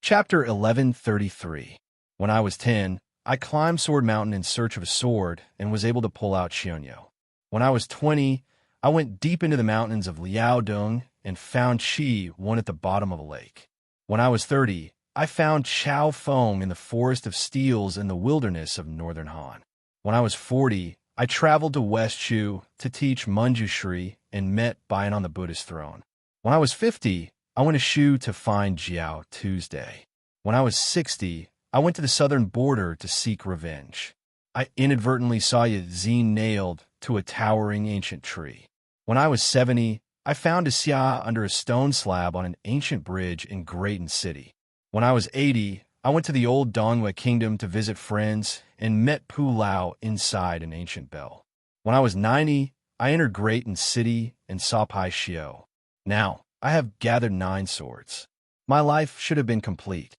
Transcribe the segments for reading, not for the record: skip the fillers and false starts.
Chapter 1133. When I was 10, I climbed Sword Mountain in search of a sword and was able to pull out Xianxia. When I was 20, I went deep into the mountains of Liaodong and found Qi, one at the bottom of a lake. When I was 30, I found Chao Feng in the forest of steels in the wilderness of northern Han. When I was 40, I traveled to West Shu to teach Manjushri and met Bian on the Buddhist throne. When I was 50, I went to Shu to find Jiao Tuesday. When I was 60, I went to the southern border to seek revenge. I inadvertently saw Yazin nailed to a towering ancient tree. When I was 70, I found a Xia under a stone slab on an ancient bridge in Grayton City. When I was 80, I went to the old Donghua kingdom to visit friends and met Pu Lao inside an ancient bell. When I was 90, I entered Grayton City and saw Pai Xiao. Now, I have gathered 9 swords. My life should have been complete.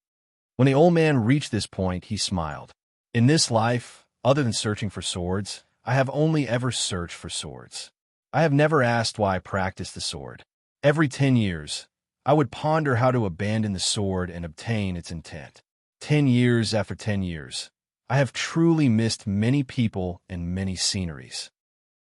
When the old man reached this point, he smiled. In this life, other than searching for swords, I have only ever searched for swords. I have never asked why I practiced the sword. Every 10 years, I would ponder how to abandon the sword and obtain its intent. 10 years after 10 years, I have truly missed many people and many sceneries.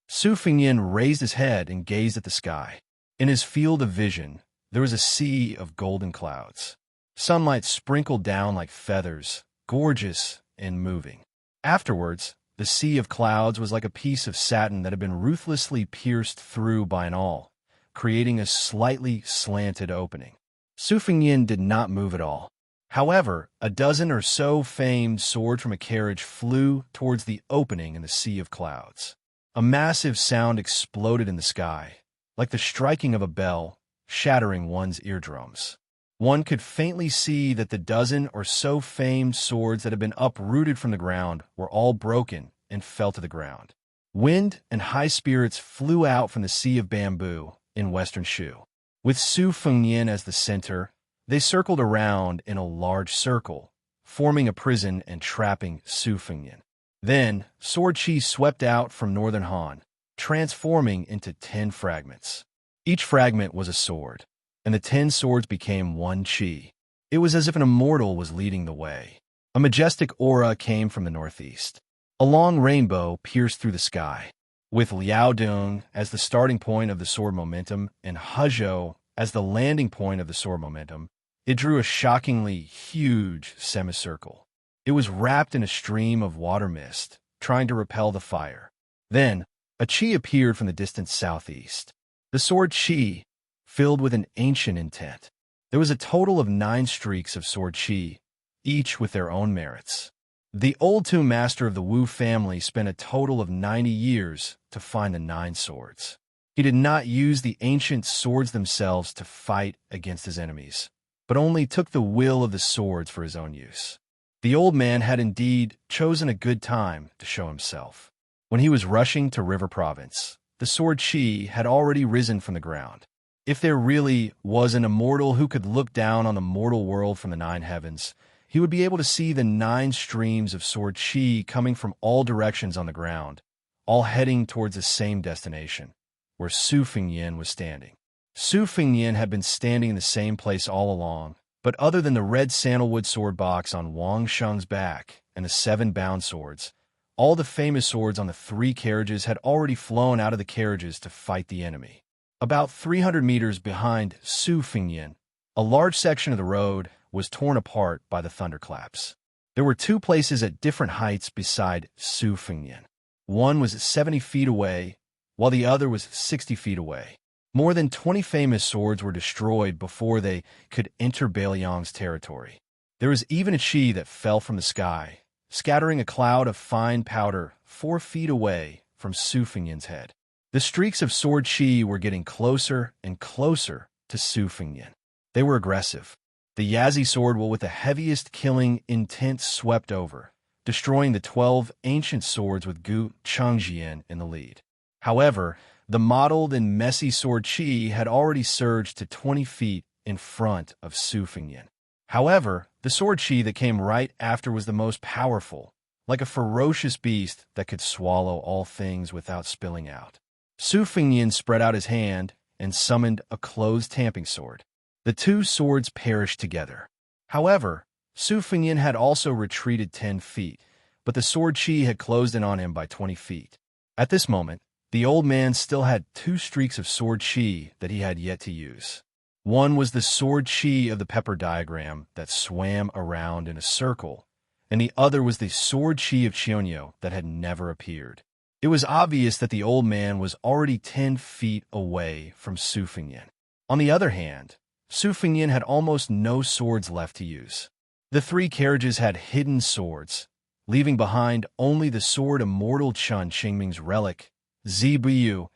Su Fengyan raised his head and gazed at the sky. In his field of vision, there was a sea of golden clouds. Sunlight sprinkled down like feathers, gorgeous and moving. Afterwards, the sea of clouds was like a piece of satin that had been ruthlessly pierced through by an awl, creating a slightly slanted opening. Su Fengyan did not move at all. However, a dozen or so famed swords from a carriage flew towards the opening in the sea of clouds. A massive sound exploded in the sky, like the striking of a bell, shattering one's eardrums. One could faintly see that the dozen or so famed swords that had been uprooted from the ground were all broken and fell to the ground. Wind and high spirits flew out from the sea of bamboo in western Shu. With Su Fengyan as the center, they circled around in a large circle, forming a prison and trapping Su Fengyan. Then, Sword Qi swept out from northern Han, transforming into 10 fragments. Each fragment was a sword, and the 10 swords became one Qi. It was as if an immortal was leading the way. A majestic aura came from the northeast. A long rainbow pierced through the sky. With Liaodong as the starting point of the sword momentum and Hezhou as the landing point of the sword momentum, it drew a shockingly huge semicircle. It was wrapped in a stream of water mist, trying to repel the fire. Then, a Qi appeared from the distant southeast. The sword Qi, filled with an ancient intent. There was a total of 9 streaks of sword Qi, each with their own merits. The old tomb master of the Wu family spent a total of 90 years to find the 9 swords. He did not use the ancient swords themselves to fight against his enemies, but only took the will of the swords for his own use. The old man had indeed chosen a good time to show himself. When he was rushing to River Province, the sword Qi had already risen from the ground. If there really was an immortal who could look down on the mortal world from the 9 heavens, he would be able to see the 9 streams of sword Qi coming from all directions on the ground, all heading towards the same destination, where Su Fengyan was standing. Su Fengyan had been standing in the same place all along, but other than the red sandalwood sword box on Wang Sheng's back and the 7 bound swords, all the famous swords on the 3 carriages had already flown out of the carriages to fight the enemy. About 300 meters behind Su Fengyan, a large section of the road was torn apart by the thunderclaps. There were 2 places at different heights beside Su Fengyan. One was 70 feet away, while the other was 60 feet away. More than 20 famous swords were destroyed before they could enter Bailiang's territory. There was even a Qi that fell from the sky, scattering a cloud of fine powder 4 feet away from Su Fengyan's head. The streaks of sword Qi were getting closer and closer to Su Fengyan. They were aggressive. The Yazi sword will with the heaviest killing intent swept over, destroying the 12 ancient swords with Gu Chengjian in the lead. However, the mottled and messy sword Qi had already surged to 20 feet in front of Su Fengyan. However, the sword Qi that came right after was the most powerful, like a ferocious beast that could swallow all things without spilling out. Su Fengyan spread out his hand and summoned a closed tamping sword. The 2 swords perished together. However, Su Fengyan had also retreated 10 feet, but the sword chi had closed in on him by 20 feet. At this moment, the old man still had 2 streaks of sword chi that he had yet to use. One was the sword chi of the pepper diagram that swam around in a circle, and the other was the sword chi of Xianxia that had never appeared. It was obvious that the old man was already 10 feet away from Su Fengyan. On the other hand, Su Fengyan had almost no swords left to use. The 3 carriages had hidden swords, leaving behind only the sword Immortal Chun Qingming's relic, Zibuyu,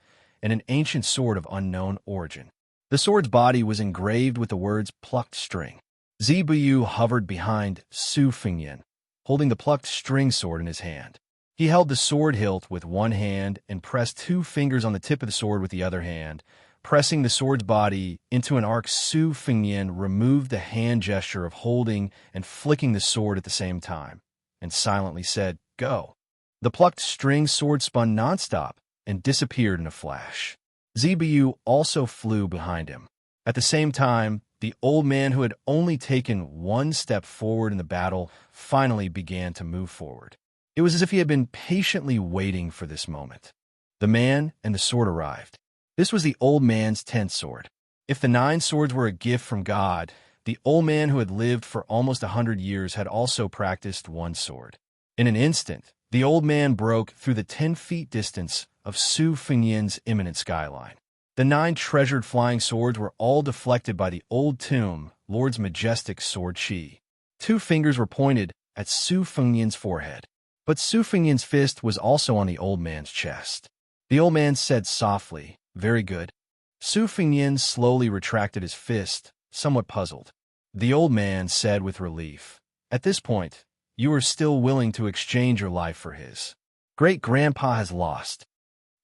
and an ancient sword of unknown origin. The sword's body was engraved with the words plucked string. Zibuyu hovered behind Su Fengyan, holding the plucked string sword in his hand. He held the sword hilt with one hand and pressed 2 fingers on the tip of the sword with the other hand, pressing the sword's body into an arc. Su Fengyan removed the hand gesture of holding and flicking the sword at the same time, and silently said, "Go." The plucked string sword spun nonstop and disappeared in a flash. Zibuyu also flew behind him. At the same time, the old man who had only taken 1 step forward in the battle finally began to move forward. It was as if he had been patiently waiting for this moment. The man and the sword arrived. This was the old man's 10th sword. If the 9 swords were a gift from God, the old man who had lived for almost 100 years had also practiced 1 sword. In an instant, the old man broke through the 10 feet distance of Su Fengyan's imminent skyline. The 9 treasured flying swords were all deflected by the old tomb lord's majestic sword chi. 2 fingers were pointed at Su Fengyan's forehead, but Su Fengyan's fist was also on the old man's chest. The old man said softly, "Very good." Su Fengyan slowly retracted his fist, somewhat puzzled. The old man said with relief, "At this point, you are still willing to exchange your life for his. Great-grandpa has lost."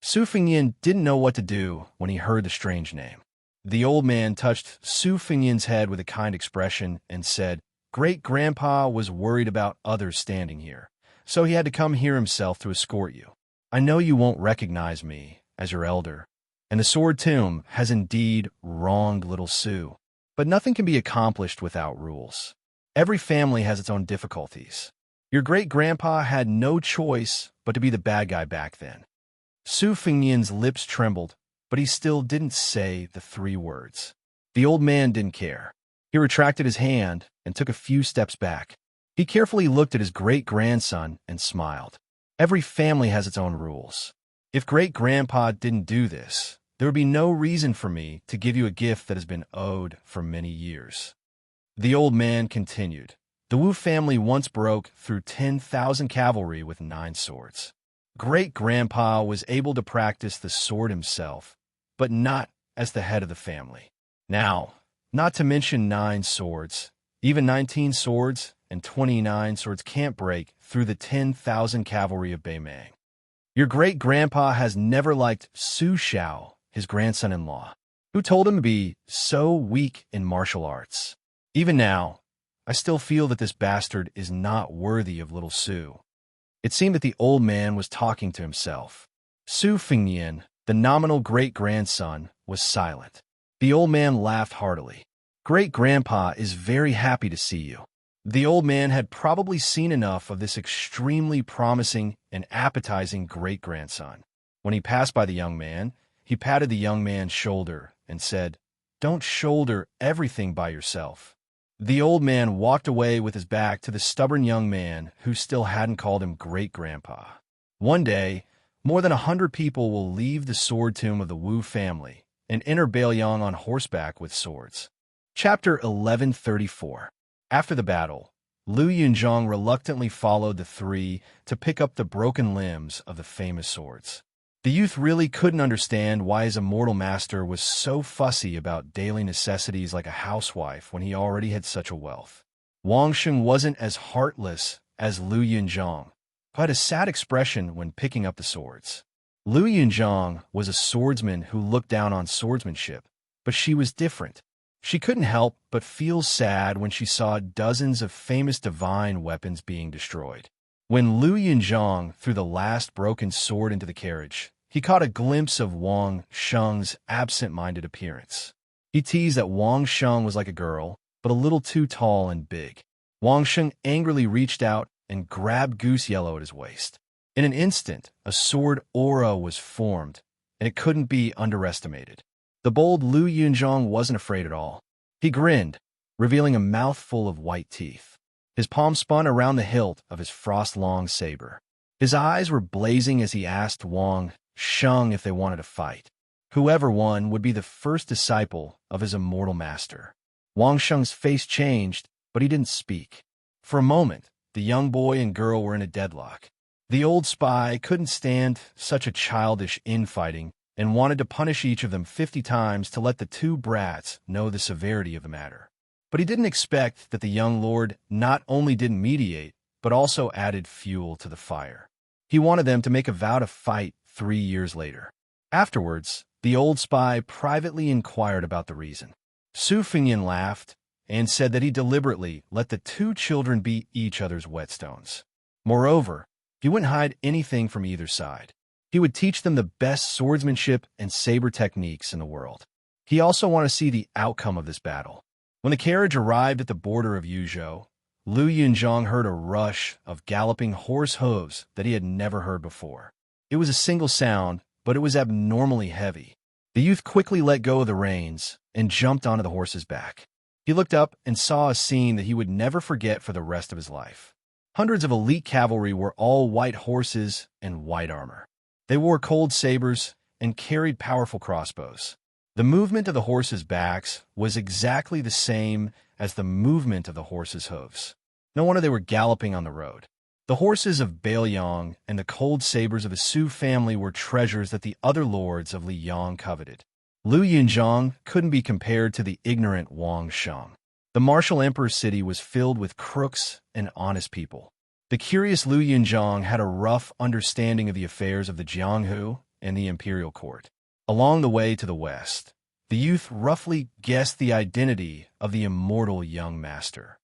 Su Fengyan didn't know what to do when he heard the strange name. The old man touched Su Fengyan's head with a kind expression and said, "Great-grandpa was worried about others standing here, so he had to come here himself to escort you. I know you won't recognize me as your elder, and the sword tomb has indeed wronged little Su. But nothing can be accomplished without rules. Every family has its own difficulties. Your great-grandpa had no choice but to be the bad guy back then." Su Fengyan's lips trembled, but he still didn't say the 3 words. The old man didn't care. He retracted his hand and took a few steps back. He carefully looked at his great-grandson and smiled. Every family has its own rules. If great-grandpa didn't do this, there would be no reason for me to give you a gift that has been owed for many years. The old man continued. The Wu family once broke through 10,000 cavalry with 9 swords. Great-grandpa was able to practice the sword himself, but not as the head of the family. Now, not to mention 9 swords, even 19 swords and 29 swords can't break through the 10,000 cavalry of Beimang. Your great-grandpa has never liked Su Xiao, his grandson-in-law, who told him to be so weak in martial arts. Even now, I still feel that this bastard is not worthy of little Su. It seemed that the old man was talking to himself. Su Fengyan, the nominal great-grandson, was silent. The old man laughed heartily. Great-grandpa is very happy to see you. The old man had probably seen enough of this extremely promising and appetizing great-grandson. When he passed by the young man, he patted the young man's shoulder and said, "Don't shoulder everything by yourself." The old man walked away with his back to the stubborn young man who still hadn't called him great-grandpa. One day, more than 100 people will leave the sword tomb of the Wu family and enter Beiliang on horseback with swords. Chapter 1134. After the battle, Lu Yunzhong reluctantly followed the 3 to pick up the broken limbs of the famous swords. The youth really couldn't understand why his immortal master was so fussy about daily necessities like a housewife when he already had such a wealth. Wang Sheng wasn't as heartless as Lu Yunzhong, but had a sad expression when picking up the swords. Lu Yunzhong was a swordsman who looked down on swordsmanship, but she was different. She couldn't help but feel sad when she saw dozens of famous divine weapons being destroyed. When Lu Yunzhong threw the last broken sword into the carriage, he caught a glimpse of Wang Sheng's absent-minded appearance. He teased that Wang Sheng was like a girl, but a little too tall and big. Wang Sheng angrily reached out and grabbed Goose Yellow at his waist. In an instant, a sword aura was formed, and it couldn't be underestimated. The bold Lu Yunzhong wasn't afraid at all. He grinned, revealing a mouthful of white teeth. His palm spun around the hilt of his frost-long saber. His eyes were blazing as he asked Wang Sheng if they wanted to fight. Whoever won would be the first disciple of his immortal master. Wang Sheng's face changed, but he didn't speak. For a moment, the young boy and girl were in a deadlock. The old spy couldn't stand such a childish infighting and wanted to punish each of them 50 times to let the two brats know the severity of the matter. But he didn't expect that the young lord not only didn't mediate, but also added fuel to the fire. He wanted them to make a vow to fight 3 years later. Afterwards, the old spy privately inquired about the reason. Su Fengyan laughed and said that he deliberately let the two children be each other's whetstones. Moreover, he wouldn't hide anything from either side. He would teach them the best swordsmanship and saber techniques in the world. He also wanted to see the outcome of this battle. When the carriage arrived at the border of Yuzhou, Lu Yunzhong heard a rush of galloping horse hooves that he had never heard before. It was a single sound, but it was abnormally heavy. The youth quickly let go of the reins and jumped onto the horse's back. He looked up and saw a scene that he would never forget for the rest of his life. Hundreds of elite cavalry were all white horses and white armor. They wore cold sabers and carried powerful crossbows. The movement of the horses' backs was exactly the same as the movement of the horses' hooves. No wonder they were galloping on the road. The horses of Baoyang and the cold sabers of the Su family were treasures that the other lords of Liyang coveted. Lu Yunzhong couldn't be compared to the ignorant Wang Sheng. The martial emperor's city was filled with crooks and honest people. The curious Lu Yunzhong had a rough understanding of the affairs of the Jianghu and the imperial court. Along the way to the west, the youth roughly guessed the identity of the immortal young master.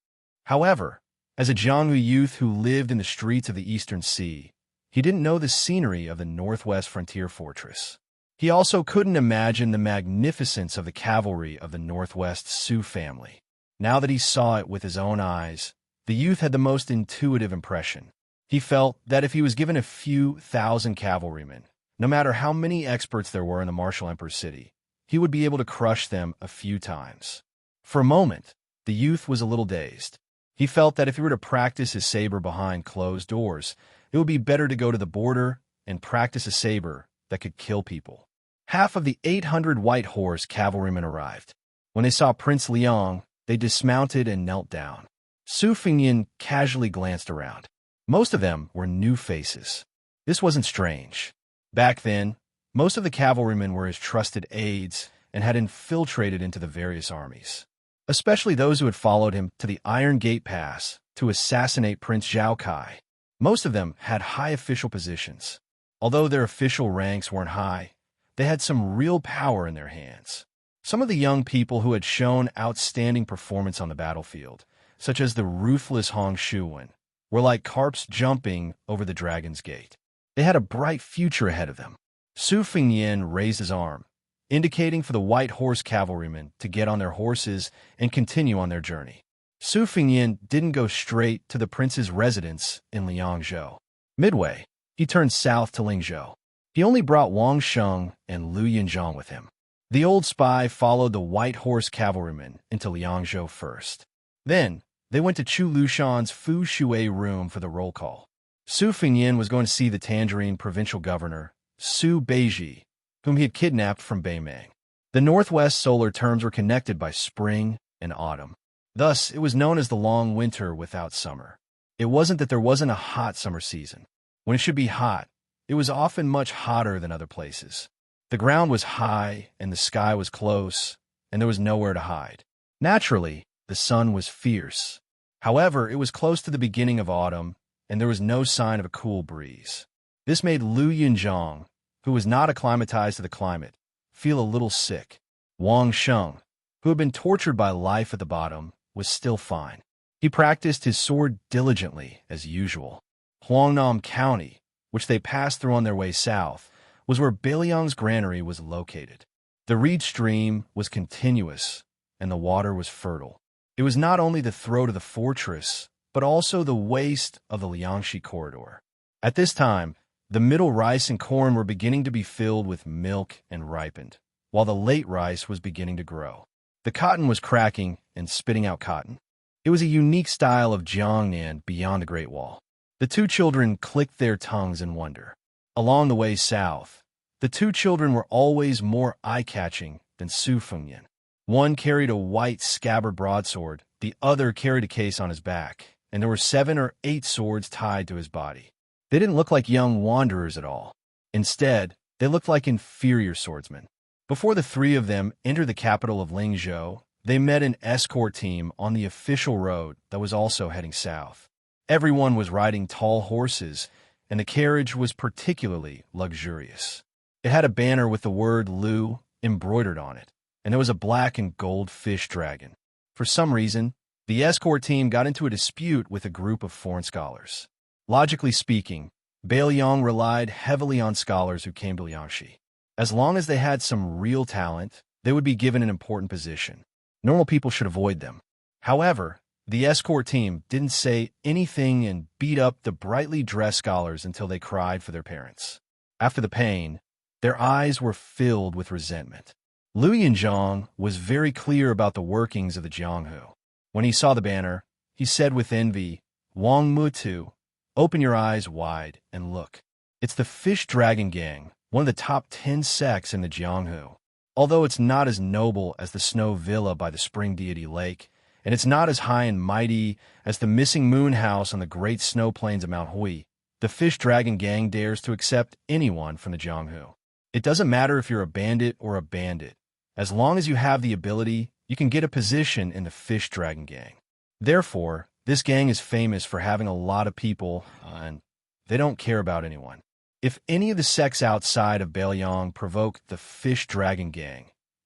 However, as a Jianghu youth who lived in the streets of the Eastern Sea, he didn't know the scenery of the northwest frontier fortress. He also couldn't imagine the magnificence of the cavalry of the Northwest Su family. Now that he saw it with his own eyes, the youth had the most intuitive impression. He felt that if he was given a few thousand cavalrymen, no matter how many experts there were in the martial emperor's city, he would be able to crush them a few times. For a moment, the youth was a little dazed. He felt that if he were to practice his saber behind closed doors, it would be better to go to the border and practice a saber that could kill people. Half of the 800 white horse cavalrymen arrived. When they saw Prince Liang, they dismounted and knelt down. Su Fengyan casually glanced around. Most of them were new faces. This wasn't strange. Back then, most of the cavalrymen were his trusted aides and had infiltrated into the various armies, especially those who had followed him to the Iron Gate Pass to assassinate Prince Zhao Kai. Most of them had high official positions. Although their official ranks weren't high, they had some real power in their hands. Some of the young people who had shown outstanding performance on the battlefield, such as the ruthless Hong Shuwen, were like carps jumping over the Dragon's Gate. They had a bright future ahead of them. Su Fengyan raised his arm, indicating for the white horse cavalrymen to get on their horses and continue on their journey. Su Fengyan didn't go straight to the prince's residence in Liangzhou. Midway, he turned south to Lingzhou. He only brought Wang Sheng and Lu Yunzhong with him. The old spy followed the white horse cavalrymen into Liangzhou first. Then, they went to Chu Lushan's Fu Shui room for the roll call. Su Fengyan was going to see the Tangerine provincial governor, Su Beiji, whom he had kidnapped from Beimang. The northwest solar terms were connected by spring and autumn. Thus, it was known as the long winter without summer. It wasn't that there wasn't a hot summer season. When it should be hot, it was often much hotter than other places. The ground was high, and the sky was close, and there was nowhere to hide. Naturally, the sun was fierce. However, it was close to the beginning of autumn, and there was no sign of a cool breeze. This made Lu Yunzhong, who was not acclimatized to the climate, feel a little sick. Wang Sheng, who had been tortured by life at the bottom, was still fine. He practiced his sword diligently, as usual. Huangnam County, which they passed through on their way south, was where Bailiang's granary was located. The reed stream was continuous, and the water was fertile. It was not only the throat of the fortress, but also the waist of the Liangshi corridor. At this time, the middle rice and corn were beginning to be filled with milk and ripened, while the late rice was beginning to grow. The cotton was cracking and spitting out cotton. It was a unique style of Jiangnan beyond the Great Wall. The two children clicked their tongues in wonder. Along the way south, the two children were always more eye-catching than Su Fengyan. One carried a white scabbard broadsword, the other carried a case on his back, and there were 7 or 8 swords tied to his body. They didn't look like young wanderers at all. Instead, they looked like inferior swordsmen. Before the three of them entered the capital of Lingzhou, they met an escort team on the official road that was also heading south. Everyone was riding tall horses, and the carriage was particularly luxurious. It had a banner with the word Lu embroidered on it, and there was a black and gold fish dragon. For some reason, the escort team got into a dispute with a group of foreign scholars. Logically speaking, Bailiang relied heavily on scholars who came to Liangshi. As long as they had some real talent, they would be given an important position. Normal people should avoid them. However, the escort team didn't say anything and beat up the brightly dressed scholars until they cried for their parents. After the pain, their eyes were filled with resentment. Lu Yinzhong was very clear about the workings of the Jianghu. When he saw the banner, he said with envy, "Wang Mutu, open your eyes wide and look. It's the Fish Dragon Gang, one of the top 10 sects in the Jianghu. Although it's not as noble as the Snow Villa by the Spring Deity Lake, and it's not as high and mighty as the Missing Moon House on the great snow plains of Mount Hui, the Fish Dragon Gang dares to accept anyone from the Jianghu. It doesn't matter if you're a bandit or a bandit. As long as you have the ability, you can get a position in the Fish Dragon Gang. Therefore, this gang is famous for having a lot of people, and they don't care about anyone. If any of the sects outside of Bailiang provoke the Fish Dragon Gang,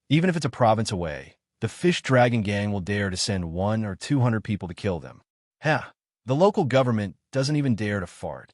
even if it's a province away, the Fish Dragon Gang will dare to send 100 or 200 people to kill them. The local government doesn't even dare to fart."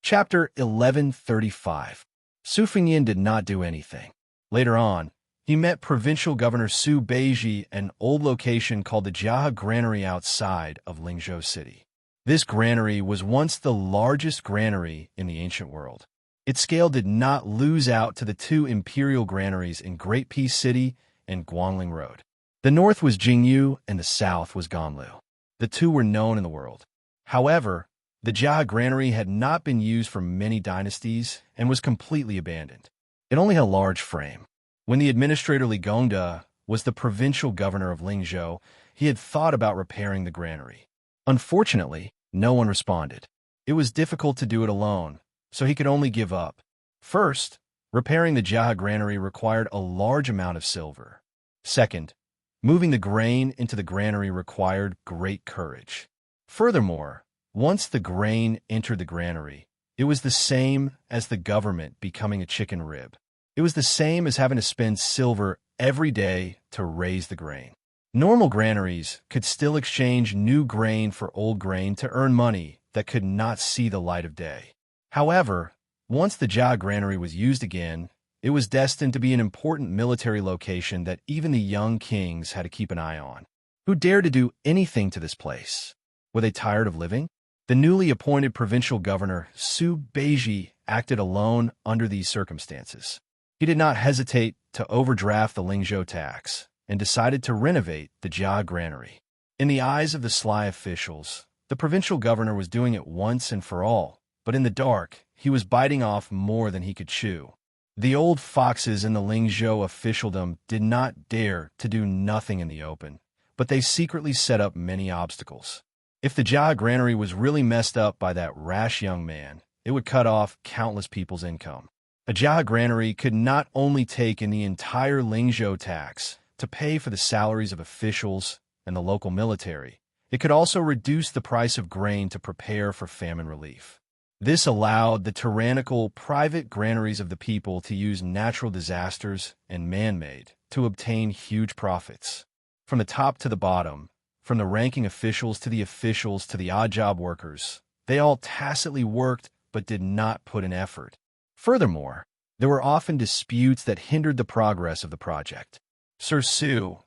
Chapter 1135. Su Fengyan did not do anything. Later on, he met Provincial Governor Su Beiji at an old location called the Jia Granary outside of Lingzhou City. This granary was once the largest granary in the ancient world. Its scale did not lose out to the 2 imperial granaries in Great Peace City and Guangling Road. The north was Jingyu and the south was Ganlu. The two were known in the world. However, the Jia granary had not been used for many dynasties and was completely abandoned. It only had a large frame. When the administrator Li Gongda was the provincial governor of Lingzhou, he had thought about repairing the granary. Unfortunately, no one responded. It was difficult to do it alone, so he could only give up. First, repairing the Jia granary required a large amount of silver. Second, moving the grain into the granary required great courage. Furthermore, once the grain entered the granary, it was the same as the government becoming a chicken rib. It was the same as having to spend silver every day to raise the grain. Normal granaries could still exchange new grain for old grain to earn money that could not see the light of day. However, once the Jia granary was used again, it was destined to be an important military location that even the young kings had to keep an eye on. Who dared to do anything to this place? Were they tired of living? The newly appointed provincial governor, Su Beiji, acted alone under these circumstances. He did not hesitate to overdraft the Lingzhou tax and decided to renovate the Jia granary. In the eyes of the sly officials, the provincial governor was doing it once and for all, but in the dark, he was biting off more than he could chew. The old foxes in the Lingzhou officialdom did not dare to do nothing in the open, but they secretly set up many obstacles. If the Jia granary was really messed up by that rash young man, it would cut off countless people's income. A Jia granary could not only take in the entire Lingzhou tax to pay for the salaries of officials and the local military, it could also reduce the price of grain to prepare for famine relief. This allowed the tyrannical private granaries of the people to use natural disasters and man-made to obtain huge profits. From the top to the bottom, from the ranking officials to the odd job workers, they all tacitly worked but did not put in effort. Furthermore, there were often disputes that hindered the progress of the project. Sir Su,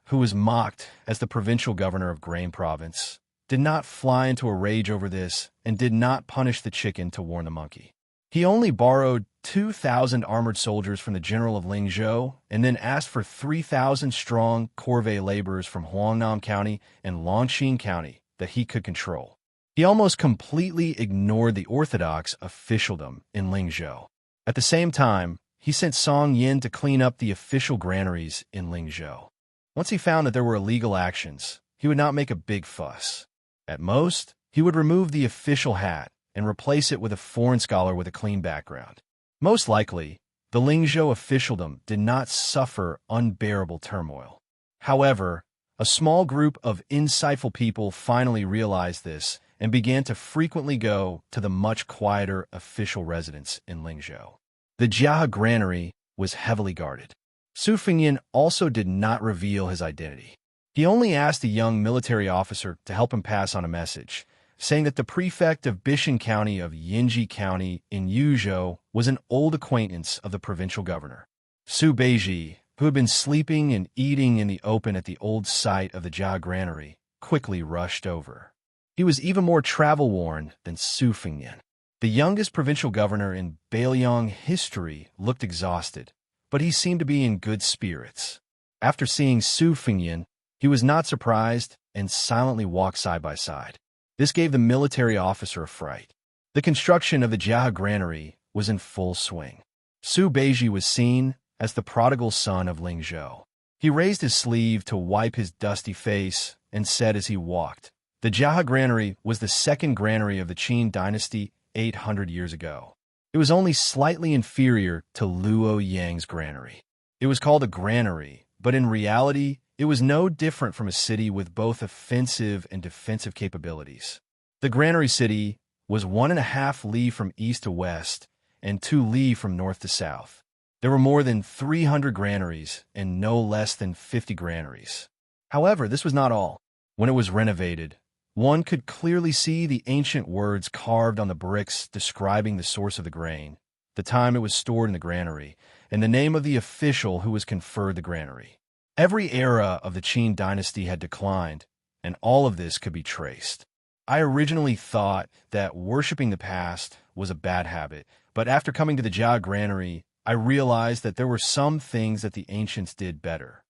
who was mocked as the provincial governor of Grain Province, did not fly into a rage over this and did not punish the chicken to warn the monkey. He only borrowed 2,000 armored soldiers from the general of Lingzhou and then asked for 3,000 strong corvée laborers from Huangnam County and Longxing County that he could control. He almost completely ignored the orthodox officialdom in Lingzhou. At the same time, he sent Song Yin to clean up the official granaries in Lingzhou. Once he found that there were illegal actions, he would not make a big fuss. At most, he would remove the official hat and replace it with a foreign scholar with a clean background. Most likely, the Lingzhou officialdom did not suffer unbearable turmoil. However, a small group of insightful people finally realized this and began to frequently go to the much quieter official residence in Lingzhou. The Jia granary was heavily guarded. Su Fengyan also did not reveal his identity. He only asked a young military officer to help him pass on a message, saying that the prefect of Bishan County of Yinji County in Yuzhou was an old acquaintance of the provincial governor. Su Beiji, who had been sleeping and eating in the open at the old site of the Jia granary, quickly rushed over. He was even more travel-worn than Su Fengyan. The youngest provincial governor in Bailiang history looked exhausted, but he seemed to be in good spirits. After seeing Su Fengyan, he was not surprised and silently walked side by side. This gave the military officer a fright. The construction of the Jia granary was in full swing. Su Beiji was seen as the prodigal son of Lingzhou. He raised his sleeve to wipe his dusty face and said as he walked, "The Jia granary was the second granary of the Qin dynasty 800 years ago. It was only slightly inferior to Luo Yang's granary. It was called a granary, but in reality, it was no different from a city with both offensive and defensive capabilities. The granary city was 1.5 li from east to west and 2 li from north to south. There were more than 300 granaries and no less than 50 granaries. However, this was not all. When it was renovated, one could clearly see the ancient words carved on the bricks describing the source of the grain, the time it was stored in the granary, and the name of the official who was conferred the granary. Every era of the Qin dynasty had declined, and all of this could be traced. I originally thought that worshipping the past was a bad habit, but after coming to the Jia granary, I realized that there were some things that the ancients did better."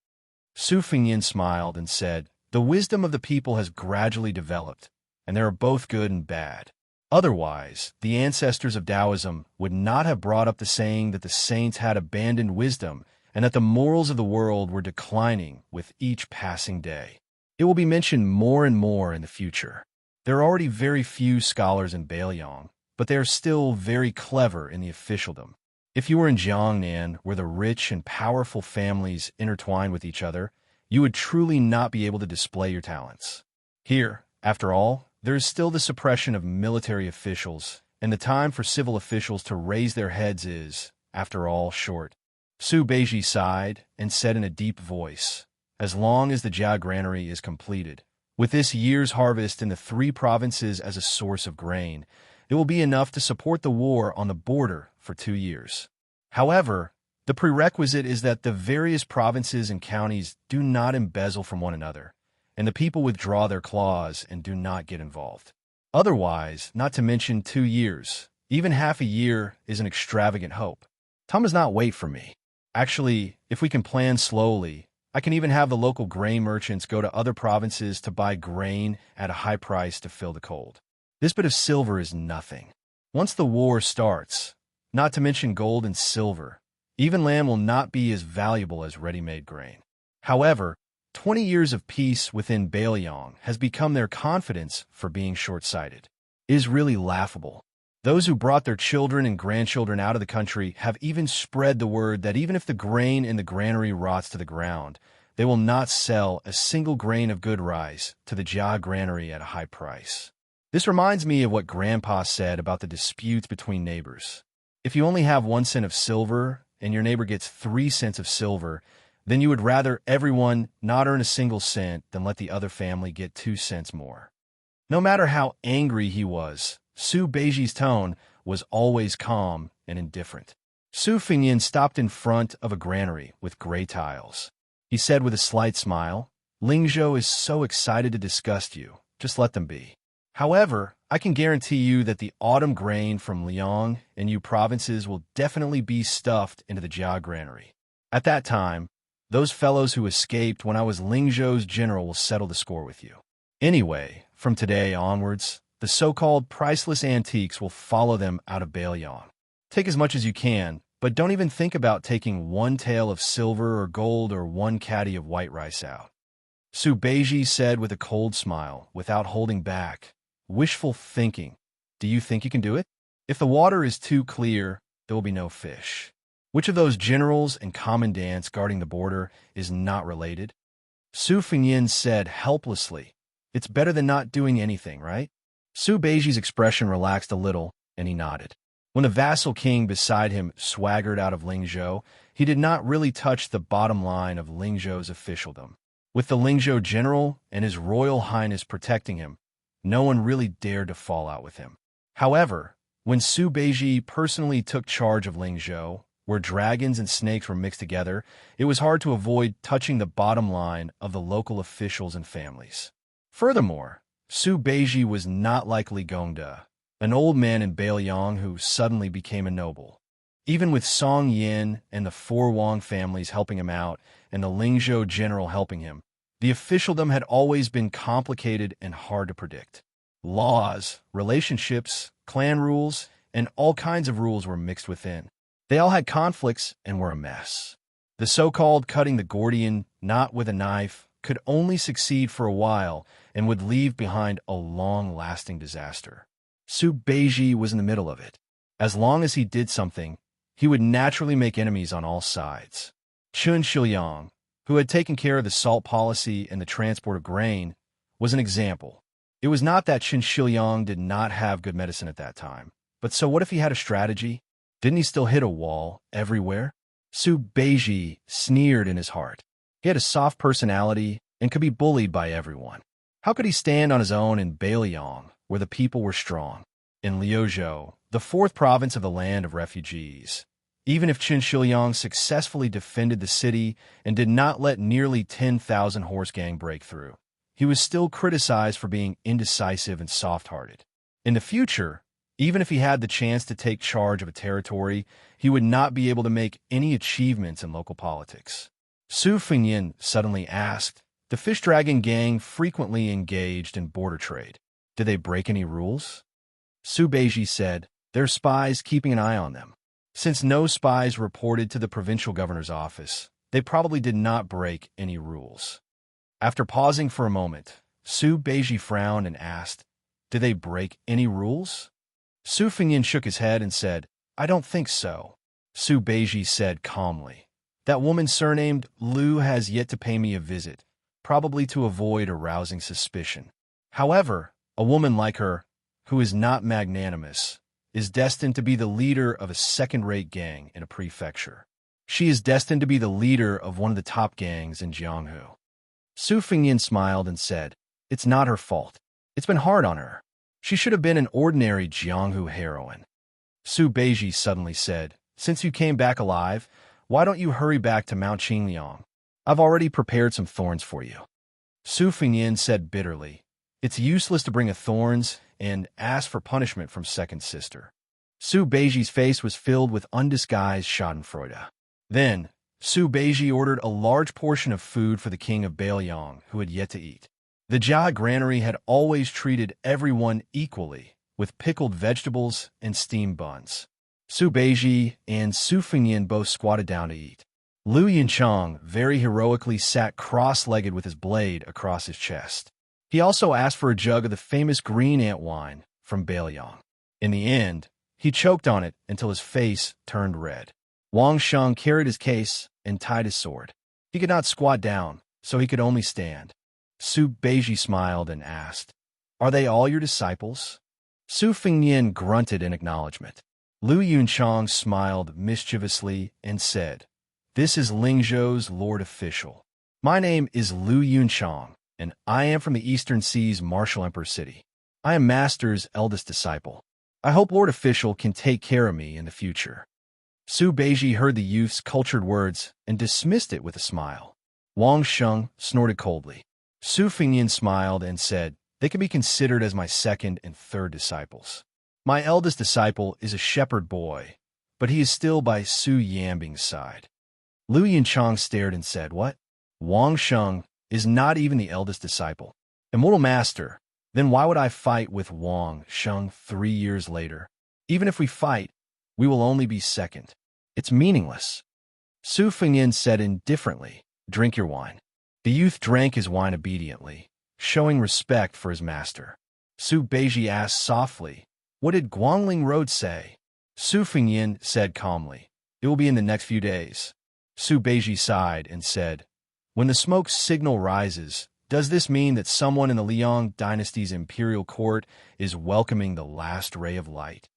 Su Fengyan smiled and said, "The wisdom of the people has gradually developed, and there are both good and bad. Otherwise, the ancestors of Taoism would not have brought up the saying that the saints had abandoned wisdom and that the morals of the world were declining with each passing day. It will be mentioned more and more in the future. There are already very few scholars in Bailiang, but they are still very clever in the officialdom. If you were in Jiangnan, where the rich and powerful families intertwine with each other, you would truly not be able to display your talents. Here, after all, there is still the suppression of military officials, and the time for civil officials to raise their heads is, after all, short." Su Beiji sighed and said in a deep voice, "As long as the Jia granary is completed, with this year's harvest in the 3 provinces as a source of grain, it will be enough to support the war on the border for 2 years. However, the prerequisite is that the various provinces and counties do not embezzle from one another, and the people withdraw their claws and do not get involved. Otherwise, not to mention 2 years, even half a year is an extravagant hope. Time does not wait for me. Actually, if we can plan slowly, I can even have the local grain merchants go to other provinces to buy grain at a high price to fill the cold. This bit of silver is nothing. Once the war starts, not to mention gold and silver, even land will not be as valuable as ready-made grain. However, 20 years of peace within Bailiang has become their confidence for being short-sighted. It is really laughable. Those who brought their children and grandchildren out of the country have even spread the word that even if the grain in the granary rots to the ground, they will not sell a single grain of good rice to the Jia granary at a high price. This reminds me of what Grandpa said about the disputes between neighbors. If you only have 1 cent of silver and your neighbor gets 3 cents of silver, then you would rather everyone not earn a single cent than let the other family get 2 cents more." No matter how angry he was, Su Beiji's tone was always calm and indifferent. Su Fengyan stopped in front of a granary with gray tiles. he said with a slight smile. Lingzhou is so excited to disgust you. Just let them be. However, I can guarantee you that the autumn grain from Liang and Yu provinces will definitely be stuffed into the Jia granary. At that time, those fellows who escaped when I was Lingzhou's general will settle the score with you. Anyway, from today onwards, the so-called priceless antiques will follow them out of Beiliang. Take as much as you can, but don't even think about taking one tael of silver or gold or one caddy of white rice out. Su Beiji said with a cold smile, without holding back. Wishful thinking. Do you think you can do it? If the water is too clear, there will be no fish. Which of those generals and commandants guarding the border is not related? Su Fengyin said helplessly. It's better than not doing anything, right? Su Beiji's expression relaxed a little, and he nodded. When the vassal king beside him swaggered out of Lingzhou, he did not really touch the bottom line of Lingzhou's officialdom. With the Lingzhou general and his royal highness protecting him, no one really dared to fall out with him. However, when Su Beiji personally took charge of Lingzhou, where dragons and snakes were mixed together, it was hard to avoid touching the bottom line of the local officials and families. Furthermore, Su Beiji was not like Li Gongda, an old man in Beiliang who suddenly became a noble. Even with Song Yin and the four Wang families helping him out and the Lingzhou general helping him, the officialdom had always been complicated and hard to predict. Laws, relationships, clan rules, and all kinds of rules were mixed within. They all had conflicts and were a mess. The so-called cutting the Gordian knot with a knife could only succeed for a while and would leave behind a long-lasting disaster. Su Beiji was in the middle of it. As long as he did something, he would naturally make enemies on all sides. Chun Shiliang, who had taken care of the salt policy and the transport of grain, was an example. It was not that Chun Shiliang did not have good medicine at that time, but so what if he had a strategy? Didn't he still hit a wall everywhere? Su Beiji sneered in his heart. He had a soft personality and could be bullied by everyone. How could he stand on his own in Beiliang, where the people were strong? In Liuzhou, the fourth province of the land of refugees, even if Chun Shiliang successfully defended the city and did not let nearly 10,000 horse gang break through, he was still criticized for being indecisive and soft-hearted. In the future, even if he had the chance to take charge of a territory, he would not be able to make any achievements in local politics. Su Fengyin suddenly asked, the Fish Dragon gang frequently engaged in border trade. Did they break any rules? Su Beiji said, there are spies keeping an eye on them. Since no spies reported to the provincial governor's office, they probably did not break any rules. After pausing for a moment, Su Beiji frowned and asked, did they break any rules? Su Fengyin shook his head and said, I don't think so. Su Beiji said calmly, that woman surnamed Lu has yet to pay me a visit, probably to avoid arousing suspicion. However, a woman like her, who is not magnanimous, is destined to be the leader of a second-rate gang in a prefecture. She is destined to be the leader of one of the top gangs in Jianghu. Su Fengyin smiled and said, it's not her fault. It's been hard on her. She should have been an ordinary Jianghu heroine. Su Beiji suddenly said, since you came back alive, why don't you hurry back to Mount Qingliang? I've already prepared some thorns for you. Su Fengyin said bitterly, it's useless to bring a thorns and ask for punishment from second sister. Su Beiji's face was filled with undisguised schadenfreude. Then, Su Beiji ordered a large portion of food for the king of Beiliang, who had yet to eat. The Jia granary had always treated everyone equally, with pickled vegetables and steamed buns. Su Beiji and Su Fengyin both squatted down to eat. Lu Yinchang very heroically sat cross-legged with his blade across his chest. He also asked for a jug of the famous green ant wine from Beiliang. In the end, he choked on it until his face turned red. Wang Sheng carried his case and tied his sword. He could not squat down, so he could only stand. Su Beiji smiled and asked, are they all your disciples? Su Fengyin grunted in acknowledgement. Lu Yunchang smiled mischievously and said, this is Lingzhou's Lord Official. My name is Lu Yunchang, and I am from the Eastern Sea's Martial Emperor City. I am Master's eldest disciple. I hope Lord Official can take care of me in the future. Su Beiji heard the youth's cultured words and dismissed it with a smile. Wang Sheng snorted coldly. Su Fingyan smiled and said, "They can be considered as my second and third disciples. My eldest disciple is a shepherd boy, but he is still by Su Yanbing's side." Lu Yinchang stared and said, "What? Wang Sheng is not even the eldest disciple. Immortal Master, then why would I fight with Wang Sheng 3 years later? Even if we fight, we will only be second. It's meaningless." Su Fingyan said indifferently, "Drink your wine." The youth drank his wine obediently, showing respect for his master. Su Beiji asked softly, "What did Guangling Road say?" Su Fingyan said calmly, "It will be in the next few days." Su Beiji sighed and said, "When the smoke signal rises, does this mean that someone in the Liang dynasty's imperial court is welcoming the last ray of light?"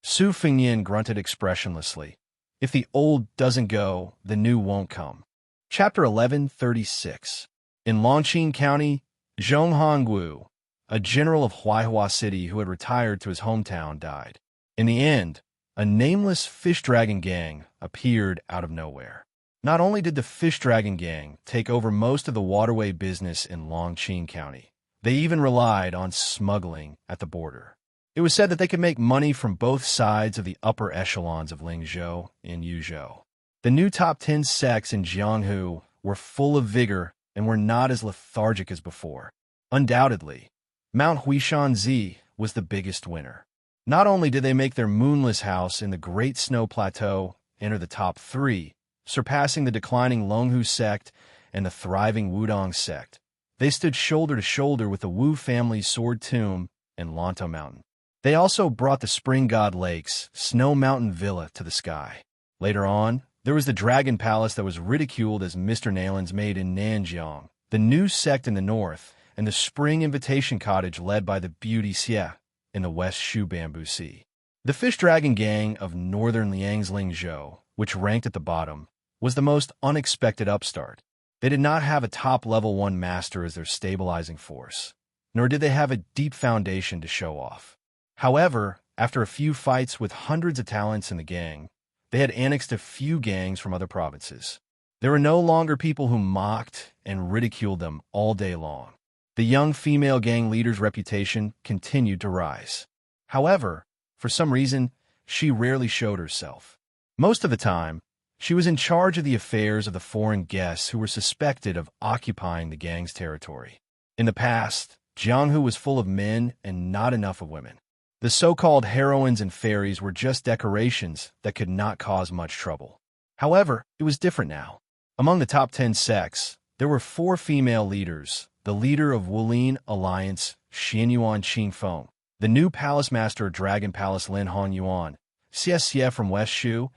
Su Fingyan grunted expressionlessly. "If the old doesn't go, the new won't come." Chapter 1136. In Longqing County, Zhong Hongwu, a general of Huaihua City who had retired to his hometown, died. In the end, a nameless fish dragon gang appeared out of nowhere. Not only did the fish dragon gang take over most of the waterway business in Longqing County, they even relied on smuggling at the border. It was said that they could make money from both sides of the upper echelons of Lingzhou and Yuzhou. The new top 10 sects in Jianghu were full of vigor and were not as lethargic as before. Undoubtedly, Mount Huishanzi was the biggest winner. Not only did they make their moonless house in the Great Snow Plateau enter the top 3, surpassing the declining Longhu sect and the thriving Wudong sect, they stood shoulder to shoulder with the Wu family's Sword Tomb and Lanto Mountain. They also brought the Spring God Lake's Snow Mountain Villa to the sky. Later on, there was the Dragon Palace that was ridiculed as Mr. Nalin's made in Nanjiang, the new sect in the north, and the Spring Invitation Cottage led by the Beauty Xia in the West Shu Bamboo Sea. The Fish Dragon Gang of northern Liang's Lingzhou, which ranked at the bottom, was the most unexpected upstart. They did not have a top level 1 master as their stabilizing force, nor did they have a deep foundation to show off. However, after a few fights with hundreds of talents in the gang, they had annexed a few gangs from other provinces. There were no longer people who mocked and ridiculed them all day long. The young female gang leader's reputation continued to rise. However, for some reason, she rarely showed herself. Most of the time, she was in charge of the affairs of the foreign guests who were suspected of occupying the gang's territory. In the past, Jianghu was full of men and not enough of women. The so-called heroines and fairies were just decorations that could not cause much trouble. However, it was different now. Among the top 10 sects, there were 4 female leaders: the leader of Wulin Alliance, Xianyuan Qingfeng, the new palace master of Dragon Palace Lin Honyuan, Xianxia from West Shu,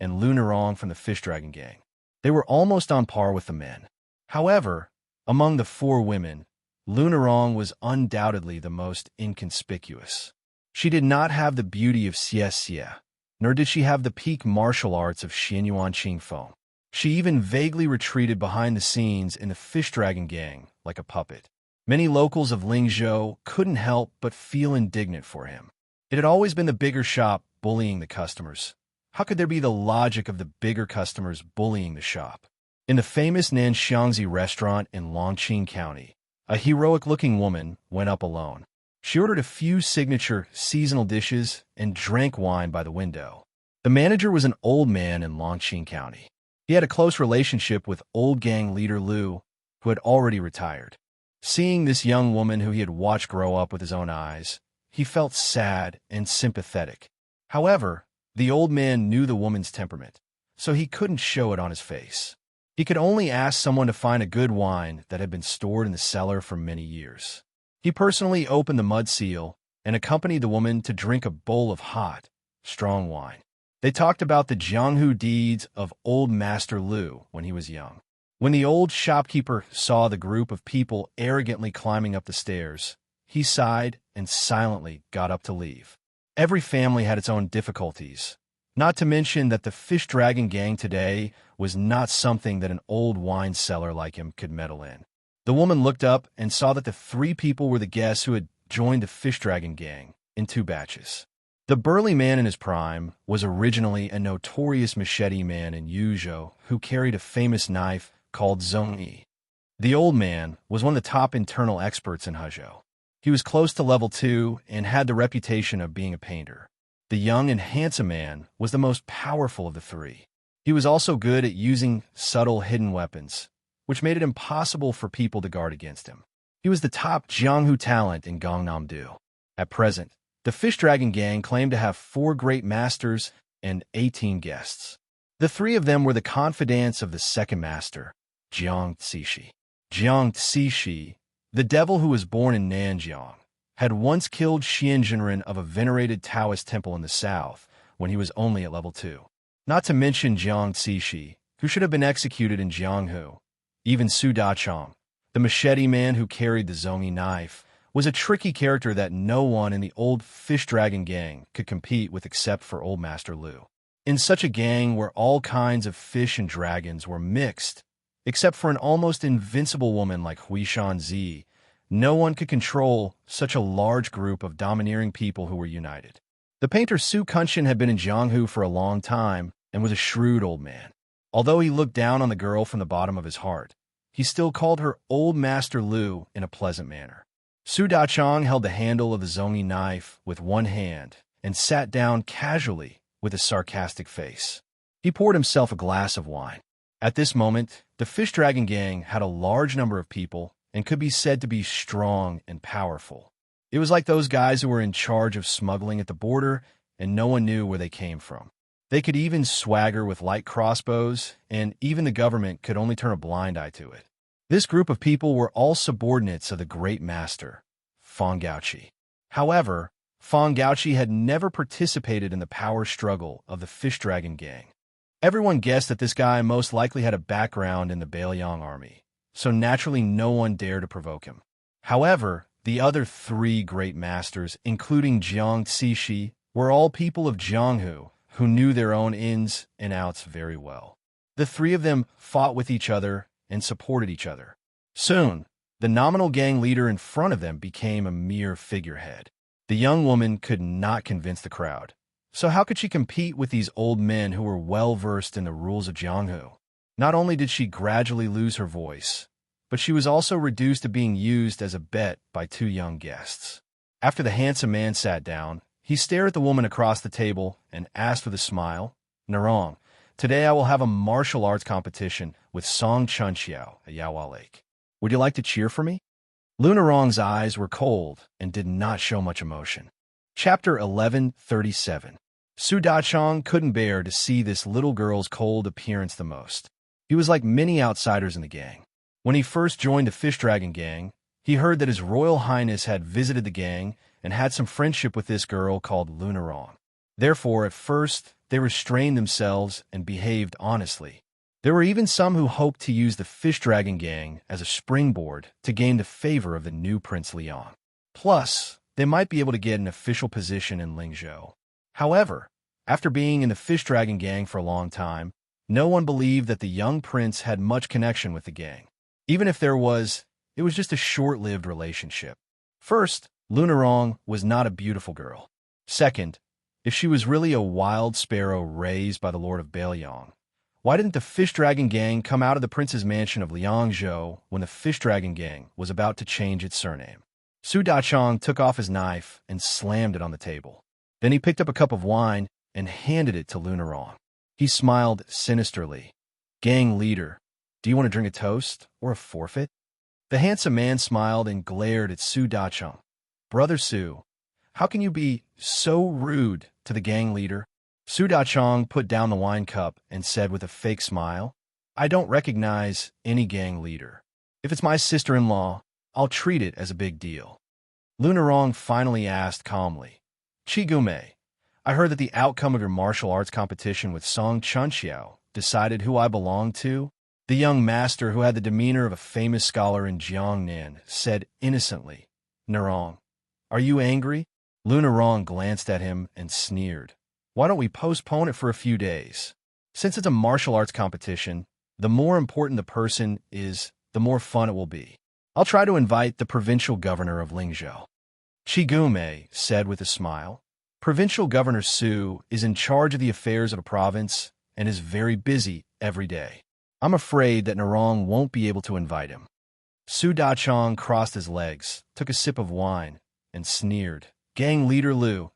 and Lu Nerong from the Fish Dragon Gang. They were almost on par with the men. However, among the 4 women, Lu Nerong was undoubtedly the most inconspicuous. She did not have the beauty of Xianxia, nor did she have the peak martial arts of Xianyuan Qingfeng. She even vaguely retreated behind the scenes in the Fish Dragon Gang like a puppet. Many locals of Lingzhou couldn't help but feel indignant for him. It had always been the bigger shop bullying the customers. How could there be the logic of the bigger customers bullying the shop? In the famous Nanxiangzi restaurant in Longqing County, a heroic-looking woman went up alone. She ordered a few signature seasonal dishes and drank wine by the window. The manager was an old man in Longqing County. He had a close relationship with old gang leader Lu, who had already retired. Seeing this young woman who he had watched grow up with his own eyes, he felt sad and sympathetic. However, the old man knew the woman's temperament, so he couldn't show it on his face. He could only ask someone to find a good wine that had been stored in the cellar for many years. He personally opened the mud seal and accompanied the woman to drink a bowl of hot, strong wine. They talked about the Jianghu deeds of old Master Lu when he was young. When the old shopkeeper saw the group of people arrogantly climbing up the stairs, he sighed and silently got up to leave. Every family had its own difficulties, not to mention that the Fish Dragon Gang today was not something that an old wine seller like him could meddle in. The woman looked up and saw that the 3 people were the guests who had joined the Fish Dragon Gang in 2 batches. The burly man in his prime was originally a notorious machete man in Yuzhou who carried a famous knife called Zhongyi. The old man was one of the top internal experts in Huzhou. He was close to level 2 and had the reputation of being a painter. The young and handsome man was the most powerful of the three. He was also good at using subtle hidden weapons, which made it impossible for people to guard against him. He was the top Jianghu talent in Gangnam-do. At present, the Fish Dragon Gang claimed to have 4 great masters and 18 guests. The 3 of them were the confidants of the second master, Xianxia. Xianxia, the devil who was born in Nanjiang, had once killed Xianxia of a venerated Taoist temple in the south when he was only at level 2. Not to mention Xianxia, who should have been executed in Jianghu. Even Su Dachong, the machete man who carried the Zhongyi knife, was a tricky character that no one in the old Fish Dragon Gang could compete with except for Old Master Lu. In such a gang where all kinds of fish and dragons were mixed, except for an almost invincible woman like Xianxia, no one could control such a large group of domineering people who were united. The painter Su Kunshin had been in Jianghu for a long time and was a shrewd old man. Although he looked down on the girl from the bottom of his heart, he still called her Old Master Lu in a pleasant manner. Su Dachong held the handle of the Zhongyi knife with one hand and sat down casually with a sarcastic face. He poured himself a glass of wine. At this moment, the Fish Dragon Gang had a large number of people and could be said to be strong and powerful. It was like those guys who were in charge of smuggling at the border and no one knew where they came from. They could even swagger with light crossbows, and even the government could only turn a blind eye to it. This group of people were all subordinates of the great master, Fang Gaoqi. However, Fang Gaoqi had never participated in the power struggle of the Fish Dragon Gang. Everyone guessed that this guy most likely had a background in the Bailiang army, so naturally no one dared to provoke him. However, the other 3 great masters, including Xianxia, were all people of Jianghu who knew their own ins and outs very well. The 3 of them fought with each other and supported each other. Soon, the nominal gang leader in front of them became a mere figurehead. The young woman could not convince the crowd. So how could she compete with these old men who were well-versed in the rules of Jianghu? Not only did she gradually lose her voice, but she was also reduced to being used as a bet by 2 young guests. After the handsome man sat down, he stared at the woman across the table and asked with a smile, "Narong, today I will have a martial arts competition with Song Chunxiao at Yaohua Lake. Would you like to cheer for me?" Lu Narong's eyes were cold and did not show much emotion. Chapter 1137. Su Dachong couldn't bear to see this little girl's cold appearance the most. He was like many outsiders in the gang. When he first joined the Fish Dragon Gang, he heard that His Royal Highness had visited the gang and had some friendship with this girl called Lu Narong. Therefore, at first, they restrained themselves and behaved honestly. There were even some who hoped to use the Fish Dragon Gang as a springboard to gain the favor of the new Prince Liang. Plus, they might be able to get an official position in Lingzhou. However, after being in the Fish Dragon Gang for a long time, no one believed that the young prince had much connection with the gang. Even if there was, it was just a short-lived relationship. First, Lu Narong was not a beautiful girl. Second, if she was really a wild sparrow raised by the Lord of Bailiang, why didn't the Fish Dragon Gang come out of the prince's mansion of Liangzhou when the Fish Dragon Gang was about to change its surname? Su Dachong took off his knife and slammed it on the table. Then he picked up a cup of wine and handed it to Lu Narong. He smiled sinisterly. "Gang leader, do you want to drink a toast or a forfeit?" The handsome man smiled and glared at Su Dachong. "Brother Su, how can you be so rude to the gang leader?" Su Dachong put down the wine cup and said with a fake smile, "I don't recognize any gang leader. If it's my sister-in-law, I'll treat it as a big deal." Lu Narong finally asked calmly, "Chigume, I heard that the outcome of your martial arts competition with Song Chunxiao decided who I belonged to?" The young master, who had the demeanor of a famous scholar in Jiangnan, said innocently, "Narong, are you angry?" Lu Narong glanced at him and sneered. "Why don't we postpone it for a few days? Since it's a martial arts competition, the more important the person is, the more fun it will be. I'll try to invite the provincial governor of Lingzhou." Chigume said with a smile. Provincial Governor Su is in charge of the affairs of a province and is very busy every day. I'm afraid that Narong won't be able to invite him. Su Dachong crossed his legs, took a sip of wine, and sneered. Gang leader Lu,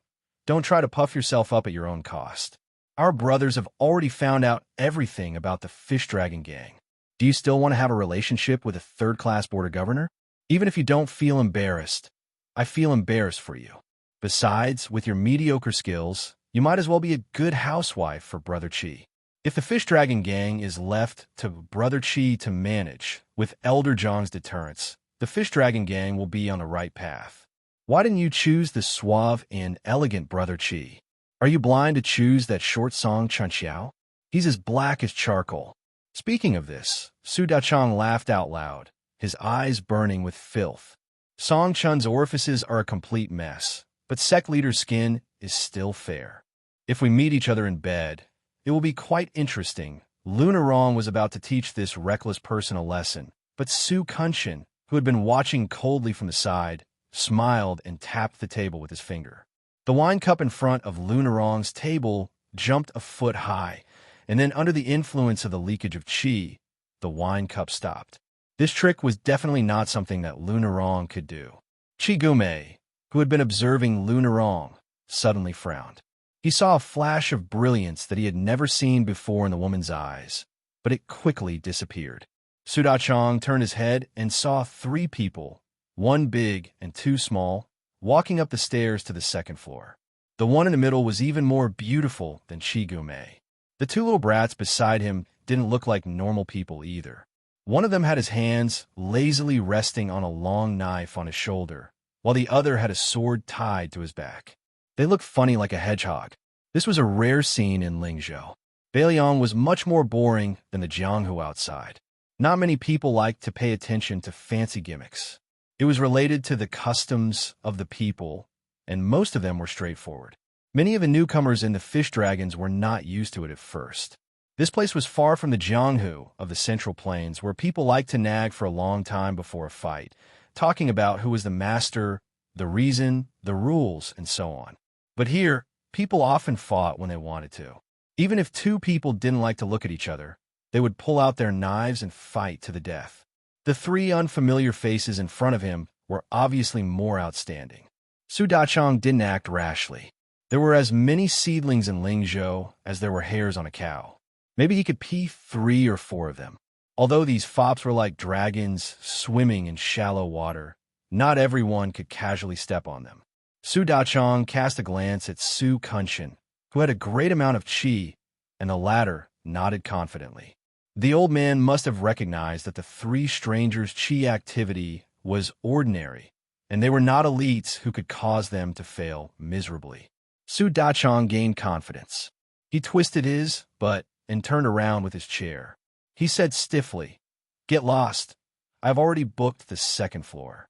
don't try to puff yourself up at your own cost. Our brothers have already found out everything about the Fish Dragon Gang. Do you still want to have a relationship with a third-class border governor? Even if you don't feel embarrassed, I feel embarrassed for you. Besides, with your mediocre skills, you might as well be a good housewife for Brother Chi. If the Fish Dragon Gang is left to Brother Chi to manage, with Elder Zhang's deterrence, the Fish Dragon Gang will be on the right path. Why didn't you choose the suave and elegant Brother Chi? Are you blind to choose that short song Xianxia? He's as black as charcoal. Speaking of this, Su Dachong laughed out loud, his eyes burning with filth. Song Chun's orifices are a complete mess, but sect leader's skin is still fair. If we meet each other in bed, it will be quite interesting. Lunarong was about to teach this reckless person a lesson, but Su Kunshin, who had been watching coldly from the side, smiled and tapped the table with his finger. The wine cup in front of Lunarong's table jumped a foot high, and then under the influence of the leakage of qi, the wine cup stopped. This trick was definitely not something that Lunarong could do. Qi Gume, who had been observing Lunarong, suddenly frowned. He saw a flash of brilliance that he had never seen before in the woman's eyes, but it quickly disappeared. Su Dachong turned his head and saw 3 people, 1 big and 2 small, walking up the stairs to the 2nd floor. The one in the middle was even more beautiful than Qi Gume. The 2 little brats beside him didn't look like normal people either. One of them had his hands lazily resting on a long knife on his shoulder, while the other had a sword tied to his back. They looked funny like a hedgehog. This was a rare scene in Lingzhou. Beiliang was much more boring than the Jianghu outside. Not many people liked to pay attention to fancy gimmicks. It was related to the customs of the people, and most of them were straightforward. Many of the newcomers in the Fish Dragons were not used to it at first. This place was far from the Jianghu of the Central Plains, where people liked to nag for a long time before a fight, talking about who was the master, the reason, the rules, and so on. But here, people often fought when they wanted to. Even if 2 people didn't like to look at each other, they would pull out their knives and fight to the death. The 3 unfamiliar faces in front of him were obviously more outstanding. Su Dachong didn't act rashly. There were as many seedlings in Lingzhou as there were hairs on a cow. Maybe he could pee 3 or 4 of them. Although these fops were like dragons swimming in shallow water, not everyone could casually step on them. Su Dachong cast a glance at Su Kunshin, who had a great amount of qi, and the latter nodded confidently. The old man must have recognized that the 3 strangers' qi activity was ordinary, and they were not elites who could cause them to fail miserably. Su Dachong gained confidence. He twisted his butt and turned around with his chair. He said stiffly, "Get lost. I've already booked the 2nd floor."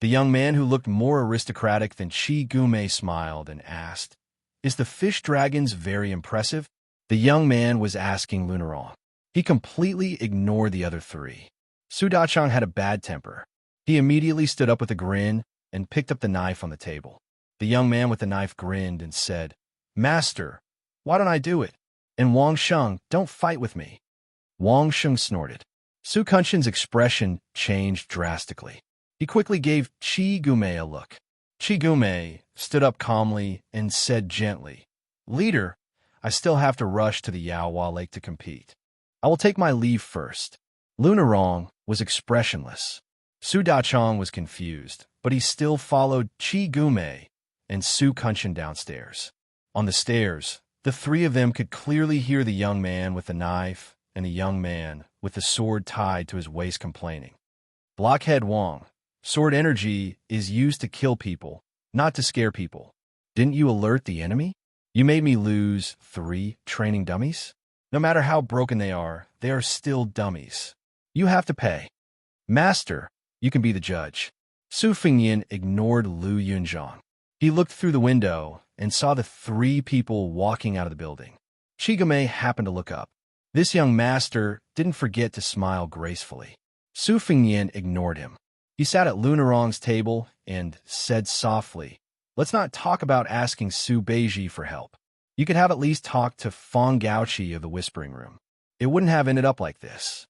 The young man, who looked more aristocratic than Qi Gume, smiled and asked, "Is the Fish Dragons very impressive?" The young man was asking Lunarong. He completely ignored the other 3. Su Dachong had a bad temper. He immediately stood up with a grin and picked up the knife on the table. The young man with the knife grinned and said, "Master, why don't I do it? And Wang Sheng, don't fight with me." Wang Sheng snorted. Su Kunshin's expression changed drastically. He quickly gave Qi Gume a look. Qi Gume stood up calmly and said gently, "Leader, I still have to rush to the Yaohua Lake to compete. I will take my leave first." Lunarong was expressionless. Su Dachong was confused, but he still followed Qi Gume and Su Kunshin downstairs. On the stairs, the 3 of them could clearly hear the young man with the knife and the young man with the sword tied to his waist complaining. "Blockhead Wang, sword energy is used to kill people, not to scare people. Didn't you alert the enemy? You made me lose 3 training dummies? No matter how broken they are still dummies. You have to pay. Master, you can be the judge." Su Fengyan ignored Lu Yunzhang. He looked through the window and saw the 3 people walking out of the building. Chigame happened to look up. This young master didn't forget to smile gracefully. Su Fengyan ignored him. He sat at Lunarong's table and said softly, "Let's not talk about asking Su Beiji for help. You could have at least talked to Feng Gaoqi of the Whispering Room. It wouldn't have ended up like this."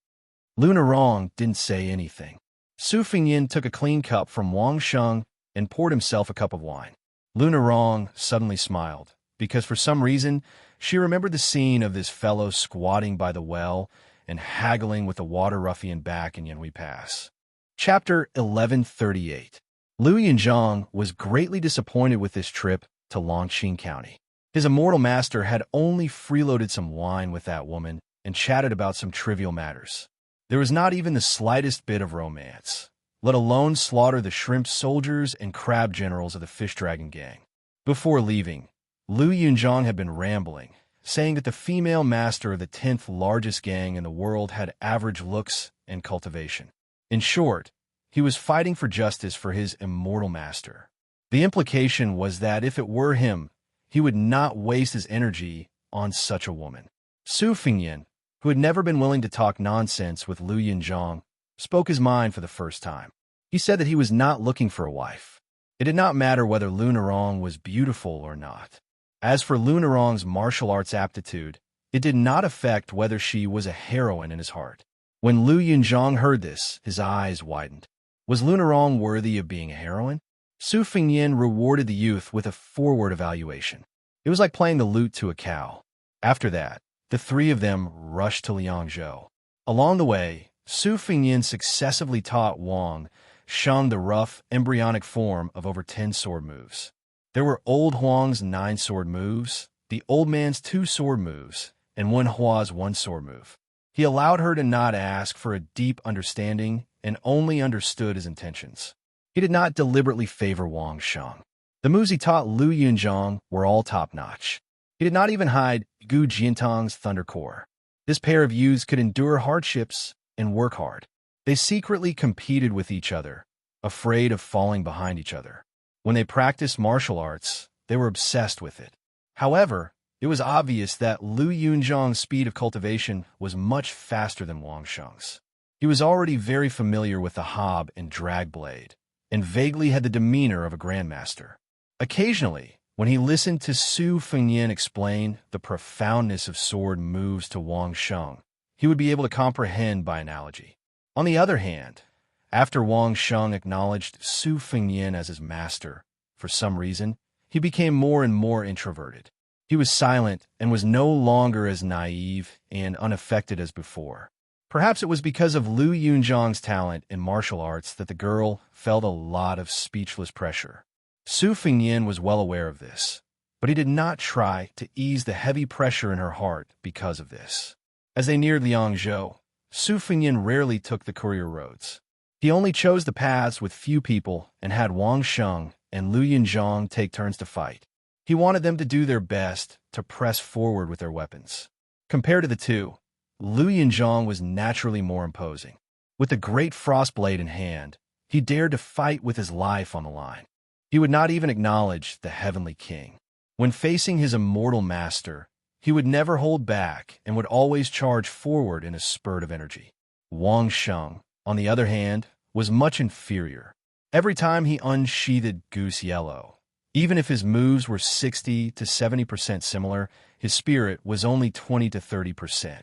Lunarong didn't say anything. Su Fengyin took a clean cup from Wang Sheng and poured himself a cup of wine. Lu Nerong suddenly smiled, because for some reason she remembered the scene of this fellow squatting by the well and haggling with the water ruffian back in Yanhui Pass. Chapter 1138. Lu Yunzhang was greatly disappointed with this trip to Longqing County. His immortal master had only freeloaded some wine with that woman and chatted about some trivial matters. There was not even the slightest bit of romance, let alone slaughter the shrimp soldiers and crab generals of the fish dragon gang. Before leaving, Lu Yunzhang had been rambling, saying that the female master of the 10th largest gang in the world had average looks and cultivation. In short, he was fighting for justice for his immortal master. The implication was that if it were him, he would not waste his energy on such a woman. Su Fengyin, who had never been willing to talk nonsense with Lu Yunzhang, spoke his mind for the first time. He said that he was not looking for a wife. It did not matter whether Lu Nerong was beautiful or not. As for Lu Nerong's martial arts aptitude, it did not affect whether she was a heroine in his heart. When Lu Yunzhang heard this, his eyes widened. Was Lu Nerong worthy of being a heroine? Su Fengyin rewarded the youth with a forward evaluation. It was like playing the lute to a cow. After that, the three of them rushed to Liangzhou. Along the way, Su Fengyin successively taught Wang Sheng the rough, embryonic form of over 10 sword moves. There were Old Huang's 9 sword moves, the old man's 2 sword moves, and Wen Hua's 1 sword move. He allowed her to not ask for a deep understanding and only understood his intentions. He did not deliberately favor Wang Sheng. The moves he taught Lu Yunzhang were all top-notch. He did not even hide Gu Jiantang's Thunder Core. This pair of youths could endure hardships and work hard. They secretly competed with each other, afraid of falling behind each other. When they practiced martial arts, they were obsessed with it. However, it was obvious that Lu Yunzhang's speed of cultivation was much faster than Wang Sheng's. He was already very familiar with the hob and drag blade, and vaguely had the demeanor of a grandmaster. Occasionally, when he listened to Su Fengyin explain the profoundness of sword moves to Wang Sheng, he would be able to comprehend by analogy. On the other hand, after Wang Sheng acknowledged Su Fengyin as his master, for some reason, he became more and more introverted. He was silent and was no longer as naive and unaffected as before. Perhaps it was because of Lu Yunzhang's talent in martial arts that the girl felt a lot of speechless pressure. Su Fengyin was well aware of this, but he did not try to ease the heavy pressure in her heart because of this. As they neared Liangzhou, Su Fengyin rarely took the courier roads. He only chose the paths with few people and had Wang Sheng and Lu Yunzhang take turns to fight. He wanted them to do their best to press forward with their weapons. Compared to the two, Lu Yunzhang was naturally more imposing. With the great frost blade in hand, he dared to fight with his life on the line. He would not even acknowledge the heavenly king. When facing his immortal master, he would never hold back and would always charge forward in a spurt of energy. Wang Sheng, on the other hand, was much inferior. Every time he unsheathed Goose Yellow, even if his moves were 60 to 70% similar, his spirit was only 20 to 30%.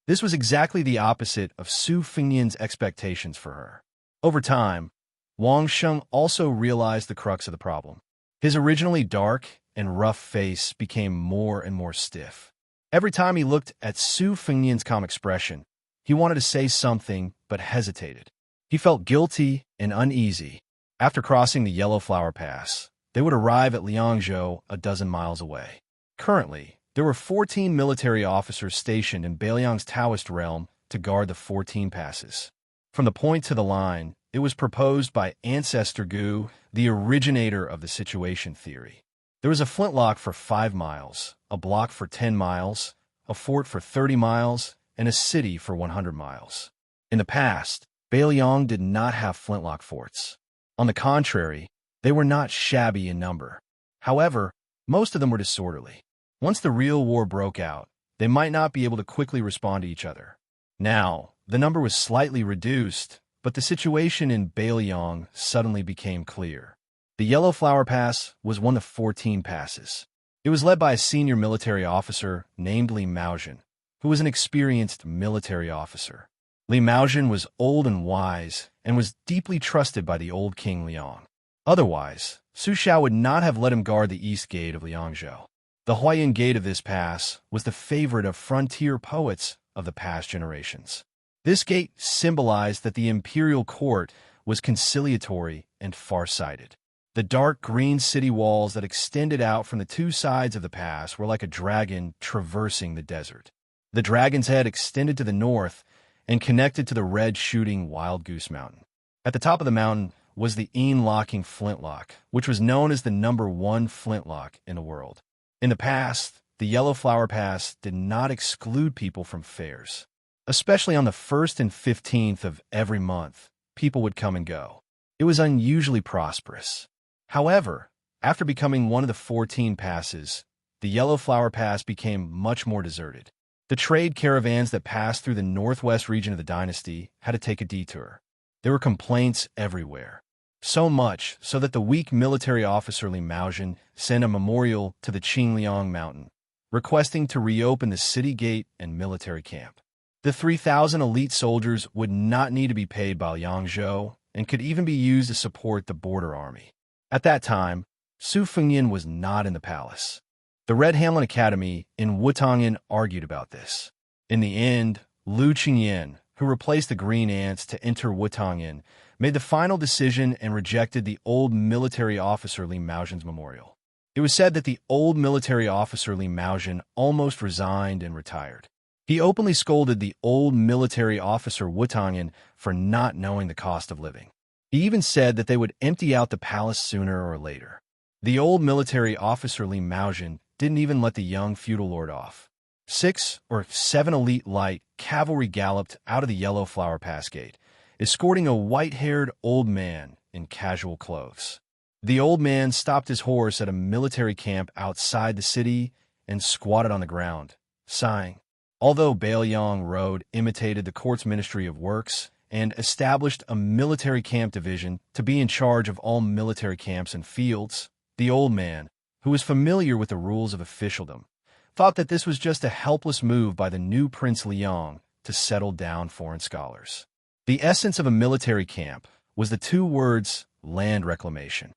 This was exactly the opposite of Su Fengyin's expectations for her. Over time, Wang Sheng also realized the crux of the problem. His originally dark and rough face became more and more stiff. Every time he looked at Su Fengyin's calm expression, he wanted to say something but hesitated. He felt guilty and uneasy. After crossing the Yellow Flower Pass, they would arrive at Liangzhou a dozen miles away. Currently, there were 14 military officers stationed in Beiliang's Taoist realm to guard the 14 passes. From the point to the line, it was proposed by Ancestor Gu, the originator of the situation theory. There was a flintlock for 5 miles, a block for 10 miles, a fort for 30 miles, and a city for 100 miles. In the past, Beiliang did not have flintlock forts. On the contrary, they were not shabby in number. However, most of them were disorderly. Once the real war broke out, they might not be able to quickly respond to each other. Now, the number was slightly reduced, but the situation in Beiliang suddenly became clear. The Yellow Flower Pass was one of 14 passes. It was led by a senior military officer named Li Maozhen, who was an experienced military officer. Li Maozhen was old and wise, and was deeply trusted by the old King Liang. Otherwise, Su Xiao would not have let him guard the east gate of Liangzhou. The Huayan Gate of this pass was the favorite of frontier poets of the past generations. This gate symbolized that the imperial court was conciliatory and far-sighted. The dark green city walls that extended out from the two sides of the pass were like a dragon traversing the desert. The dragon's head extended to the north and connected to the red shooting Wild Goose Mountain. At the top of the mountain was the Een-locking flintlock, which was known as the #1 flintlock in the world. In the past, the Yellow Flower Pass did not exclude people from fairs. Especially on the 1st and 15th of every month, people would come and go. It was unusually prosperous. However, after becoming one of the 14 passes, the Yellow Flower Pass became much more deserted. The trade caravans that passed through the northwest region of the dynasty had to take a detour. There were complaints everywhere. So much so that the weak military officer Li Maozhen sent a memorial to the Qingliang Mountain, requesting to reopen the city gate and military camp. The 3,000 elite soldiers would not need to be paid by Liangzhou and could even be used to support the border army. At that time, Su Fengyan was not in the palace. The Red Hamlin Academy in Wutongyan argued about this. In the end, Lu Qingyan, who replaced the Green Ants to enter Wutongyan, made the final decision and rejected the old military officer Li Maozhen's memorial. It was said that the old military officer Li Maozhen almost resigned and retired. He openly scolded the old military officer Wutongyan for not knowing the cost of living. He even said that they would empty out the palace sooner or later. The old military officer Li Maozhen didn't even let the young feudal lord off. 6 or 7 elite light cavalry galloped out of the Yellow Flower Pass gate, escorting a white-haired old man in casual clothes. The old man stopped his horse at a military camp outside the city and squatted on the ground, sighing. Although Bailiang Road imitated the court's Ministry of Works and established a military camp division to be in charge of all military camps and fields, the old man, who was familiar with the rules of officialdom, thought that this was just a helpless move by the new Prince Liang to settle down foreign scholars. The essence of a military camp was the 2 words land reclamation.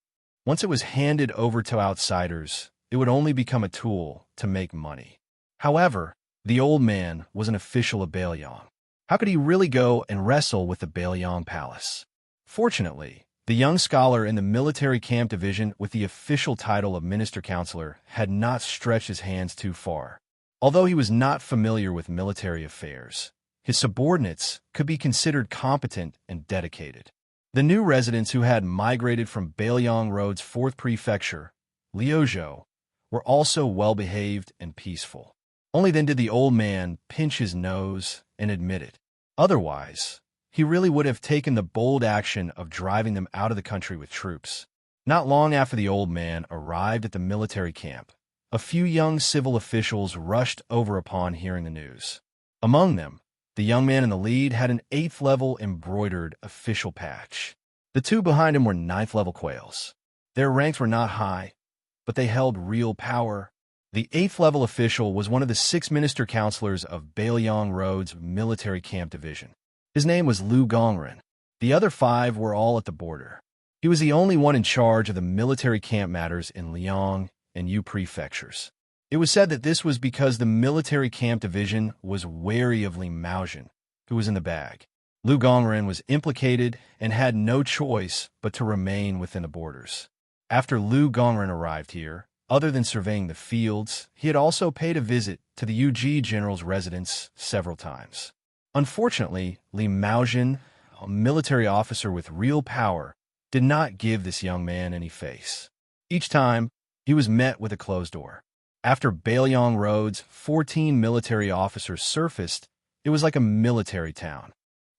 Once it was handed over to outsiders, it would only become a tool to make money. However, the old man was an official of Bailiang. How could he really go and wrestle with the Bailiang Palace? Fortunately, the young scholar in the military camp division with the official title of minister counselor had not stretched his hands too far. Although he was not familiar with military affairs, his subordinates could be considered competent and dedicated. The new residents who had migrated from Bailiang Road's 4th prefecture, Liuzhou, were also well-behaved and peaceful. Only then did the old man pinch his nose and admit it. Otherwise, he really would have taken the bold action of driving them out of the country with troops. Not long after the old man arrived at the military camp, a few young civil officials rushed over upon hearing the news. Among them, the young man in the lead had an 8th-level embroidered official patch. The 2 behind him were 9th-level quails. Their ranks were not high, but they held real power. The 8th-level official was one of the 6 minister counselors of Bailiang Road's military camp division. His name was Lu Gongren. The other 5 were all at the border. He was the only one in charge of the military camp matters in Liang and Yu prefectures. It was said that this was because the military camp division was wary of Li Maozhen, who was in the bag. Lu Gongren was implicated and had no choice but to remain within the borders. After Lu Gongren arrived here, other than surveying the fields, he had also paid a visit to the Yuji general's residence several times. Unfortunately, Li Maozhen, a military officer with real power, did not give this young man any face. Each time, he was met with a closed door. After Bailiang Road's 14 military officers surfaced, it was like a military town.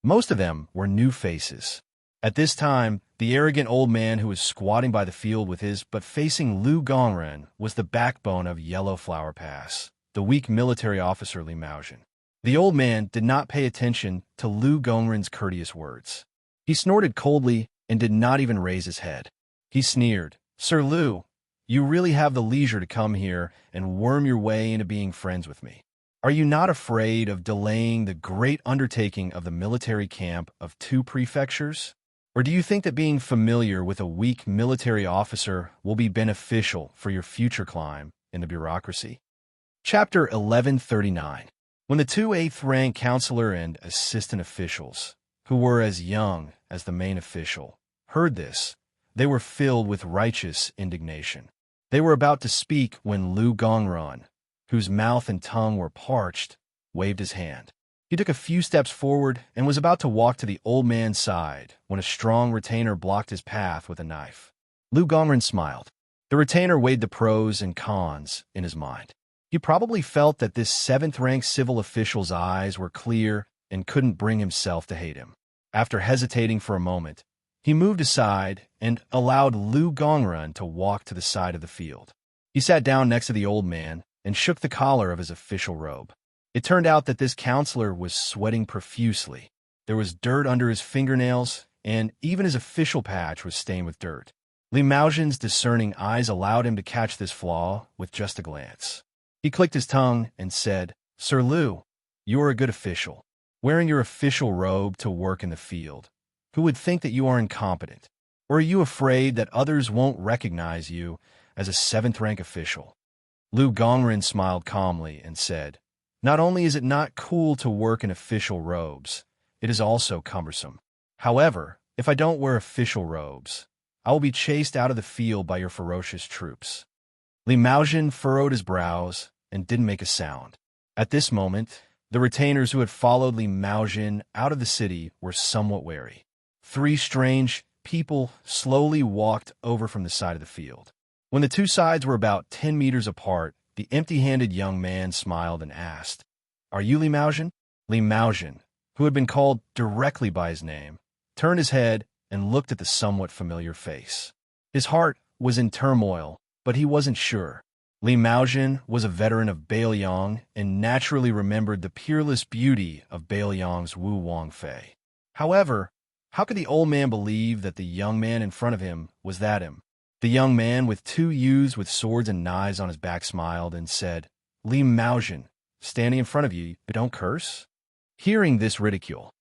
Most of them were new faces. At this time, the arrogant old man who was squatting by the field with his but facing Lu Gongren was the backbone of Yellow Flower Pass, the weak military officer Li Maozhen. The old man did not pay attention to Lu Gongren's courteous words. He snorted coldly and did not even raise his head. He sneered, "Sir Lu, you really have the leisure to come here and worm your way into being friends with me. Are you not afraid of delaying the great undertaking of the military camp of 2 prefectures?" Or do you think that being familiar with a weak military officer will be beneficial for your future climb in the bureaucracy? Chapter 1139. When the two 8th rank counselor and assistant officials, who were as young as the main official, heard this, they were filled with righteous indignation. They were about to speak when Lu Gongren, whose mouth and tongue were parched, waved his hand. He took a few steps forward and was about to walk to the old man's side when a strong retainer blocked his path with a knife. Lu Gongren smiled. The retainer weighed the pros and cons in his mind. He probably felt that this 7th-rank civil official's eyes were clear and couldn't bring himself to hate him. After hesitating for a moment, he moved aside and allowed Lu Gongren to walk to the side of the field. He sat down next to the old man and shook the collar of his official robe. It turned out that this counselor was sweating profusely. There was dirt under his fingernails, and even his official patch was stained with dirt. Li Maojian's discerning eyes allowed him to catch this flaw with just a glance. He clicked his tongue and said, "Sir Lu, you are a good official, wearing your official robe to work in the field. Who would think that you are incompetent? Or are you afraid that others won't recognize you as a 7th-rank official?" Lu Gongren smiled calmly and said, "Not only is it not cool to work in official robes, it is also cumbersome. However, if I don't wear official robes, I will be chased out of the field by your ferocious troops." Li Maojian furrowed his brows and didn't make a sound. At this moment, the retainers who had followed Li Maojian out of the city were somewhat wary. 3 strange people slowly walked over from the side of the field. When the two sides were about 10 meters apart, the empty-handed young man smiled and asked, "Are you Li Maojian?" Li Maojian, who had been called directly by his name, turned his head and looked at the somewhat familiar face. His heart was in turmoil, but he wasn't sure. Li Maojian was a veteran of Bailiang and naturally remembered the peerless beauty of Bailiang's Wu Wangfei. However, how could the old man believe that the young man in front of him was that him? The young man with 2 youths with swords and knives on his back smiled and said, "Li Maojian, standing in front of you, but don't curse?" Hearing this ridicule,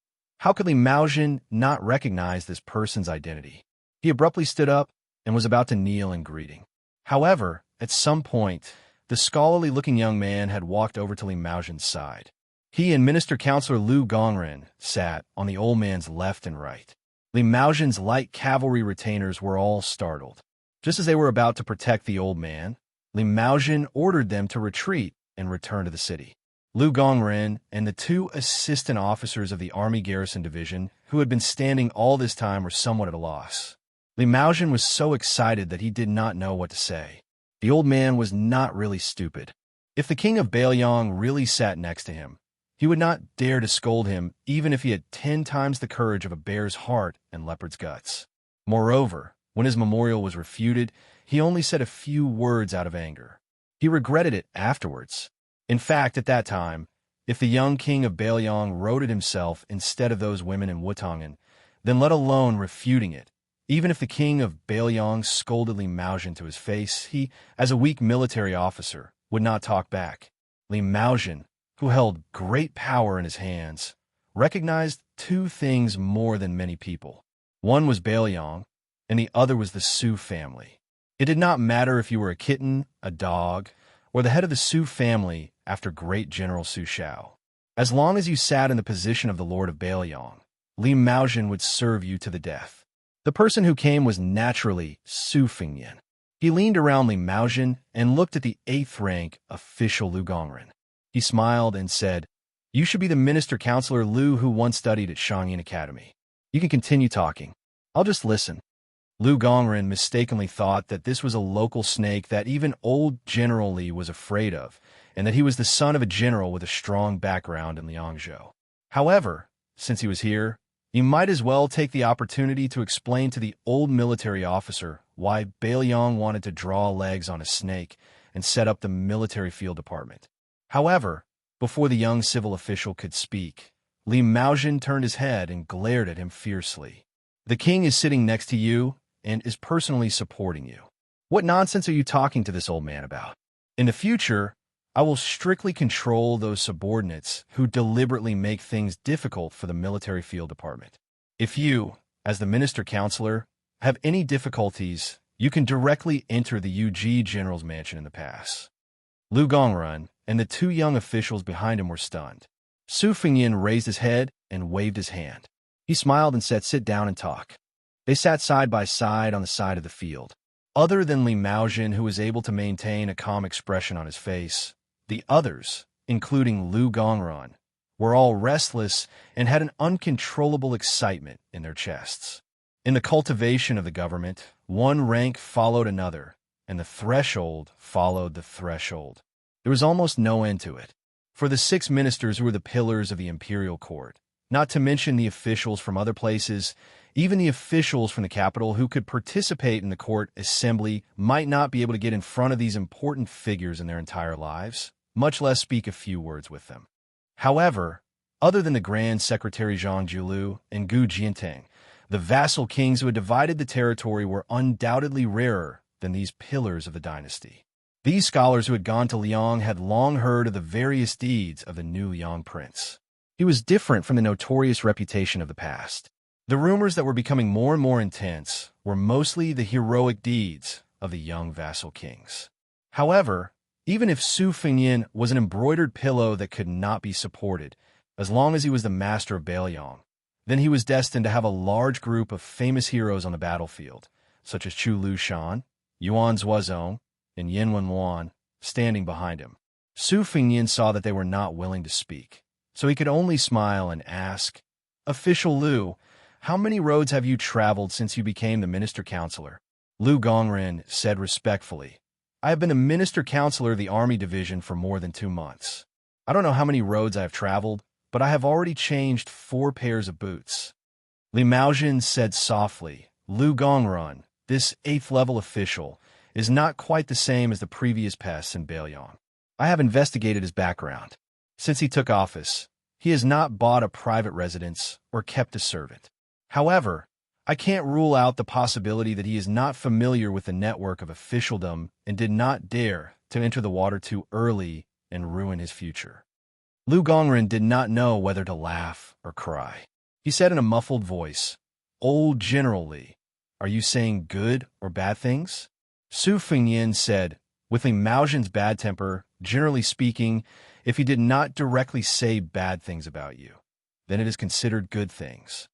how could Li Maojian not recognize this person's identity? He abruptly stood up and was about to kneel in greeting. However, at some point, the scholarly-looking young man had walked over to Li Maojian's side. He and Minister Counselor Lu Gongren sat on the old man's left and right. Li Maojian's light cavalry retainers were all startled. Just as they were about to protect the old man, Li Maojian ordered them to retreat and return to the city. Lu Gongren and the 2 assistant officers of the Army Garrison Division, who had been standing all this time, were somewhat at a loss. Li Maojian was so excited that he did not know what to say. The old man was not really stupid. If the king of Bailiang really sat next to him, he would not dare to scold him even if he had 10 times the courage of a bear's heart and leopard's guts. Moreover, when his memorial was refuted, he only said a few words out of anger. He regretted it afterwards. In fact, at that time, if the young king of Bailiang wrote it himself instead of those women in Wutangan, then let alone refuting it, even if the king of Bailiang scolded Li Maojian to his face, he, as a weak military officer, would not talk back. Li Maojian, who held great power in his hands, recognized 2 things more than many people. One was Bailiang, and the other was the Su family. It did not matter if you were a kitten, a dog, or the head of the Su family after great General Su Shao. As long as you sat in the position of the Lord of Bailiang, Li Maojian would serve you to the death. The person who came was naturally Su Fengyan. He leaned around Li Maojian and looked at the 8th-rank official Lu Gongren. He smiled and said, "You should be the Minister Counselor Lu who once studied at Xianxia Academy. You can continue talking. I'll just listen." Lu Gongren mistakenly thought that this was a local snake that even old General Li was afraid of, and that he was the son of a general with a strong background in Liangzhou. However, since he was here, he might as well take the opportunity to explain to the old military officer why Bailiang wanted to draw legs on a snake and set up the military field department. However, before the young civil official could speak, Li Maojian turned his head and glared at him fiercely. "The king is sitting next to you and is personally supporting you. What nonsense are you talking to this old man about? In the future, I will strictly control those subordinates who deliberately make things difficult for the military field department. If you, as the minister-counselor, have any difficulties, you can directly enter the UG General's mansion in the pass. Lu Gongrun and the two young officials behind him were stunned. Su Fengyin raised his head and waved his hand. He smiled and said, "Sit down and talk." They sat side by side on the side of the field. Other than Li Maojin, who was able to maintain a calm expression on his face, the others, including Lu Gongrun, were all restless and had an uncontrollable excitement in their chests. In the cultivation of the government, one rank followed another, and the threshold followed the threshold. There was almost no end to it. For the 6 ministers who were the pillars of the imperial court, not to mention the officials from other places, even the officials from the capital who could participate in the court assembly might not be able to get in front of these important figures in their entire lives, much less speak a few words with them. However, other than the Grand Secretary Zhang Julu and Gu Jianteng, the vassal kings who had divided the territory were undoubtedly rarer than these pillars of the dynasty. These scholars who had gone to Liang had long heard of the various deeds of the new young prince. He was different from the notorious reputation of the past. The rumors that were becoming more and more intense were mostly the heroic deeds of the young vassal kings. However, even if Su Fengyin was an embroidered pillow that could not be supported, as long as he was the master of Bailiang, then he was destined to have a large group of famous heroes on the battlefield, such as Chu Lushan, Yuan Zuozong, and Yin Wenwan, standing behind him. Su Fengyin saw that they were not willing to speak, so he could only smile and ask, "Official Lu, how many roads have you traveled since you became the minister-counselor?" Lu Gongren said respectfully, "I have been a minister-counselor of the army division for more than 2 months. I don't know how many roads I have traveled, but I have already changed 4 pairs of boots." Li Maojin said softly, "Lu Gongrun, this 8th-level official, is not quite the same as the previous pests in Bailiang. I have investigated his background. Since he took office, he has not bought a private residence or kept a servant. However, I can't rule out the possibility that he is not familiar with the network of officialdom and did not dare to enter the water too early and ruin his future." Lu Gongren did not know whether to laugh or cry. He said in a muffled voice, "Old General Li, are you saying good or bad things?" Su Fengyin said, with Li Maojin's bad temper, generally speaking, if he did not directly say bad things about you, then it is considered good things.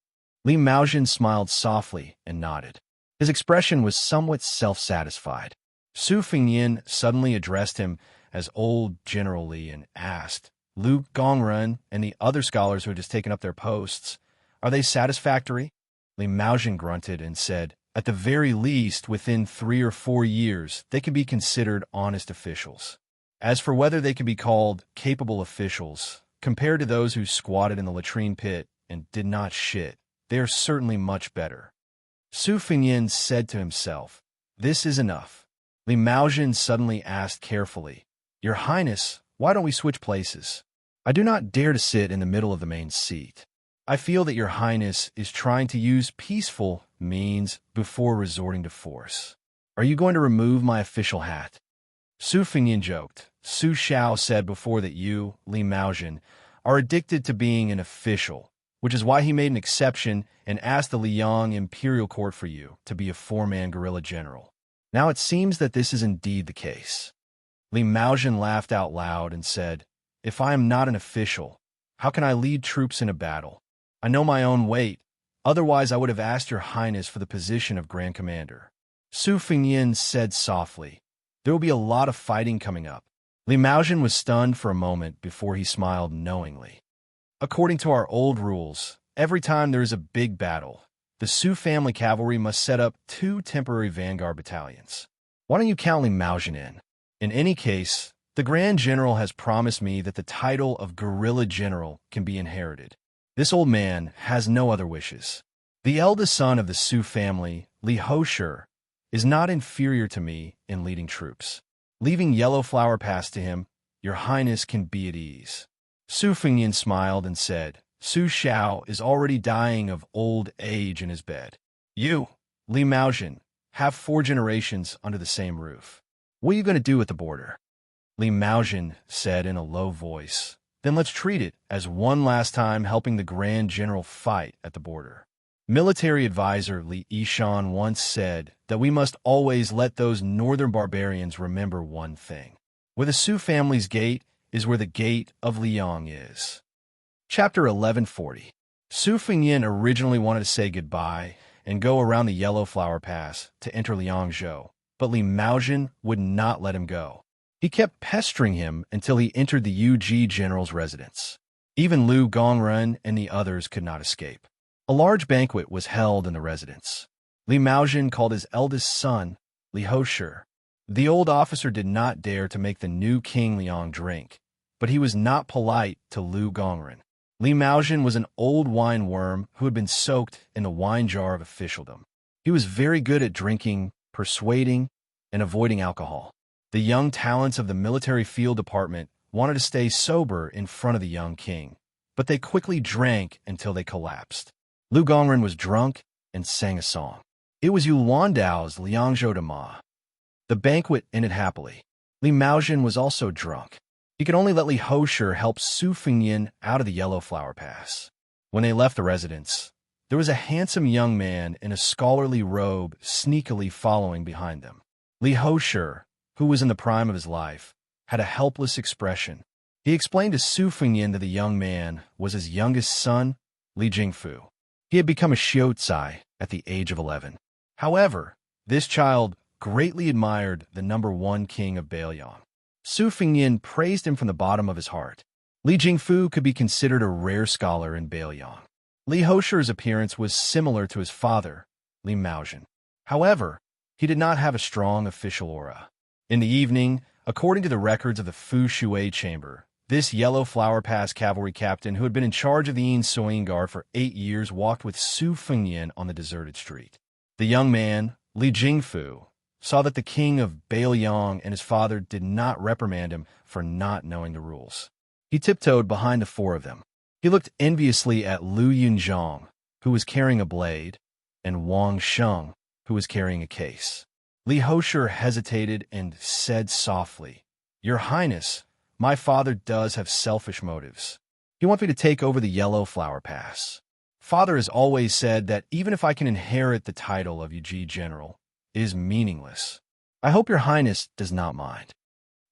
Li Maojin smiled softly and nodded. His expression was somewhat self-satisfied. Su Fengyin suddenly addressed him as Old General Li and asked, "Lu Gongren and the other scholars who had just taken up their posts, are they satisfactory?" Li Maojin grunted and said, "At the very least, within 3 or 4 years, they can be considered honest officials. As for whether they can be called capable officials, compared to those who squatted in the latrine pit and did not shit, they are certainly much better." Su Fengyin said to himself, "This is enough." Li Maojin suddenly asked carefully, "Your Highness, why don't we switch places? I do not dare to sit in the middle of the main seat. I feel that Your Highness is trying to use peaceful means before resorting to force. Are you going to remove my official hat?" Su Fengyin joked. "Su Xiao said before that you, Li Maojin, are addicted to being an official, which is why he made an exception and asked the Liang Imperial Court for you to be a 4-man guerrilla general. Now it seems that this is indeed the case." Li Maojin laughed out loud and said, "If I am not an official, how can I lead troops in a battle? I know my own weight. Otherwise, I would have asked Your Highness for the position of Grand Commander." Su Fengyin said softly, "There will be a lot of fighting coming up." Li Maojin was stunned for a moment before he smiled knowingly. "According to our old rules, every time there is a big battle, the Su family cavalry must set up 2 temporary vanguard battalions. Why don't you count Li Maojin in? In any case, the Grand General has promised me that the title of Guerrilla General can be inherited. This old man has no other wishes. The eldest son of the Su family, Li Hosher, is not inferior to me in leading troops. Leaving Yellow Flower Pass to him, Your Highness can be at ease." Su Fengyin smiled and said, "Su Xiao is already dying of old age in his bed. You, Li Maojin, have 4 generations under the same roof. What are you going to do at the border?" Li Maojin said in a low voice, "Then let's treat it as one last time helping the Grand General fight at the border." Military advisor Li Yishan once said that we must always let those northern barbarians remember one thing. Where the Su family's gate is where the gate of Liang is. Chapter 1140. Su Fengyin originally wanted to say goodbye and go around the Yellow Flower Pass to enter Liangzhou, but Li Maozhen would not let him go. He kept pestering him until he entered the Yu general's residence. Even Lu Gongren and the others could not escape. A large banquet was held in the residence. Li Maozhen called his eldest son, Li Hoshi. The old officer did not dare to make the new King Liang drink, but he was not polite to Lu Gongren. Li Maozhen was an old wine worm who had been soaked in the wine jar of officialdom. He was very good at drinking, persuading, and avoiding alcohol. The young talents of the military field department wanted to stay sober in front of the young king, but they quickly drank until they collapsed. Lu Gongren was drunk and sang a song. It was Yuan Dao's Liangzhou de Ma. The banquet ended happily. Li Maozhen was also drunk. He could only let Li Hoshi help Su Fengyin out of the Yellow Flower Pass. When they left the residence, there was a handsome young man in a scholarly robe sneakily following behind them. Li Hoshi, who was in the prime of his life, had a helpless expression. He explained to Su Fengyin that the young man was his youngest son, Li Jingfu. He had become a Xiaotsai at the age of 11. However, this child greatly admired the #1 king of Baoyang. Su Fengyin praised him from the bottom of his heart. Li Jingfu could be considered a rare scholar in Baoyang. Li Hoshi's appearance was similar to his father, Li Maozhen. However, he did not have a strong official aura. In the evening, according to the records of the Fu Shui chamber, this Yellow Flower Pass cavalry captain who had been in charge of the Yin Soying Guard for 8 years walked with Su Fengyin on the deserted street. The young man, Li Jingfu, saw that the king of Baoyang and his father did not reprimand him for not knowing the rules. He tiptoed behind the 4 of them. He looked enviously at Lu Yunzhang, who was carrying a blade, and Wang Sheng, who was carrying a case. Li Hoshi hesitated and said softly, "Your Highness, my father does have selfish motives. He wants me to take over the Yellow Flower Pass. Father has always said that even if I can inherit the title of Yu General, it is meaningless. I hope your Highness does not mind."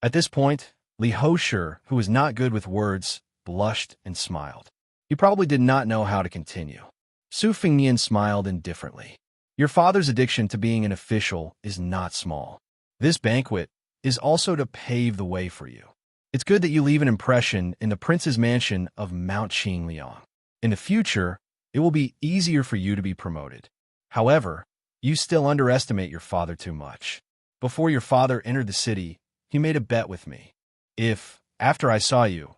At this point, Li Hoshi, who was not good with words, blushed and smiled. He probably did not know how to continue. Su Fengyin smiled indifferently. Your father's addiction to being an official is not small. This banquet is also to pave the way for you. It's good that you leave an impression in the prince's mansion of Mount Qingliang. In the future, it will be easier for you to be promoted. However, you still underestimate your father too much. Before your father entered the city, he made a bet with me. If, after I saw you,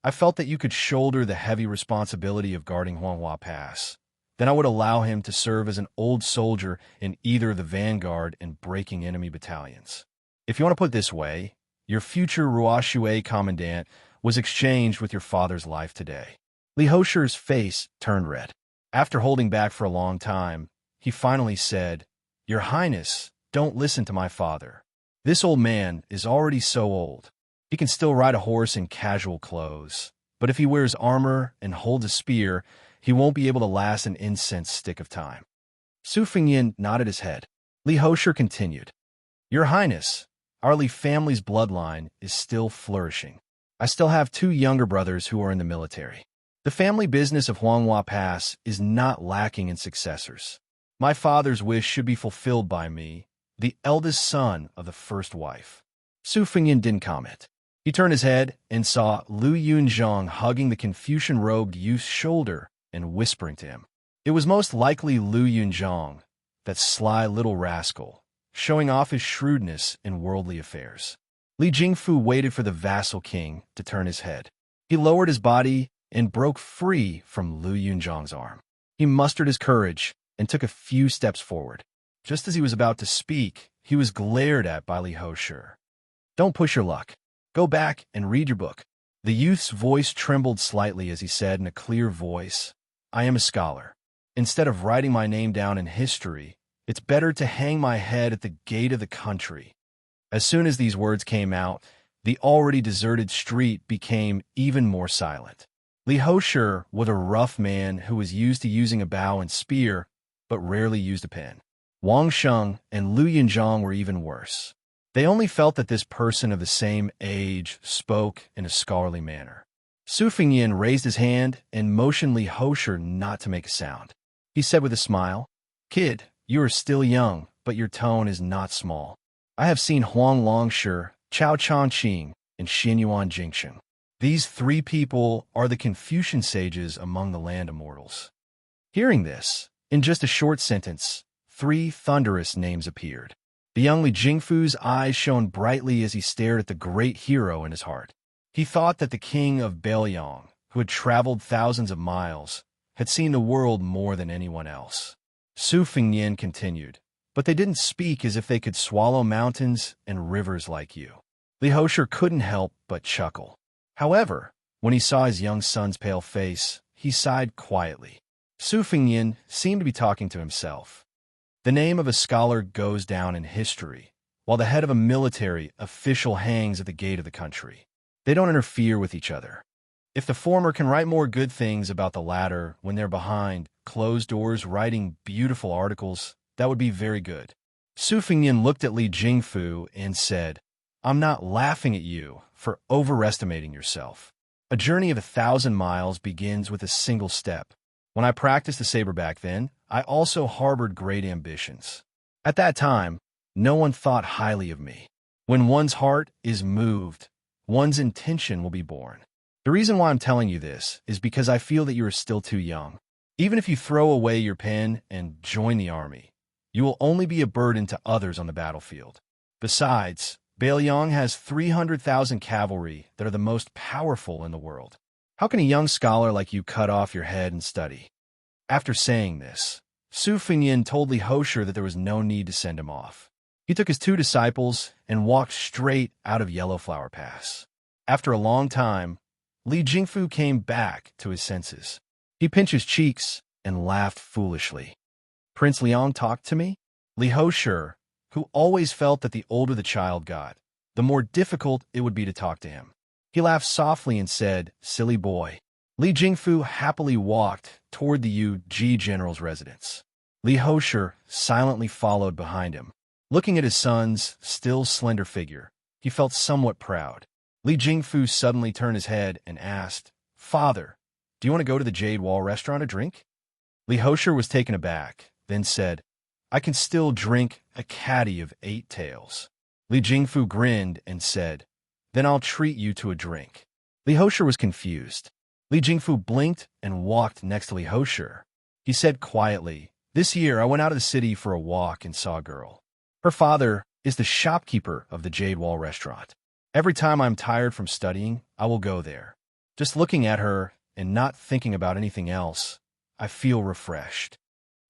I felt that you could shoulder the heavy responsibility of guarding Huanghua Pass, then I would allow him to serve as an old soldier in either the vanguard and breaking enemy battalions. If you want to put it this way, your future Ruoxue commandant was exchanged with your father's life today. Li Hoshi's face turned red. After holding back for a long time, he finally said, "Your Highness, don't listen to my father. This old man is already so old. He can still ride a horse in casual clothes, but if he wears armor and holds a spear, he won't be able to last an incense stick of time." Su Fengyin nodded his head. Li Hoshi continued, "Your Highness, our Li family's bloodline is still flourishing. I still have 2 younger brothers who are in the military. The family business of Huanghua Pass is not lacking in successors. My father's wish should be fulfilled by me, the eldest son of the first wife." Su Fengyin didn't comment. He turned his head and saw Lu Yunzhang hugging the Confucian-robed youth's shoulder and whispering to him. It was most likely Lu Yunzhang, that sly little rascal, showing off his shrewdness in worldly affairs. Li Jingfu waited for the vassal king to turn his head. He lowered his body and broke free from Lu Yunzhang's arm. He mustered his courage and took a few steps forward. Just as he was about to speak, he was glared at by Li Hoshi. "Don't push your luck. Go back and read your book." The youth's voice trembled slightly as he said in a clear voice, "I am a scholar. Instead of writing my name down in history, it's better to hang my head at the gate of the country." As soon as these words came out, the already deserted street became even more silent. Li Hoshi was a rough man who was used to using a bow and spear, but rarely used a pen. Wang Sheng and Lu Yinzhong were even worse. They only felt that this person of the same age spoke in a scholarly manner. Su Fengyan raised his hand and motioned Li Hoshi not to make a sound. He said with a smile, "Kid, you are still young, but your tone is not small. I have seen Huang Longshi, Chao Chongqing, and Xinyuan Jingsheng. These three people are the Confucian sages among the land immortals." Hearing this, in just a short sentence, three thunderous names appeared. The young Li Jingfu's eyes shone brightly as he stared at the great hero in his heart. He thought that the king of Beiliang, who had traveled thousands of miles, had seen the world more than anyone else. Su Fengyan continued, "But they didn't speak as if they could swallow mountains and rivers like you." Li Hoshi couldn't help but chuckle. However, when he saw his young son's pale face, he sighed quietly. Su Fengyan seemed to be talking to himself. The name of a scholar goes down in history, while the head of a military official hangs at the gate of the country. They don't interfere with each other. If the former can write more good things about the latter when they're behind closed doors writing beautiful articles, that would be very good. Su Fengyan looked at Li Jingfu and said, "I'm not laughing at you for overestimating yourself. A journey of 1,000 miles begins with a single step. When I practiced the saber back then, I also harbored great ambitions. At that time, no one thought highly of me. When one's heart is moved, one's intention will be born. The reason why I'm telling you this is because I feel that you are still too young. Even if you throw away your pen and join the army, you will only be a burden to others on the battlefield. Besides, Beiliang has 300,000 cavalry that are the most powerful in the world. How can a young scholar like you cut off your head and study?" After saying this, Su Fengyan told Li Hoshi that there was no need to send him off. He took his two disciples and walked straight out of Yellow Flower Pass. After a long time, Li Jingfu came back to his senses. He pinched his cheeks and laughed foolishly. "Prince Liang talked to me?" Li Hoshi, who always felt that the older the child got, the more difficult it would be to talk to him. He laughed softly and said, "Silly boy." Li Jingfu happily walked toward the Yu-Ji general's residence. Li Hoshi silently followed behind him. Looking at his son's still slender figure, he felt somewhat proud. Li Jingfu suddenly turned his head and asked, "Father, do you want to go to the Jade Wall restaurant to drink?" Li Hoshi was taken aback, then said, "I can still drink a caddy of 8 taels." Li Jingfu grinned and said, "Then I'll treat you to a drink." Li Hoshi was confused. Li Jingfu blinked and walked next to Li Hoshi. He said quietly, "This year I went out of the city for a walk and saw a girl. Her father is the shopkeeper of the Jade Wall restaurant. Every time I'm tired from studying, I will go there. Just looking at her and not thinking about anything else, I feel refreshed."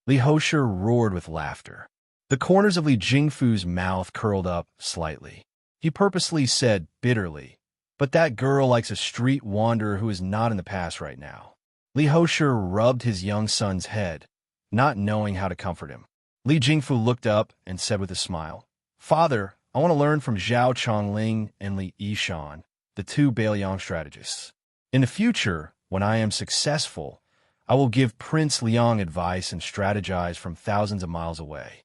Li Hoshi roared with laughter. The corners of Li Jingfu's mouth curled up slightly. He purposely said bitterly, "But that girl likes a street wanderer who is not in the past right now." Li Hoshi rubbed his young son's head, not knowing how to comfort him. Li Jingfu looked up and said with a smile, "Father, I want to learn from Zhao Chongling and Li Yishan, the two Beiliang strategists. In the future, when I am successful, I will give Prince Liang advice and strategize from thousands of miles away."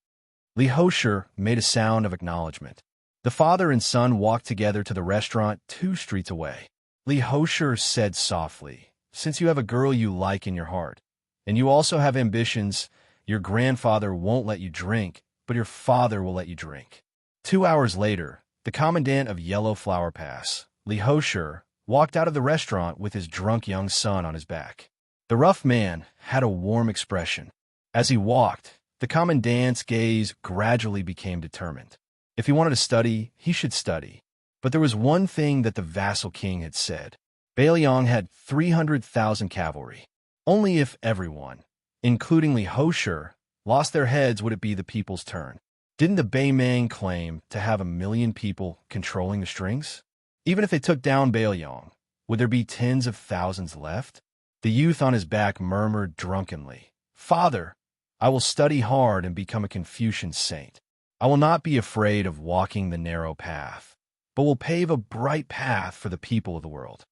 Li Hoshi made a sound of acknowledgement. The father and son walked together to the restaurant 2 streets away. Li Hoshi said softly, "Since you have a girl you like in your heart, and you also have ambitions, your grandfather won't let you drink, but your father will let you drink." 2 hours later, the commandant of Yellow Flower Pass, Li Hoshi, walked out of the restaurant with his drunk young son on his back. The rough man had a warm expression. As he walked, the commandant's gaze gradually became determined. If he wanted to study, he should study. But there was one thing that the vassal king had said. Beiliang had 300,000 cavalry. Only if everyone, including Li Hoshi, lost their heads would it be the people's turn. Didn't the Beimang claim to have 1,000,000 people controlling the strings? Even if they took down Beiliang, would there be tens of thousands left? The youth on his back murmured drunkenly, "Father, I will study hard and become a Confucian saint. I will not be afraid of walking the narrow path, but will pave a bright path for the people of the world."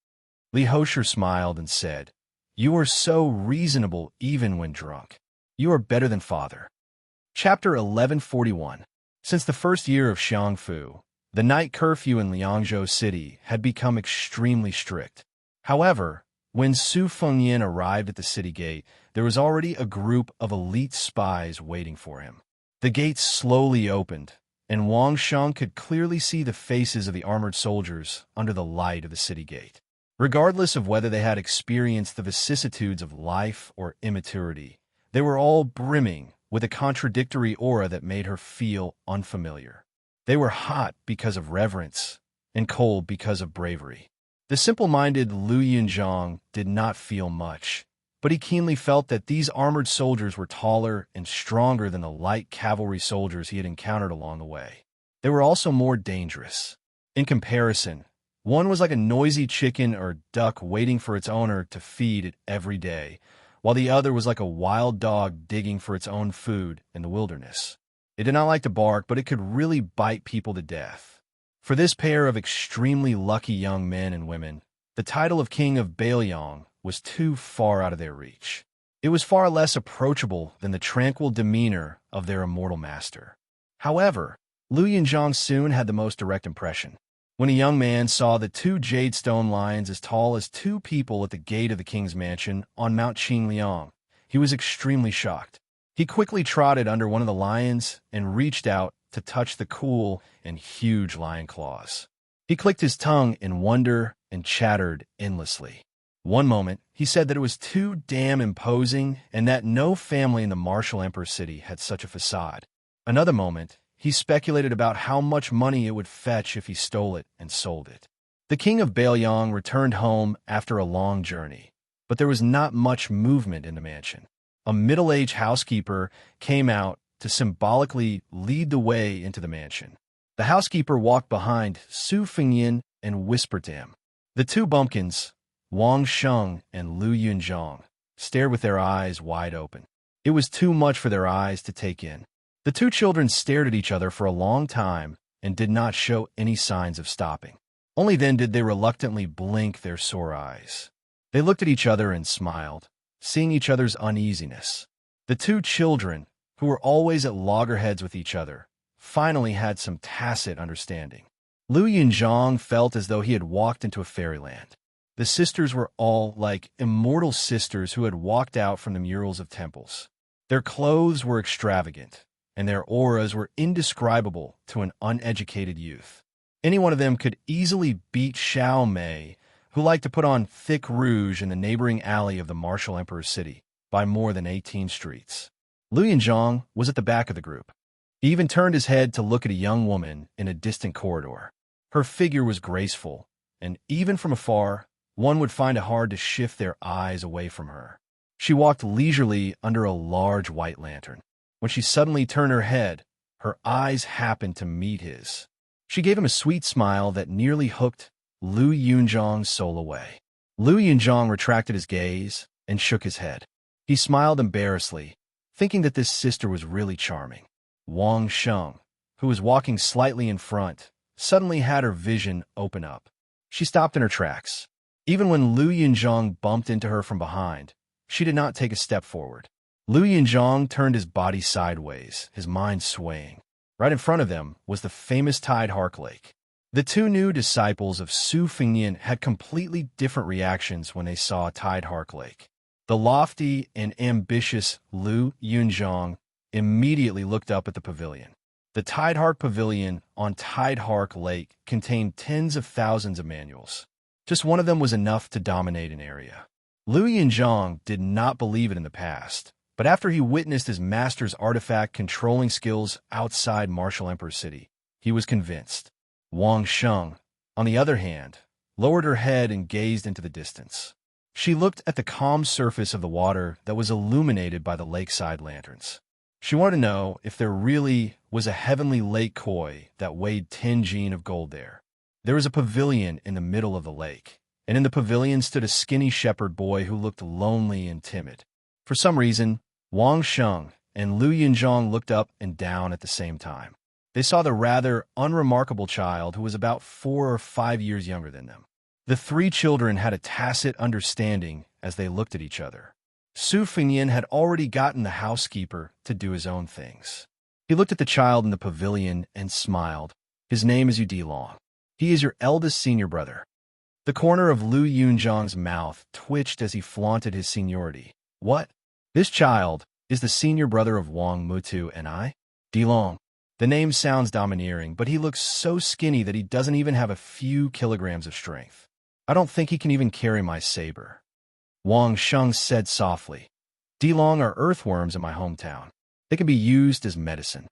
Li Hosher smiled and said, "You are so reasonable even when drunk. You are better than father." Chapter 1141. Since the first year of Xiangfu, the night curfew in Liangzhou City had become extremely strict. However, when Su Fengyin arrived at the city gate, there was already a group of elite spies waiting for him. The gates slowly opened, and Wang Sheng could clearly see the faces of the armored soldiers under the light of the city gate. Regardless of whether they had experienced the vicissitudes of life or immaturity, they were all brimming with a contradictory aura that made her feel unfamiliar. They were hot because of reverence and cold because of bravery. The simple-minded Lu Yunzhang did not feel much, but he keenly felt that these armored soldiers were taller and stronger than the light cavalry soldiers he had encountered along the way. They were also more dangerous. In comparison, one was like a noisy chicken or duck waiting for its owner to feed it every day, while the other was like a wild dog digging for its own food in the wilderness. It did not like to bark, but it could really bite people to death. For this pair of extremely lucky young men and women, the title of King of Baoyang was too far out of their reach. It was far less approachable than the tranquil demeanor of their immortal master. However, Lu Yunzhang soon had the most direct impression. When a young man saw the two jade stone lions as tall as two people at the gate of the king's mansion on Mount Qingliang, he was extremely shocked. He quickly trotted under one of the lions and reached out to touch the cool and huge lion claws. He clicked his tongue in wonder and chattered endlessly. One moment, he said that it was too damn imposing and that no family in the martial emperor city had such a facade. Another moment, he speculated about how much money it would fetch if he stole it and sold it. The king of Baoyang returned home after a long journey, but there was not much movement in the mansion. A middle-aged housekeeper came out to symbolically lead the way into the mansion. The housekeeper walked behind Su Fengyin and whispered to him. The two bumpkins, Wang Sheng and Lu Yunzhang, stared with their eyes wide open. It was too much for their eyes to take in. The two children stared at each other for a long time and did not show any signs of stopping. Only then did they reluctantly blink their sore eyes. They looked at each other and smiled, seeing each other's uneasiness. The two children, who were always at loggerheads with each other, finally had some tacit understanding. Lu Yunzhang felt as though he had walked into a fairyland. The sisters were all like immortal sisters who had walked out from the murals of temples. Their clothes were extravagant, and their auras were indescribable to an uneducated youth. Any one of them could easily beat Xiao Mei, who liked to put on thick rouge in the neighboring alley of the martial emperor's city, by more than 18 streets. Lu Yunzhang was at the back of the group. He even turned his head to look at a young woman in a distant corridor. Her figure was graceful, and even from afar, one would find it hard to shift their eyes away from her. She walked leisurely under a large white lantern. When she suddenly turned her head, her eyes happened to meet his. She gave him a sweet smile that nearly hooked Lu Yunzhang's soul away. Lu Yunzhang retracted his gaze and shook his head. He smiled embarrassedly, thinking that this sister was really charming. Wang Sheng, who was walking slightly in front, suddenly had her vision open up. She stopped in her tracks. Even when Lu Yunzhang bumped into her from behind, she did not take a step forward. Lu Yunzhang turned his body sideways, his mind swaying. Right in front of them was the famous Tide Hark Lake. The two new disciples of Su Fengyin had completely different reactions when they saw Tide Hark Lake. The lofty and ambitious Lu Yunzhang immediately looked up at the pavilion. The Tide Hark Pavilion on Tide Hark Lake contained tens of thousands of manuals. Just one of them was enough to dominate an area. Lu Yunzhang did not believe it in the past, but after he witnessed his master's artifact controlling skills outside Martial Emperor City, he was convinced. Wang Sheng, on the other hand, lowered her head and gazed into the distance. She looked at the calm surface of the water that was illuminated by the lakeside lanterns. She wanted to know if there really was a heavenly lake koi that weighed 10 jin of gold there. There was a pavilion in the middle of the lake, and in the pavilion stood a skinny shepherd boy who looked lonely and timid. For some reason, Wang Sheng and Lu Yunzhang looked up and down at the same time. They saw the rather unremarkable child who was about 4 or 5 years younger than them. The three children had a tacit understanding as they looked at each other. Su Fengyan had already gotten the housekeeper to do his own things. He looked at the child in the pavilion and smiled. His name is Udilong. He is your eldest senior brother. The corner of Lu Yunzhang's mouth twitched as he flaunted his seniority. What? This child is the senior brother of Wang Mutu and I? Dilong. The name sounds domineering, but he looks so skinny that he doesn't even have a few kilograms of strength. I don't think he can even carry my saber. Wang Sheng said softly. Dilong are earthworms in my hometown. They can be used as medicine.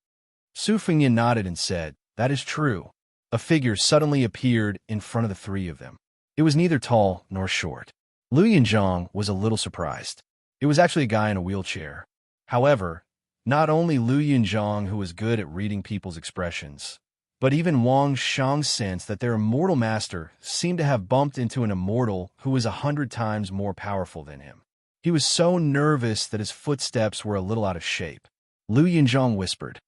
Su Fengyan nodded and said, That is true. A figure suddenly appeared in front of the three of them. It was neither tall nor short. Lu Yunzhang was a little surprised. It was actually a guy in a wheelchair. However, not only Lu Yunzhang, who was good at reading people's expressions, but even Wang Sheng sensed that their immortal master seemed to have bumped into an immortal who was 100 times more powerful than him. He was so nervous that his footsteps were a little out of shape. Lu Yunzhang whispered,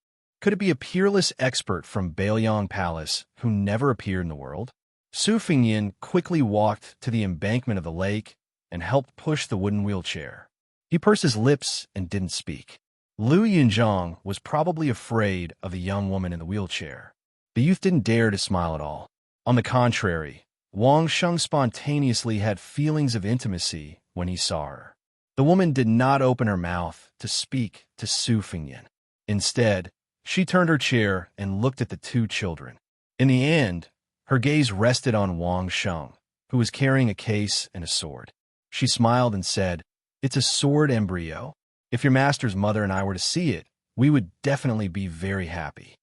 Could it be a peerless expert from Baoyang Palace who never appeared in the world? Su Fengyan quickly walked to the embankment of the lake and helped push the wooden wheelchair. He pursed his lips and didn't speak. Lu Yunzhang was probably afraid of the young woman in the wheelchair. The youth didn't dare to smile at all. On the contrary, Wang Sheng spontaneously had feelings of intimacy when he saw her. The woman did not open her mouth to speak to Su Fengyan. Instead, she turned her chair and looked at the two children. In the end, her gaze rested on Wang Sheng, who was carrying a case and a sword. She smiled and said, It's a sword embryo. If your master's mother and I were to see it, we would definitely be very happy.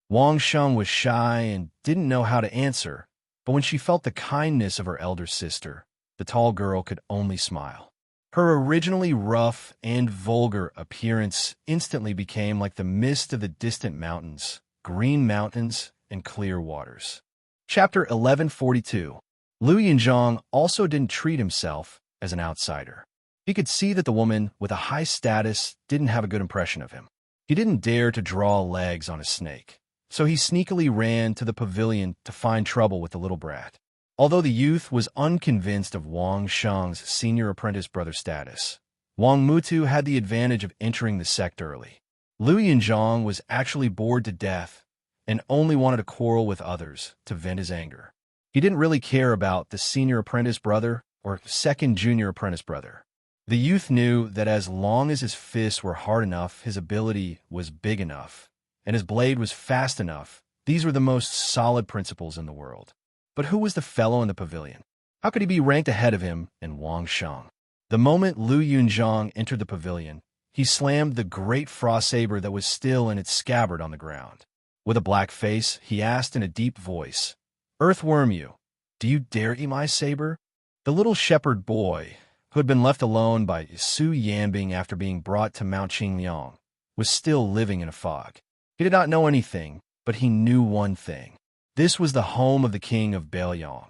Wang Sheng was shy and didn't know how to answer, but when she felt the kindness of her elder sister, the tall girl could only smile. Her originally rough and vulgar appearance instantly became like the mist of the distant mountains, green mountains, and clear waters. Chapter 1142. Lu Yunzhang also didn't treat himself as an outsider. He could see that the woman with a high status didn't have a good impression of him. He didn't dare to draw legs on a snake, so he sneakily ran to the pavilion to find trouble with the little brat. Although the youth was unconvinced of Wang Sheng's senior apprentice brother status, Wang Mutu had the advantage of entering the sect early. Lu Yunzhang was actually bored to death and only wanted to quarrel with others to vent his anger. He didn't really care about the senior apprentice brother or second junior apprentice brother. The youth knew that as long as his fists were hard enough, his ability was big enough, and his blade was fast enough, these were the most solid principles in the world. But who was the fellow in the pavilion? How could he be ranked ahead of him and Wang Sheng? The moment Lu Yunzhang entered the pavilion, he slammed the great frost saber that was still in its scabbard on the ground. With a black face, he asked in a deep voice, Earthworm you, do you dare eat my saber? The little shepherd boy, who had been left alone by Su Yanbing after being brought to Mount Qingliang, was still living in a fog. He did not know anything, but he knew one thing. This was the home of the king of Baoyang,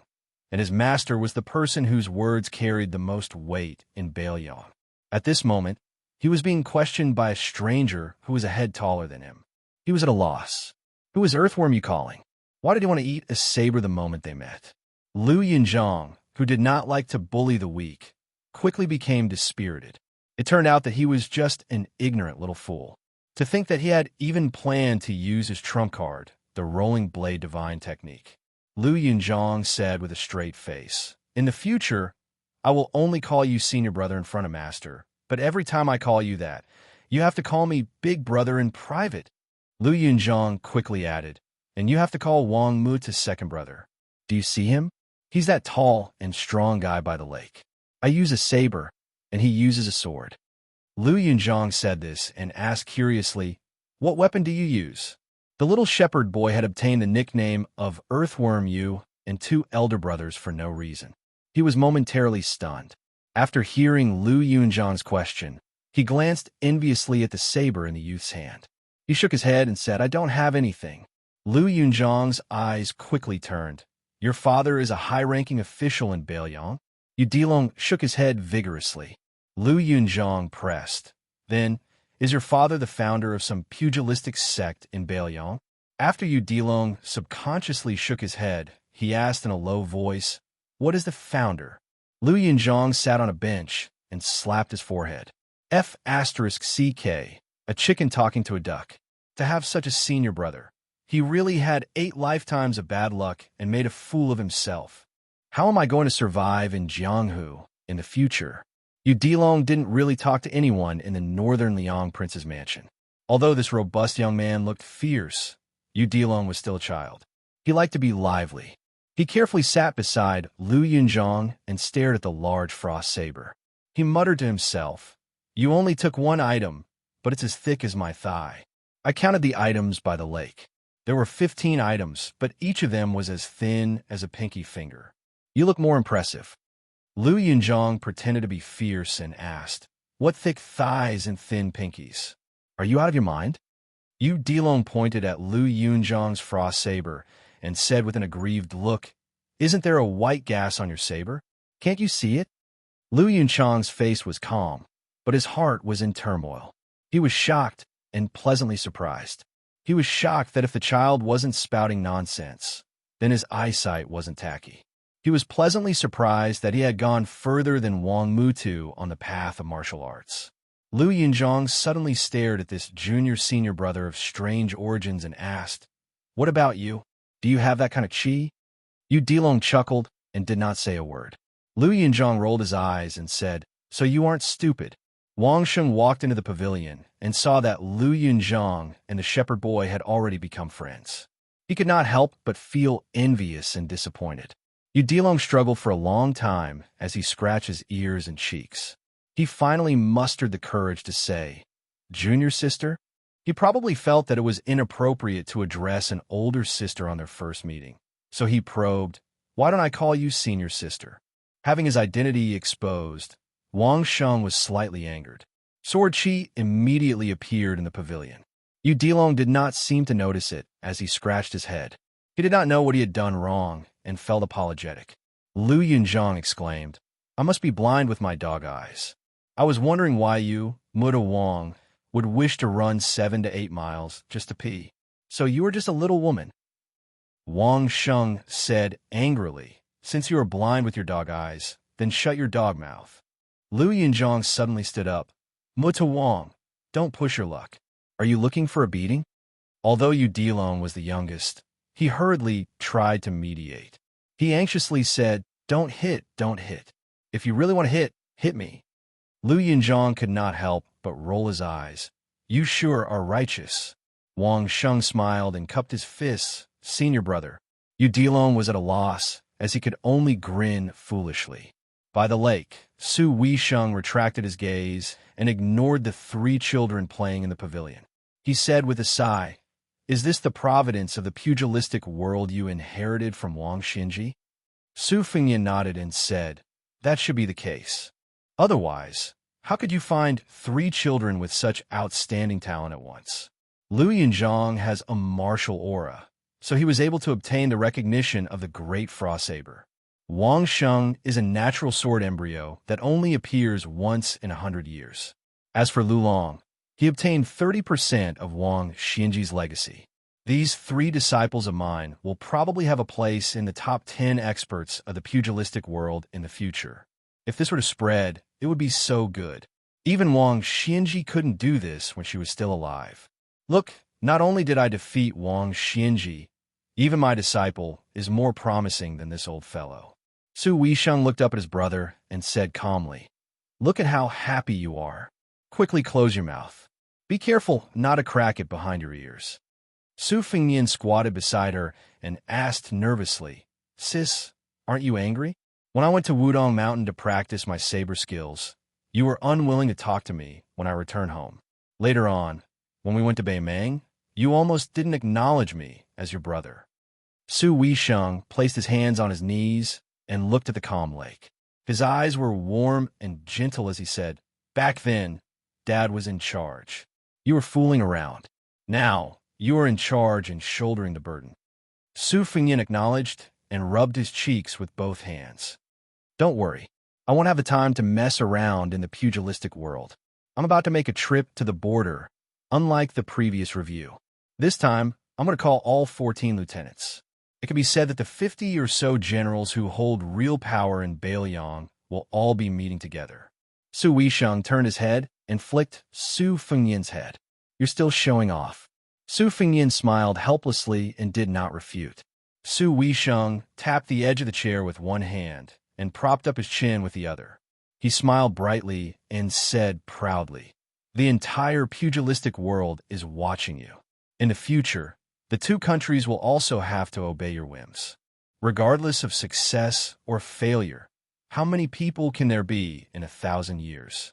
and his master was the person whose words carried the most weight in Baoyang. At this moment, he was being questioned by a stranger who was a head taller than him. He was at a loss. Who was Earthworm you calling? Why did he want to eat a saber the moment they met? Lu Yunzhang, who did not like to bully the weak, quickly became dispirited. It turned out that he was just an ignorant little fool. To think that he had even planned to use his trump card, the rolling blade divine technique. Lu Yunzhang said with a straight face, In the future, I will only call you senior brother in front of master, but every time I call you that, you have to call me big brother in private. Lu Yunzhang quickly added, And you have to call Wang Mutu second brother. Do you see him? He's that tall and strong guy by the lake. I use a saber, and he uses a sword. Lu Yunzhang said this and asked curiously, What weapon do you use? The little shepherd boy had obtained the nickname of Earthworm Yu and two elder brothers for no reason. He was momentarily stunned. After hearing Lu Yunzhang's question, he glanced enviously at the saber in the youth's hand. He shook his head and said, I don't have anything. Lu Yunzhang's eyes quickly turned. Your father is a high-ranking official in Baoyang? Udilong shook his head vigorously. Lu Yunzhang pressed. Then, is your father the founder of some pugilistic sect in Baoyang? After Udilong subconsciously shook his head, he asked in a low voice, What is the founder? Lu Yunzhong sat on a bench and slapped his forehead. F***CK, a chicken talking to a duck. To have such a senior brother. He really had 8 lifetimes of bad luck and made a fool of himself. How am I going to survive in Jianghu in the future? Yu Dilong didn't really talk to anyone in the northern Liang prince's mansion. Although this robust young man looked fierce, Yu Dilong was still a child. He liked to be lively. He carefully sat beside Lu Yunzhong and stared at the large frost saber. He muttered to himself, "You only took 1 item, but it's as thick as my thigh." I counted the items by the lake. There were 15 items, but each of them was as thin as a pinky finger. You look more impressive. Lu Yunzhong pretended to be fierce and asked, "What thick thighs and thin pinkies? Are you out of your mind?" Yu Dilong pointed at Lu Yunzhong's frost saber and said with an aggrieved look, "Isn't there a white gas on your saber? Can't you see it?" Lu Yunzhong's face was calm, but his heart was in turmoil. He was shocked and pleasantly surprised. He was shocked that if the child wasn't spouting nonsense, then his eyesight wasn't tacky. He was pleasantly surprised that he had gone further than Wang Mutu on the path of martial arts. Lu Yunzhong suddenly stared at this junior-senior brother of strange origins and asked, "What about you? Do you have that kind of chi?" Yu Dilong chuckled and did not say a word. Lu Yunzhong rolled his eyes and said, "So you aren't stupid." Wang Sheng walked into the pavilion and saw that Lu Yunzhong and the shepherd boy had already become friends. He could not help but feel envious and disappointed. Yu Dilong struggled for a long time as he scratched his ears and cheeks. He finally mustered the courage to say, "Junior sister?" He probably felt that it was inappropriate to address an older sister on their first meeting. So he probed, "Why don't I call you senior sister?" Having his identity exposed, Wang Sheng was slightly angered. Sword Chi immediately appeared in the pavilion. Yu Dilong did not seem to notice it as he scratched his head. He did not know what he had done wrong and felt apologetic. Lu Yunzhong exclaimed, "I must be blind with my dog eyes. I was wondering why you, Muda Wang, would wish to run 7 to 8 miles just to pee. So you are just a little woman." Wang Sheng said angrily, "Since you are blind with your dog eyes, then shut your dog mouth." Lu Yunzhong suddenly stood up. "Muta Wang, don't push your luck. Are you looking for a beating?" Although Yu Dilong was the youngest, he hurriedly tried to mediate. He anxiously said, Don't hit. If you really want to hit me." Lu Yunzhong could not help but roll his eyes. "You sure are righteous." Wang Sheng smiled and cupped his fists. "Senior brother." Yu Dilong was at a loss, as he could only grin foolishly. By the lake, Su Weisheng retracted his gaze and ignored the 3 children playing in the pavilion. He said with a sigh, "Is this the providence of the pugilistic world you inherited from Wang Xinji?" Su Fengyan nodded and said, "That should be the case. Otherwise, how could you find 3 children with such outstanding talent at once?" Lu Yunzhong has a martial aura, so he was able to obtain the recognition of the great frost saber. Wang Sheng is a natural sword embryo that only appears once in 100 years. As for Lu Long, he obtained 30% of Wang Xinji's legacy. These 3 disciples of mine will probably have a place in the top 10 experts of the pugilistic world in the future. If this were to spread, it would be so good. Even Wang Xinji couldn't do this when she was still alive. Look, not only did I defeat Wang Xinji, even my disciple is more promising than this old fellow. Su Weisheng looked up at his brother and said calmly, "Look at how happy you are. Quickly close your mouth. Be careful not to crack it behind your ears." Su Fengyan squatted beside her and asked nervously, "Sis, aren't you angry? When I went to Wudong Mountain to practice my saber skills, you were unwilling to talk to me when I returned home. Later on, when we went to Beimeng, you almost didn't acknowledge me as your brother." Su Weisheng placed his hands on his knees and looked at the calm lake. His eyes were warm and gentle as he said, "Back then, Dad was in charge. You were fooling around. Now, you are in charge and shouldering the burden." Su Fengyan acknowledged and rubbed his cheeks with both hands. "Don't worry. I won't have the time to mess around in the pugilistic world. I'm about to make a trip to the border, unlike the previous review. This time, I'm going to call all 14 lieutenants. It can be said that the 50 or so generals who hold real power in Beiliang will all be meeting together. Su Weisheng turned his head and flicked Su Fengyan's head. "You're still showing off." Su Fengyan smiled helplessly and did not refute. Su Weisheng tapped the edge of the chair with one hand and propped up his chin with the other. He smiled brightly and said proudly, "The entire pugilistic world is watching you. In the future, the two countries will also have to obey your whims. Regardless of success or failure, how many people can there be in 1,000 years?"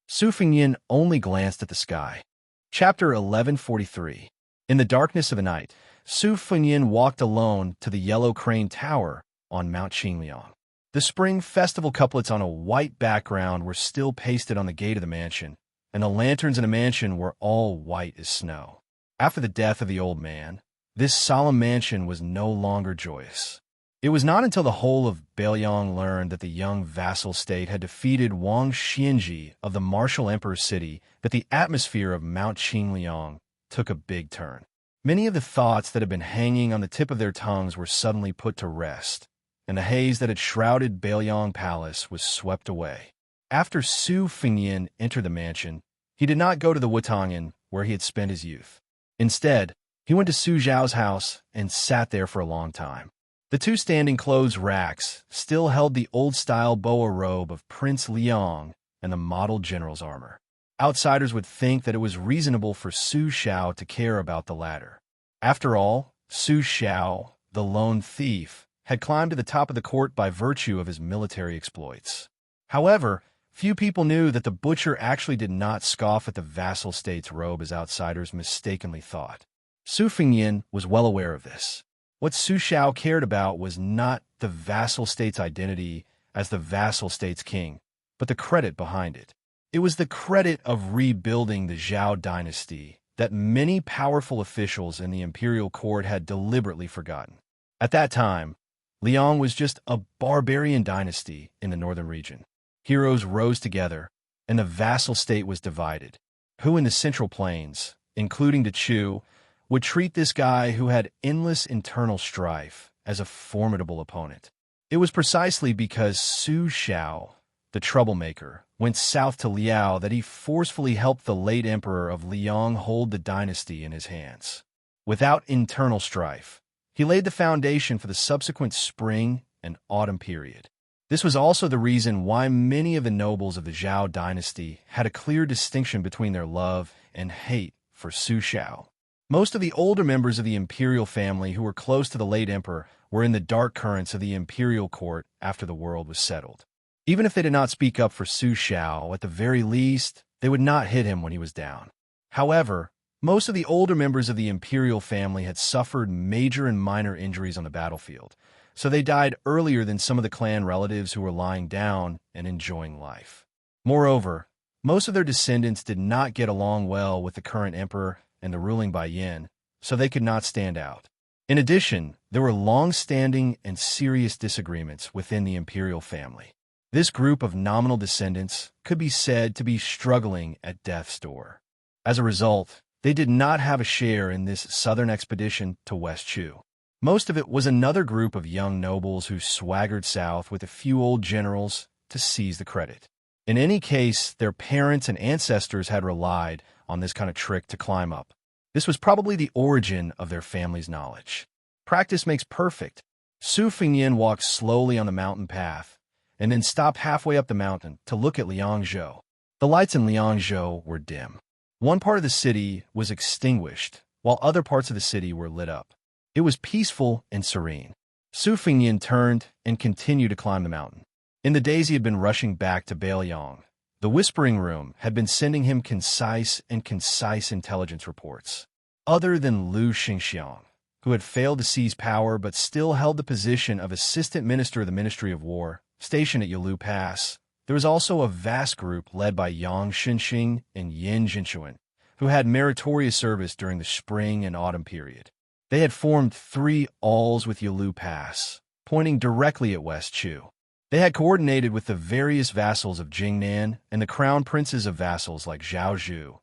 Su Fengyan only glanced at the sky. Chapter 1143. In the darkness of the night, Su Fengyan walked alone to the Yellow Crane Tower on Mount Qingliang. The spring festival couplets on a white background were still pasted on the gate of the mansion, and the lanterns in the mansion were all white as snow. After the death of the old man, this solemn mansion was no longer joyous. It was not until the whole of Beiliang learned that the young vassal state had defeated Wang Xianxia of the martial emperor's city that the atmosphere of Mount Qingliang took a big turn. Many of the thoughts that had been hanging on the tip of their tongues were suddenly put to rest, and the haze that had shrouded Beiliang Palace was swept away. After Su Fengyan entered the mansion, he did not go to the Wutangan where he had spent his youth. Instead, he went to Su Zhao's house and sat there for a long time. The two standing clothes racks still held the old-style boa robe of Prince Liang and the model general's armor. Outsiders would think that it was reasonable for Su Xiao to care about the latter. After all, Su Xiao, the lone thief, had climbed to the top of the court by virtue of his military exploits. However, few people knew that the butcher actually did not scoff at the vassal state's robe as outsiders mistakenly thought. Su Fengyan was well aware of this. What Su Xiao cared about was not the vassal state's identity as the vassal state's king, but the credit behind it. It was the credit of rebuilding the Zhao dynasty that many powerful officials in the imperial court had deliberately forgotten. At that time, Liang was just a barbarian dynasty in the northern region. Heroes rose together, and the vassal state was divided. Who in the central plains, including the Chu, would treat this guy who had endless internal strife as a formidable opponent? It was precisely because Su Xiao, the troublemaker, went south to Liao that he forcefully helped the late emperor of Liang hold the dynasty in his hands. Without internal strife, he laid the foundation for the subsequent spring and autumn period. This was also the reason why many of the nobles of the Zhao dynasty had a clear distinction between their love and hate for Su Xiao. Most of the older members of the imperial family who were close to the late emperor were in the dark currents of the imperial court after the world was settled. Even if they did not speak up for Su Xiao, at the very least, they would not hit him when he was down. However, most of the older members of the imperial family had suffered major and minor injuries on the battlefield, so they died earlier than some of the clan relatives who were lying down and enjoying life. Moreover, most of their descendants did not get along well with the current emperor and the ruling Bai Yin, so they could not stand out. In addition, there were long-standing and serious disagreements within the imperial family. This group of nominal descendants could be said to be struggling at death's door. As a result, they did not have a share in this southern expedition to West Chu. Most of it was another group of young nobles who swaggered south with a few old generals to seize the credit. In any case, their parents and ancestors had relied on this kind of trick to climb up. This was probably the origin of their family's knowledge. Practice makes perfect. Su Fengyan walked slowly on the mountain path, and then stopped halfway up the mountain to look at Liangzhou. The lights in Liangzhou were dim. One part of the city was extinguished, while other parts of the city were lit up. It was peaceful and serene. Su Fengyan turned and continued to climb the mountain. In the days he had been rushing back to Beiliang, the Whispering Room had been sending him concise intelligence reports. Other than Lu Xingxiang, who had failed to seize power but still held the position of Assistant Minister of the Ministry of War, stationed at Yalu Pass, there was also a vast group led by Yang Xinxing and Yin Jinchuan, who had meritorious service during the spring and autumn period. They had formed 3 alls with Yalu Pass, pointing directly at West Chu. They had coordinated with the various vassals of Jingnan and the crown princes of vassals like Zhao Zhu,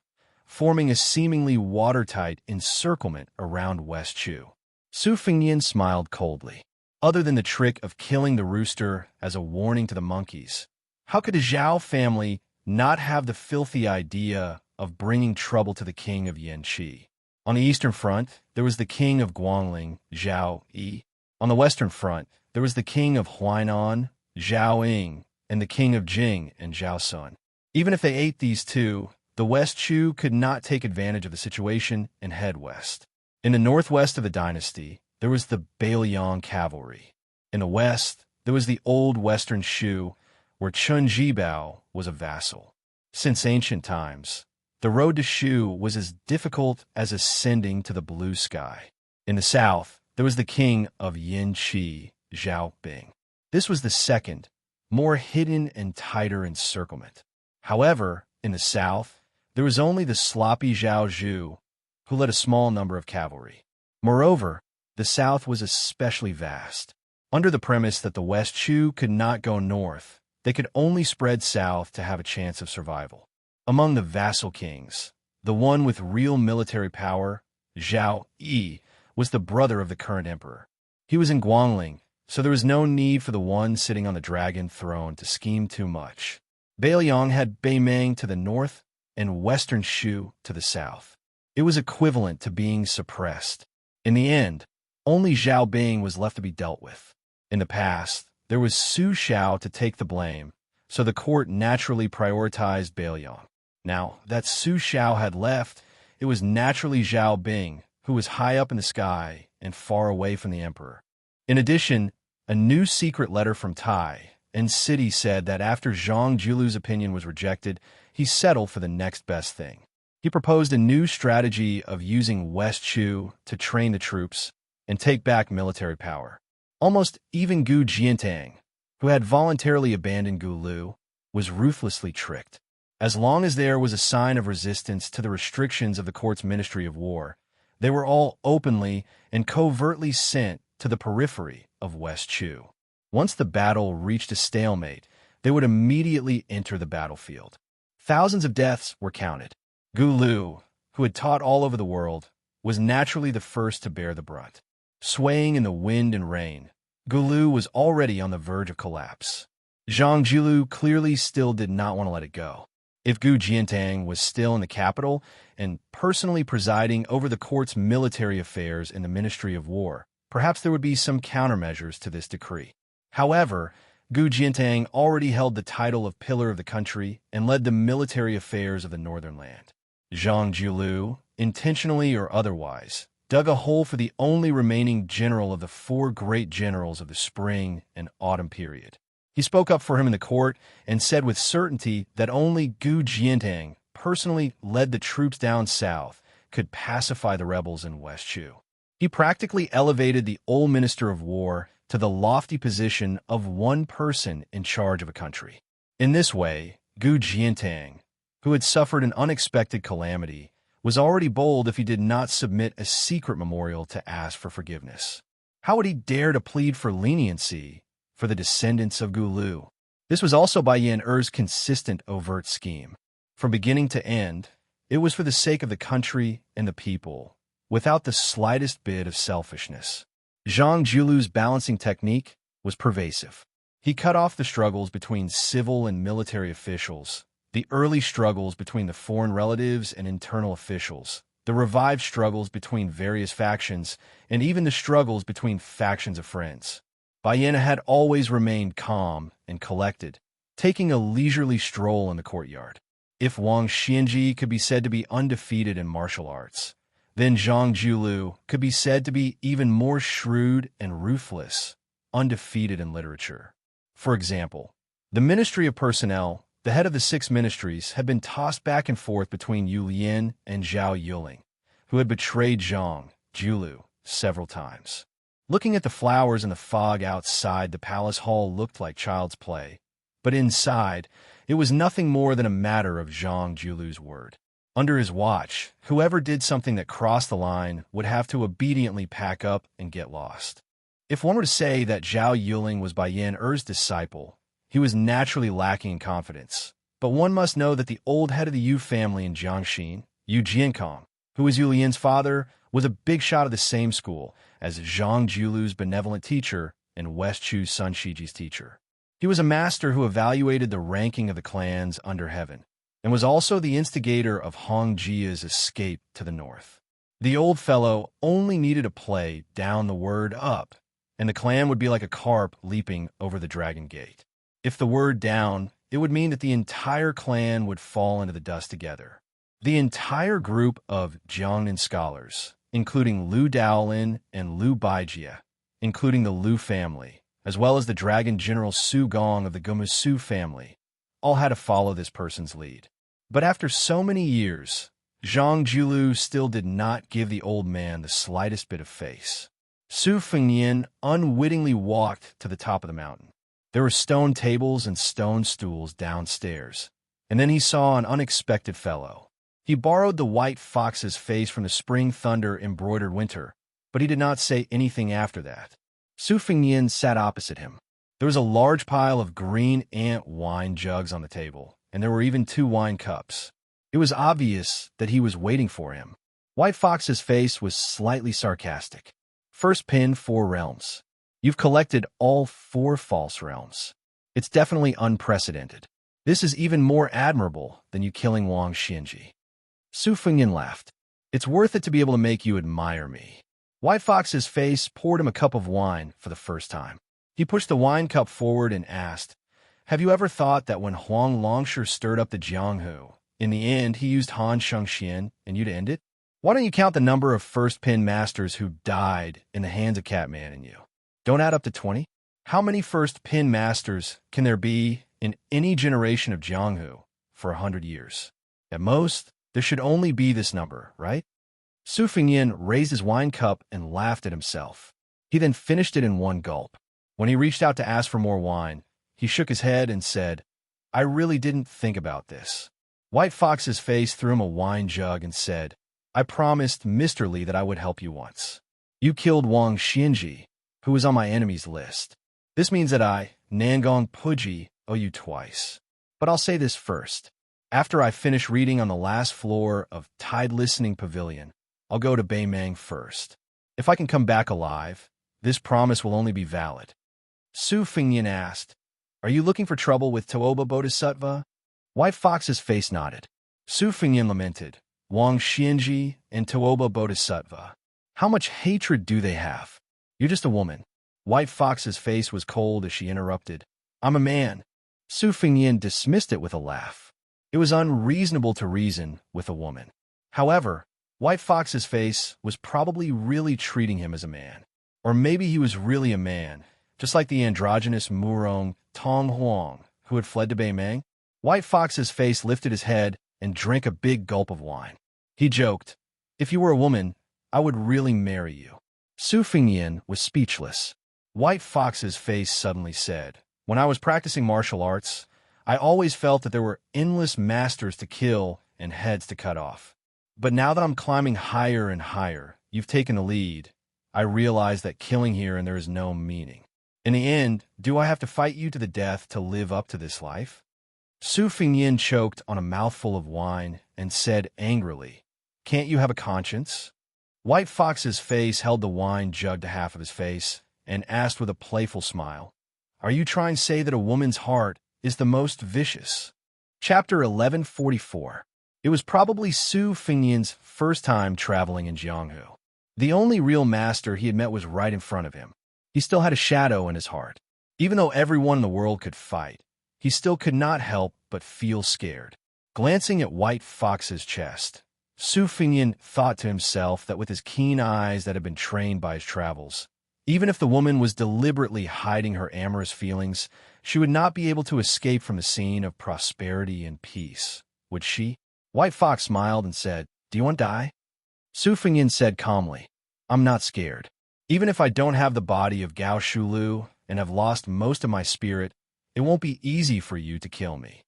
forming a seemingly watertight encirclement around West Chu. Su Fengnian smiled coldly. Other than the trick of killing the rooster as a warning to the monkeys, how could the Zhao family not have the filthy idea of bringing trouble to the king of Yanqi? On the eastern front, there was the king of Guangling, Zhao Yi. On the western front, there was the king of Huainan, Zhao Ying, and the king of Jing and Zhao Sun. Even if they ate these two, the West Chu could not take advantage of the situation and head west. In the northwest of the dynasty, there was the Bailiang cavalry. In the west, there was the old western Shu, where Chun Jibao was a vassal. Since ancient times, the road to Shu was as difficult as ascending to the blue sky. In the south, there was the king of Yanqi, Zhao Bing. This was the second, more hidden and tighter encirclement. However, in the south, there was only the sloppy Zhao Zhu, who led a small number of cavalry. Moreover, the south was especially vast. Under the premise that the West Chu could not go north, they could only spread south to have a chance of survival. Among the vassal kings, the one with real military power, Zhao Yi, was the brother of the current emperor. He was in Guangling, so there was no need for the one sitting on the dragon throne to scheme too much. Bailiang had Beimeng to the north and Western Shu to the south. It was equivalent to being suppressed. In the end, only Zhao Bing was left to be dealt with. In the past, there was Su Xiao to take the blame, so the court naturally prioritized Bailiang. Now that Su Xiao had left, it was naturally Zhao Bing, who was high up in the sky and far away from the emperor. In addition, a new secret letter from Tai and City said that after Zhang Julu's opinion was rejected, he settled for the next best thing. He proposed a new strategy of using West Chu to train the troops and take back military power. Almost even Gu Jiantang, who had voluntarily abandoned Gu Lu, was ruthlessly tricked. As long as there was a sign of resistance to the restrictions of the court's Ministry of War, they were all openly and covertly sent to the periphery of West Chu. Once the battle reached a stalemate, they would immediately enter the battlefield. Thousands of deaths were counted. Gu Lu, who had taught all over the world, was naturally the first to bear the brunt. Swaying in the wind and rain, Gu Lu was already on the verge of collapse. Zhang Julu clearly still did not want to let it go. If Gu Jiantang was still in the capital and personally presiding over the court's military affairs in the Ministry of War, perhaps there would be some countermeasures to this decree. However, Gu Jiantang already held the title of pillar of the country and led the military affairs of the northern land. Zhang Julu, intentionally or otherwise, dug a hole for the only remaining general of the four great generals of the spring and autumn period. He spoke up for him in the court and said with certainty that only Gu Jiantang, personally led the troops down south, could pacify the rebels in West Chu. He practically elevated the old Minister of War to the lofty position of one person in charge of a country. In this way, Gu Jiantang, who had suffered an unexpected calamity, was already bold if he did not submit a secret memorial to ask for forgiveness. How would he dare to plead for leniency for the descendants of Gu Lu? This was also Bai Yan Er's consistent overt scheme. From beginning to end, it was for the sake of the country and the people, without the slightest bit of selfishness. Zhang Julu's balancing technique was pervasive. He cut off the struggles between civil and military officials, the early struggles between the foreign relatives and internal officials, the revived struggles between various factions, and even the struggles between factions of friends. Bai Yan had always remained calm and collected, taking a leisurely stroll in the courtyard. If Wang Xianji could be said to be undefeated in martial arts, then Zhang Julu could be said to be even more shrewd and ruthless, undefeated in literature. For example, the Ministry of Personnel, the head of the 6 ministries, had been tossed back and forth between Yu Lian and Zhao Yuling, who had betrayed Zhang Julu several times. Looking at the flowers in the fog outside the palace hall looked like child's play, but inside, it was nothing more than a matter of Zhang Julu's word. Under his watch, whoever did something that crossed the line would have to obediently pack up and get lost. If one were to say that Zhao Yuling was Bai Yan Er's disciple, he was naturally lacking in confidence. But one must know that the old head of the Yu family in Jiangxin, Yu Jiankong, who was Yu Lian's father, with a big shot of the same school as Zhang Julu's benevolent teacher and West Chu's Sun Shiji's teacher. He was a master who evaluated the ranking of the clans under heaven, and was also the instigator of Hong Jia's escape to the north. The old fellow only needed to play down the word up, and the clan would be like a carp leaping over the dragon gate. If the word down, it would mean that the entire clan would fall into the dust together. The entire group of Jiangnan scholars, including Lu Daolin and Lu Baijia, including the Lu family, as well as the dragon general Su Gong of the Gumasu family, all had to follow this person's lead. But after so many years, Zhang Julu still did not give the old man the slightest bit of face. Su Fengnian unwittingly walked to the top of the mountain. There were stone tables and stone stools downstairs, and then he saw an unexpected fellow. He borrowed the white fox's face from the spring thunder embroidered winter, but he did not say anything after that. Su Fengnian sat opposite him. There was a large pile of green ant wine jugs on the table, and there were even 2 wine cups. It was obvious that he was waiting for him. White Fox's face was slightly sarcastic. First pin, 4 realms. You've collected all 4 false realms. It's definitely unprecedented. This is even more admirable than you killing Wang Xinji. Su Fengnian laughed. It's worth it to be able to make you admire me. White Fox's face poured him a cup of wine for the first time. He pushed the wine cup forward and asked, have you ever thought that when Huang Longsher stirred up the Jianghu, in the end he used Han Shengxian and you to end it? Why don't you count the number of first pin masters who died in the hands of Catman and you? Don't add up to 20? How many first pin masters can there be in any generation of Jianghu for 100 years? At most, there should only be this number, right? Su Fengnian raised his wine cup and laughed at himself. He then finished it in one gulp. When he reached out to ask for more wine, he shook his head and said, I really didn't think about this. White Fox's face threw him a wine jug and said, I promised Mr. Li that I would help you once. You killed Wang Xinji, who was on my enemy's list. This means that I, Nangong Puji, owe you twice. But I'll say this first. After I finish reading on the last floor of Tide Listening Pavilion, I'll go to Beimang first. If I can come back alive, this promise will only be valid. Su Fengnian asked, are you looking for trouble with Tooba Bodhisattva? White Fox's face nodded. Su Fengnian lamented, Wang Xinji and Tooba Bodhisattva. How much hatred do they have? You're just a woman. White Fox's face was cold as she interrupted. I'm a man. Su Fengnian dismissed it with a laugh. It was unreasonable to reason with a woman. However, White Fox's face was probably really treating him as a man. Or maybe he was really a man, just like the androgynous Murong Tong Huang who had fled to Beimang. White Fox's face lifted his head and drank a big gulp of wine. He joked, if you were a woman, I would really marry you. Su Fengnian was speechless. White Fox's face suddenly said, when I was practicing martial arts, I always felt that there were endless masters to kill and heads to cut off. But now that I'm climbing higher and higher, you've taken the lead. I realize that killing here and there is no meaning. In the end, do I have to fight you to the death to live up to this life? Su Fengnian choked on a mouthful of wine and said angrily, can't you have a conscience? White Fox's face held the wine jug to half of his face and asked with a playful smile, are you trying to say that a woman's heart is the most vicious? Chapter 1144. It was probably Su Fengnian's first time traveling in Jianghu. The only real master he had met was right in front of him. He still had a shadow in his heart. Even though everyone in the world could fight, he still could not help but feel scared. Glancing at White Fox's chest, Su Fengnian thought to himself that with his keen eyes that had been trained by his travels, even if the woman was deliberately hiding her amorous feelings, she would not be able to escape from the scene of prosperity and peace, would she? White Fox smiled and said, do you want to die? Su Fengnian said calmly, I'm not scared. Even if I don't have the body of Gao Shulu and have lost most of my spirit, it won't be easy for you to kill me.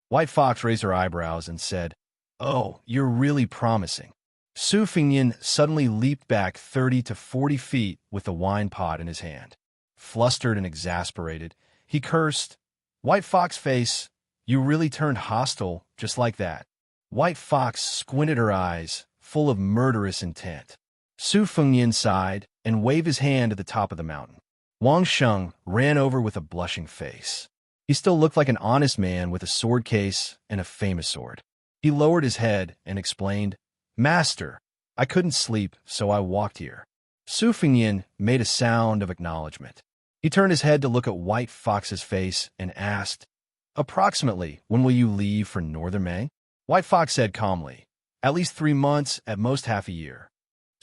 White Fox raised her eyebrows and said, oh, you're really promising. Su Fengnian suddenly leaped back 30 to 40 feet with the wine pot in his hand. Flustered and exasperated, he cursed, White Fox face, you really turned hostile just like that. White Fox squinted her eyes, full of murderous intent. Su Fengyin sighed and waved his hand at the top of the mountain. Wang Sheng ran over with a blushing face. He still looked like an honest man with a sword case and a famous sword. He lowered his head and explained, "Master, I couldn't sleep, so I walked here." Su Fengyin made a sound of acknowledgement. He turned his head to look at White Fox's face and asked, "Approximately when will you leave for Northern Mei?" White Fox said calmly, "At least 3 months, at most half a year."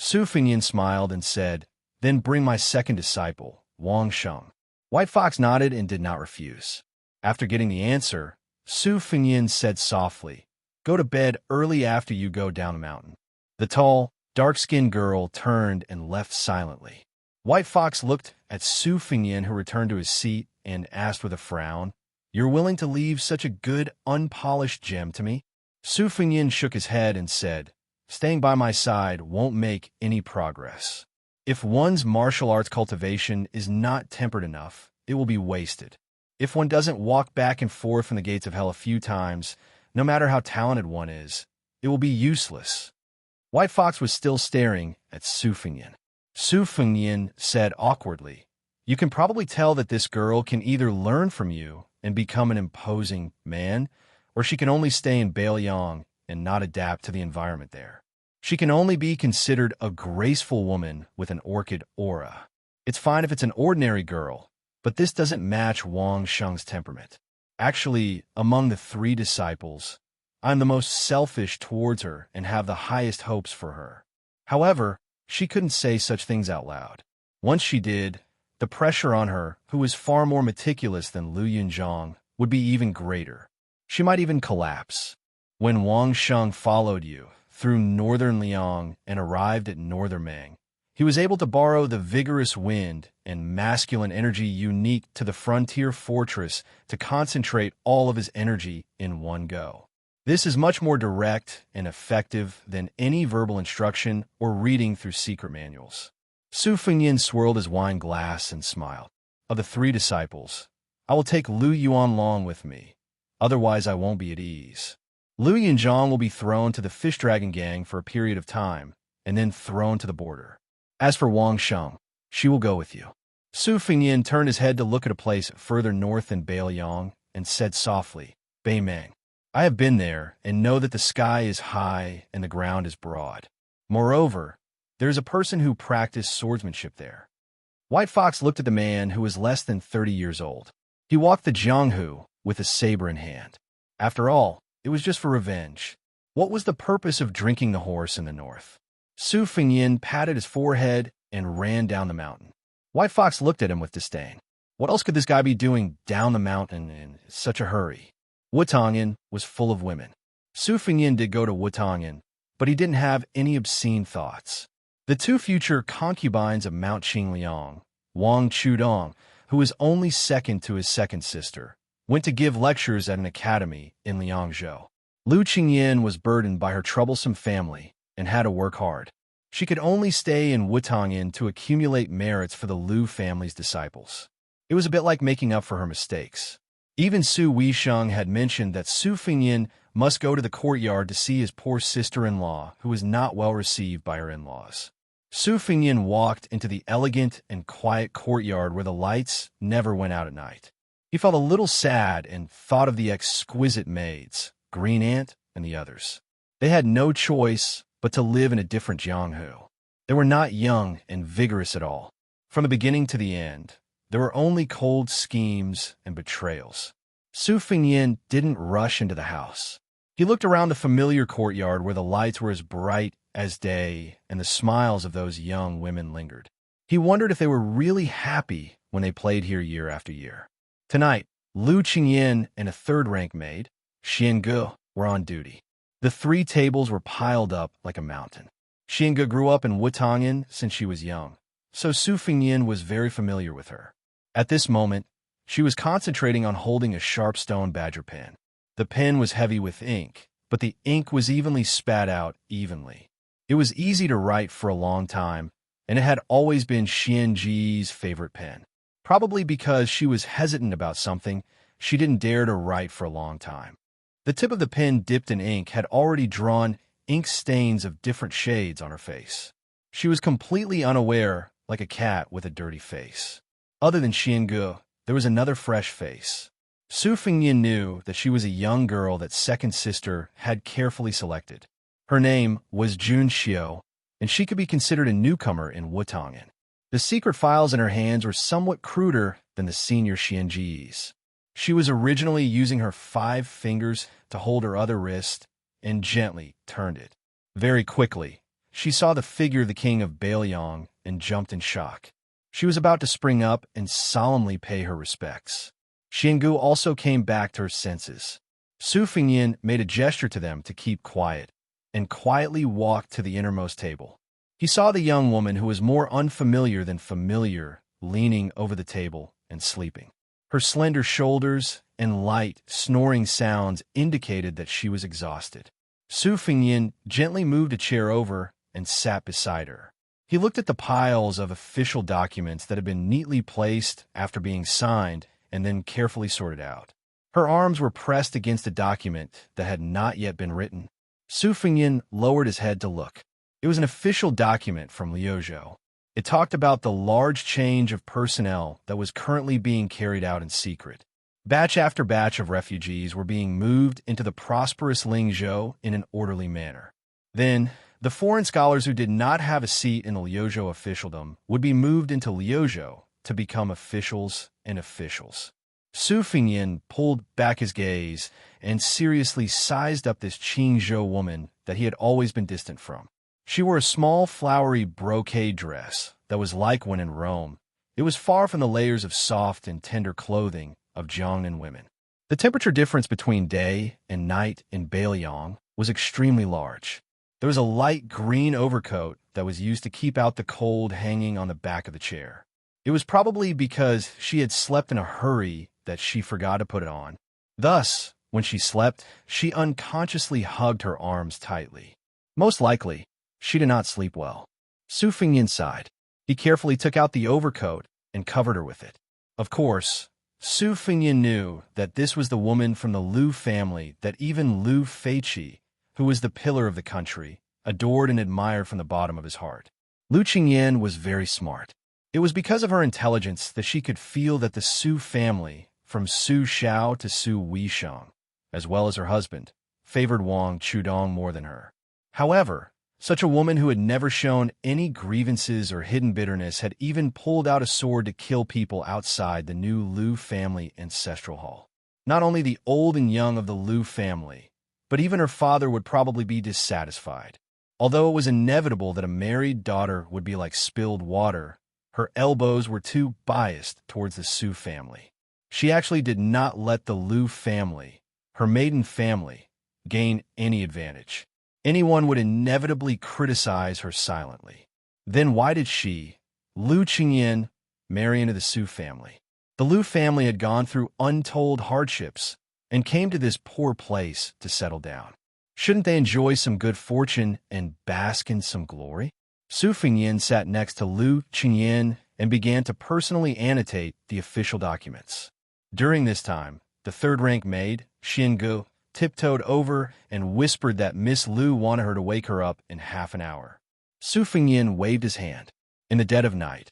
Su Fengyin smiled and said, "Then bring my second disciple, Wang Sheng." White Fox nodded and did not refuse. After getting the answer, Su Fengyin said softly, "Go to bed early after you go down the mountain." The tall, dark-skinned girl turned and left silently. White Fox looked at Su Fengyin, who returned to his seat, and asked with a frown, "You're willing to leave such a good, unpolished gem to me?" Su Fengyin shook his head and said, "Staying by my side won't make any progress. If one's martial arts cultivation is not tempered enough, it will be wasted. If one doesn't walk back and forth from the gates of hell a few times, no matter how talented one is, it will be useless." White Fox was still staring at Su Fengyin. Su Fengyin said awkwardly, "You can probably tell that this girl can either learn from you and become an imposing man, or she can only stay in Bailiang and not adapt to the environment there. She can only be considered a graceful woman with an orchid aura. It's fine if it's an ordinary girl, but this doesn't match Wang Sheng's temperament. Actually, among the 3 disciples, I'm the most selfish towards her and have the highest hopes for her." However, she couldn't say such things out loud. Once she did, the pressure on her, who was far more meticulous than Lu Yunzhang, would be even greater. She might even collapse. When Wang Sheng followed you through northern Liang and arrived at northern Meng, he was able to borrow the vigorous wind and masculine energy unique to the frontier fortress to concentrate all of his energy in one go. This is much more direct and effective than any verbal instruction or reading through secret manuals. Su Fengyin swirled his wine glass and smiled. "Of the 3 disciples, I will take Lu Yuanlong with me. Otherwise, I won't be at ease. Lu Yunzhang will be thrown to the Fish Dragon Gang for a period of time, and then thrown to the border. As for Wang Sheng, she will go with you." Su Fengyin turned his head to look at a place further north than Bailiang and said softly, "Beimeng. I have been there and know that the sky is high and the ground is broad. Moreover, there is a person who practiced swordsmanship there." White Fox looked at the man who was less than 30 years old. He walked the Jianghu with a saber in hand. After all, it was just for revenge. What was the purpose of drinking the horse in the north? Su Fengyin patted his forehead and ran down the mountain. White Fox looked at him with disdain. What else could this guy be doing down the mountain in such a hurry? Wutangan was full of women. Su Fengyin did go to Wutangan, but he didn't have any obscene thoughts. The 2 future concubines of Mount Qingliang, Wang Chudong, who was only second to his second sister, went to give lectures at an academy in Liangzhou. Lu Qingyan was burdened by her troublesome family and had to work hard. She could only stay in Wutangan to accumulate merits for the Lu family's disciples. It was a bit like making up for her mistakes. Even Su Weisheng had mentioned that Su Fengyin must go to the courtyard to see his poor sister-in-law, who was not well received by her in-laws. Su Fengyin walked into the elegant and quiet courtyard where the lights never went out at night. He felt a little sad and thought of the exquisite maids, Green Ant and the others. They had no choice but to live in a different Jianghu. They were not young and vigorous at all. From the beginning to the end, there were only cold schemes and betrayals. Su Fengyin didn't rush into the house. He looked around the familiar courtyard where the lights were as bright as day and the smiles of those young women lingered. He wondered if they were really happy when they played here year after year. Tonight, Lu Qingyan and a third-rank maid, Xianxia, were on duty. The 3 tables were piled up like a mountain. Xianxia grew up in Wutangan since she was young, so Su Fengyin was very familiar with her. At this moment, she was concentrating on holding a sharp stone badger pen. The pen was heavy with ink, but the ink was evenly spat out evenly. It was easy to write for a long time, and it had always been Xianji's favorite pen. Probably because she was hesitant about something, she didn't dare to write for a long time. The tip of the pen dipped in ink had already drawn ink stains of different shades on her face. She was completely unaware, like a cat with a dirty face. Other than Xiangu, there was another fresh face. Su Fengyin knew that she was a young girl that second sister had carefully selected. Her name was Xianxia, and she could be considered a newcomer in Wutangan. The secret files in her hands were somewhat cruder than the senior Xianji's. She was originally using her 5 fingers to hold her other wrist and gently turned it. Very quickly, she saw the figure of the king of Bailiang and jumped in shock. She was about to spring up and solemnly pay her respects. Xiangu also came back to her senses. Su Fengyin made a gesture to them to keep quiet and quietly walked to the innermost table. He saw the young woman, who was more unfamiliar than familiar, leaning over the table and sleeping. Her slender shoulders and light, snoring sounds indicated that she was exhausted. Su Fengyin gently moved a chair over and sat beside her. He looked at the piles of official documents that had been neatly placed after being signed and then carefully sorted out. Her arms were pressed against a document that had not yet been written. Su Fengyin lowered his head to look. It was an official document from Liuzhou. It talked about the large change of personnel that was currently being carried out in secret. Batch after batch of refugees were being moved into the prosperous Lingzhou in an orderly manner. Then, the foreign scholars who did not have a seat in the Liuzhou officialdom would be moved into Liuzhou to become officials and officials. Su Fengyin pulled back his gaze and seriously sized up this Qingzhou woman that he had always been distant from. She wore a small, flowery brocade dress that was like when in Rome. It was far from the layers of soft and tender clothing of Jiangnan women. The temperature difference between day and night in Bailiang was extremely large. There was a light green overcoat that was used to keep out the cold hanging on the back of the chair. It was probably because she had slept in a hurry that she forgot to put it on. Thus, when she slept, she unconsciously hugged her arms tightly. Most likely, she did not sleep well. Su Fengyin sighed. He carefully took out the overcoat and covered her with it. Of course, Su Fengyin knew that this was the woman from the Lu family that even Lu Feiqi, who was the pillar of the country, adored and admired from the bottom of his heart. Lu Qingyan was very smart. It was because of her intelligence that she could feel that the Su family, from Su Xiao to Su Weisheng, as well as her husband, favored Wang Chudong more than her. However, such a woman who had never shown any grievances or hidden bitterness had even pulled out a sword to kill people outside the new Lu family ancestral hall. Not only the old and young of the Lu family, but even her father would probably be dissatisfied. Although it was inevitable that a married daughter would be like spilled water, her elbows were too biased towards the Su family. She actually did not let the Lu family, her maiden family, gain any advantage. Anyone would inevitably criticize her silently. Then why did she, Lu Qingyan, marry into the Su family? The Lu family had gone through untold hardships and came to this poor place to settle down. Shouldn't they enjoy some good fortune and bask in some glory? Su Fengyin sat next to Lu Qingyan and began to personally annotate the official documents. During this time, the third-rank maid, Xiangu, tiptoed over and whispered that Miss Lu wanted her to wake her up in half an hour. Su Fengyin waved his hand. In the dead of night,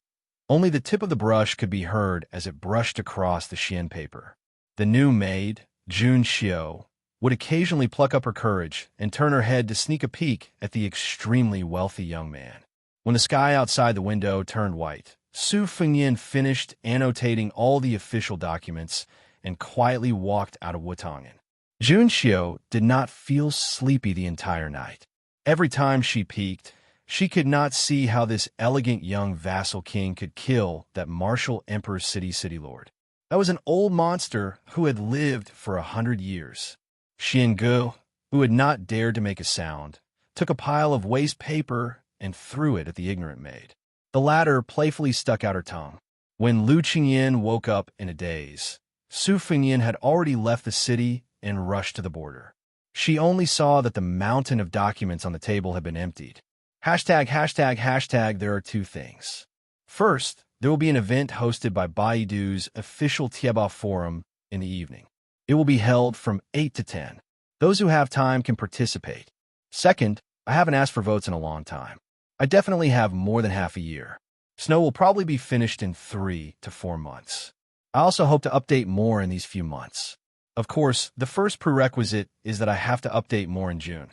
only the tip of the brush could be heard as it brushed across the Xian paper. The new maid, Jun Xiao, would occasionally pluck up her courage and turn her head to sneak a peek at the extremely wealthy young man. When the sky outside the window turned white, Su Fengyin finished annotating all the official documents and quietly walked out of Wutangan. Jun Xiao did not feel sleepy the entire night. Every time she peeked, she could not see how this elegant young vassal king could kill that martial emperor city lord. That was an old monster who had lived for 100 years. Xiangu, who had not dared to make a sound, took a pile of waste paper and threw it at the ignorant maid. The latter playfully stuck out her tongue. When Lu Qingyan woke up in a daze, Su Fengyin had already left the city and rushed to the border. She only saw that the mountain of documents on the table had been emptied. ####, there are two things. First, there will be an event hosted by Baidu's official Tieba forum in the evening. It will be held from 8 to 10. Those who have time can participate. Second, I haven't asked for votes in a long time. I definitely have more than half a year. Snow will probably be finished in 3 to 4 months. I also hope to update more in these few months. Of course, the first prerequisite is that I have to update more in June.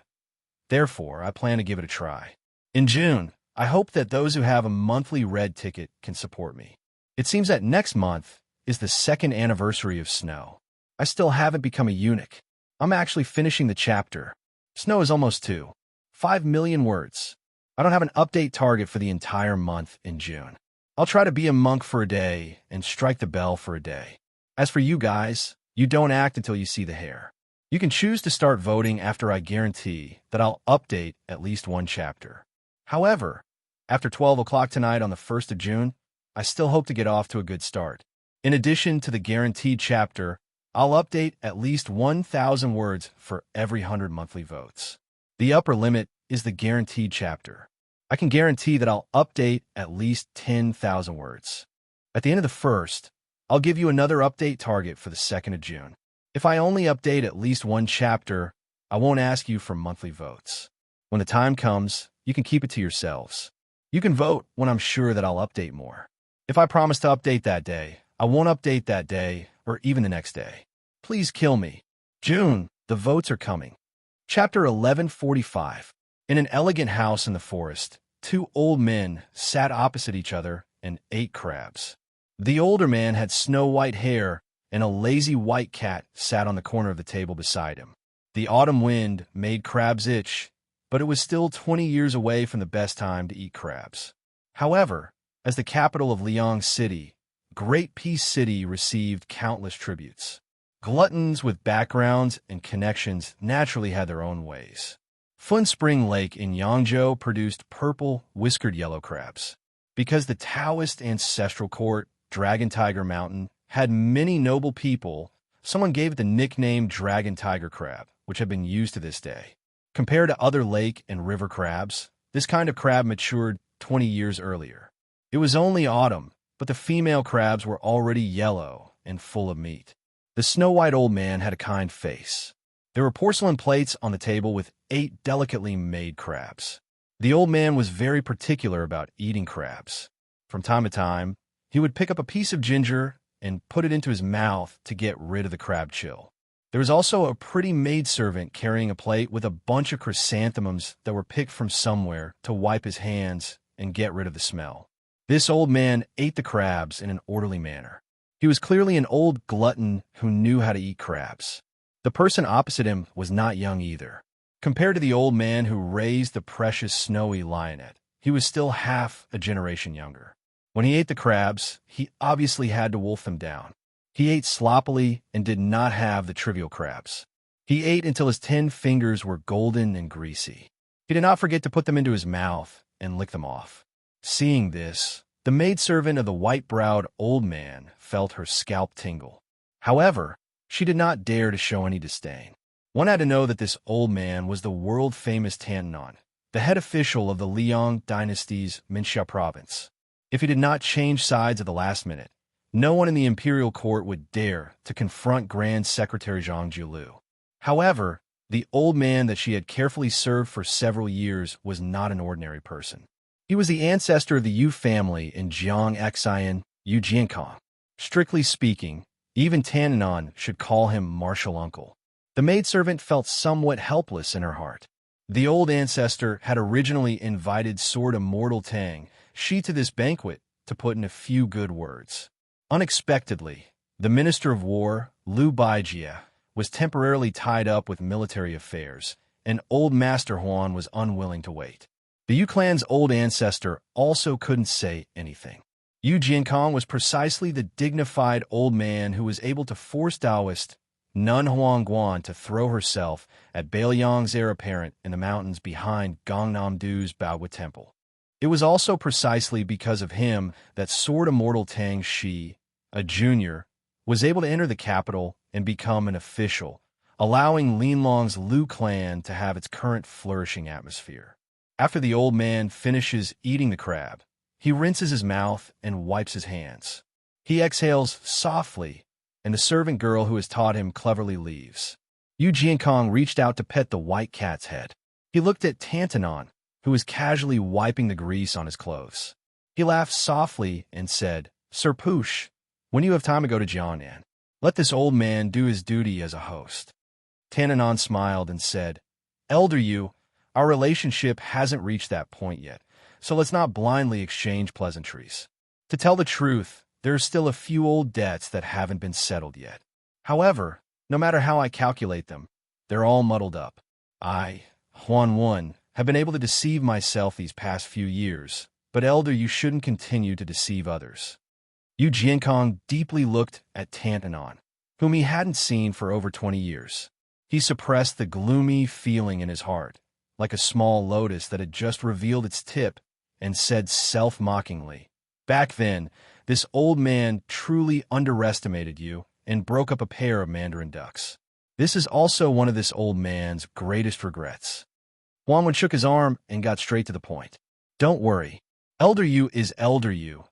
Therefore, I plan to give it a try. In June, I hope that those who have a monthly red ticket can support me. It seems that next month is the 2nd anniversary of Snow. I still haven't become a eunuch. I'm actually finishing the chapter. Snow is almost 5 million words. I don't have an update target for the entire month in June. I'll try to be a monk for a day and strike the bell for a day. As for you guys, you don't act until you see the hair. You can choose to start voting after I guarantee that I'll update at least one chapter. However, after 12 o'clock tonight on the 1st of June, I still hope to get off to a good start. In addition to the guaranteed chapter, I'll update at least 1,000 words for every 100 monthly votes. The upper limit is the guaranteed chapter. I can guarantee that I'll update at least 10,000 words. At the end of the 1st, I'll give you another update target for the 2nd of June. If I only update at least one chapter, I won't ask you for monthly votes. When the time comes, you can keep it to yourselves. You can vote when I'm sure that I'll update more. If I promise to update that day, I won't update that day or even the next day. Please kill me. June, the votes are coming. Chapter 1145. In an elegant house in the forest, 2 old men sat opposite each other and ate crabs. The older man had snow-white hair, and a lazy white cat sat on the corner of the table beside him. The autumn wind made crabs itch, but it was still 20 years away from the best time to eat crabs. However, as the capital of Liang City, Great Peace City received countless tributes. Gluttons with backgrounds and connections naturally had their own ways. Fun Spring Lake in Yangzhou produced purple, whiskered yellow crabs. Because the Taoist ancestral court, Dragon Tiger Mountain, had many noble people, someone gave it the nickname Dragon Tiger Crab, which had been used to this day. Compared to other lake and river crabs, this kind of crab matured 20 years earlier. It was only autumn, but the female crabs were already yellow and full of meat. The snow-white old man had a kind face. There were porcelain plates on the table with 8 delicately made crabs. The old man was very particular about eating crabs. From time to time, he would pick up a piece of ginger and put it into his mouth to get rid of the crab chill. There was also a pretty maidservant carrying a plate with a bunch of chrysanthemums that were picked from somewhere to wipe his hands and get rid of the smell. This old man ate the crabs in an orderly manner. He was clearly an old glutton who knew how to eat crabs. The person opposite him was not young either. Compared to the old man who raised the precious snowy lionette, he was still half a generation younger. When he ate the crabs, he obviously had to wolf them down. He ate sloppily and did not have the trivial crabs. He ate until his 10 fingers were golden and greasy. He did not forget to put them into his mouth and lick them off. Seeing this, the maidservant of the white-browed old man felt her scalp tingle. However, she did not dare to show any disdain. One had to know that this old man was the world-famous Tannon, the head official of the Liang dynasty's Minxia province. If he did not change sides at the last minute, no one in the imperial court would dare to confront Grand Secretary Zhang Jiulu. However, the old man that she had carefully served for several years was not an ordinary person. He was the ancestor of the Yu family in Xianxia, Yu Jiankong. Strictly speaking, even Tannon should call him martial uncle. The maidservant felt somewhat helpless in her heart. The old ancestor had originally invited Sword Immortal Tang, she to this banquet, to put in a few good words. Unexpectedly, the Minister of War, Liu Baijia, was temporarily tied up with military affairs, and old Master Huan was unwilling to wait. The Yu clan's old ancestor also couldn't say anything. Yu Jiankong was precisely the dignified old man who was able to force Taoist Nun Huangguan to throw herself at Bailiang's heir apparent in the mountains behind Gongnam-du's Baogui Temple. It was also precisely because of him that Sword Immortal Tang Shi, a junior, was able to enter the capital and become an official, allowing Linlong's Liu clan to have its current flourishing atmosphere. After the old man finishes eating the crab, he rinses his mouth and wipes his hands. He exhales softly, and the servant girl who has taught him cleverly leaves. Yu Jiankong reached out to pet the white cat's head. He looked at Tantanon, who was casually wiping the grease on his clothes. He laughed softly and said, "Sir Poosh, when you have time to go to Jiangnan, let this old man do his duty as a host." Tananon smiled and said, "Elder Yu, our relationship hasn't reached that point yet, so let's not blindly exchange pleasantries. To tell the truth, there are still a few old debts that haven't been settled yet. However, no matter how I calculate them, they're all muddled up. I, Huan Wen, have been able to deceive myself these past few years, but Elder, you shouldn't continue to deceive others." Yu Jiankong deeply looked at Tananon, whom he hadn't seen for over 20 years. He suppressed the gloomy feeling in his heart, like a small lotus that had just revealed its tip, and said self-mockingly, "Back then, this old man truly underestimated you and broke up a pair of mandarin ducks. This is also one of this old man's greatest regrets." Huan Wen shook his arm and got straight to the point. "Don't worry. Elder Yu is Elder Yu.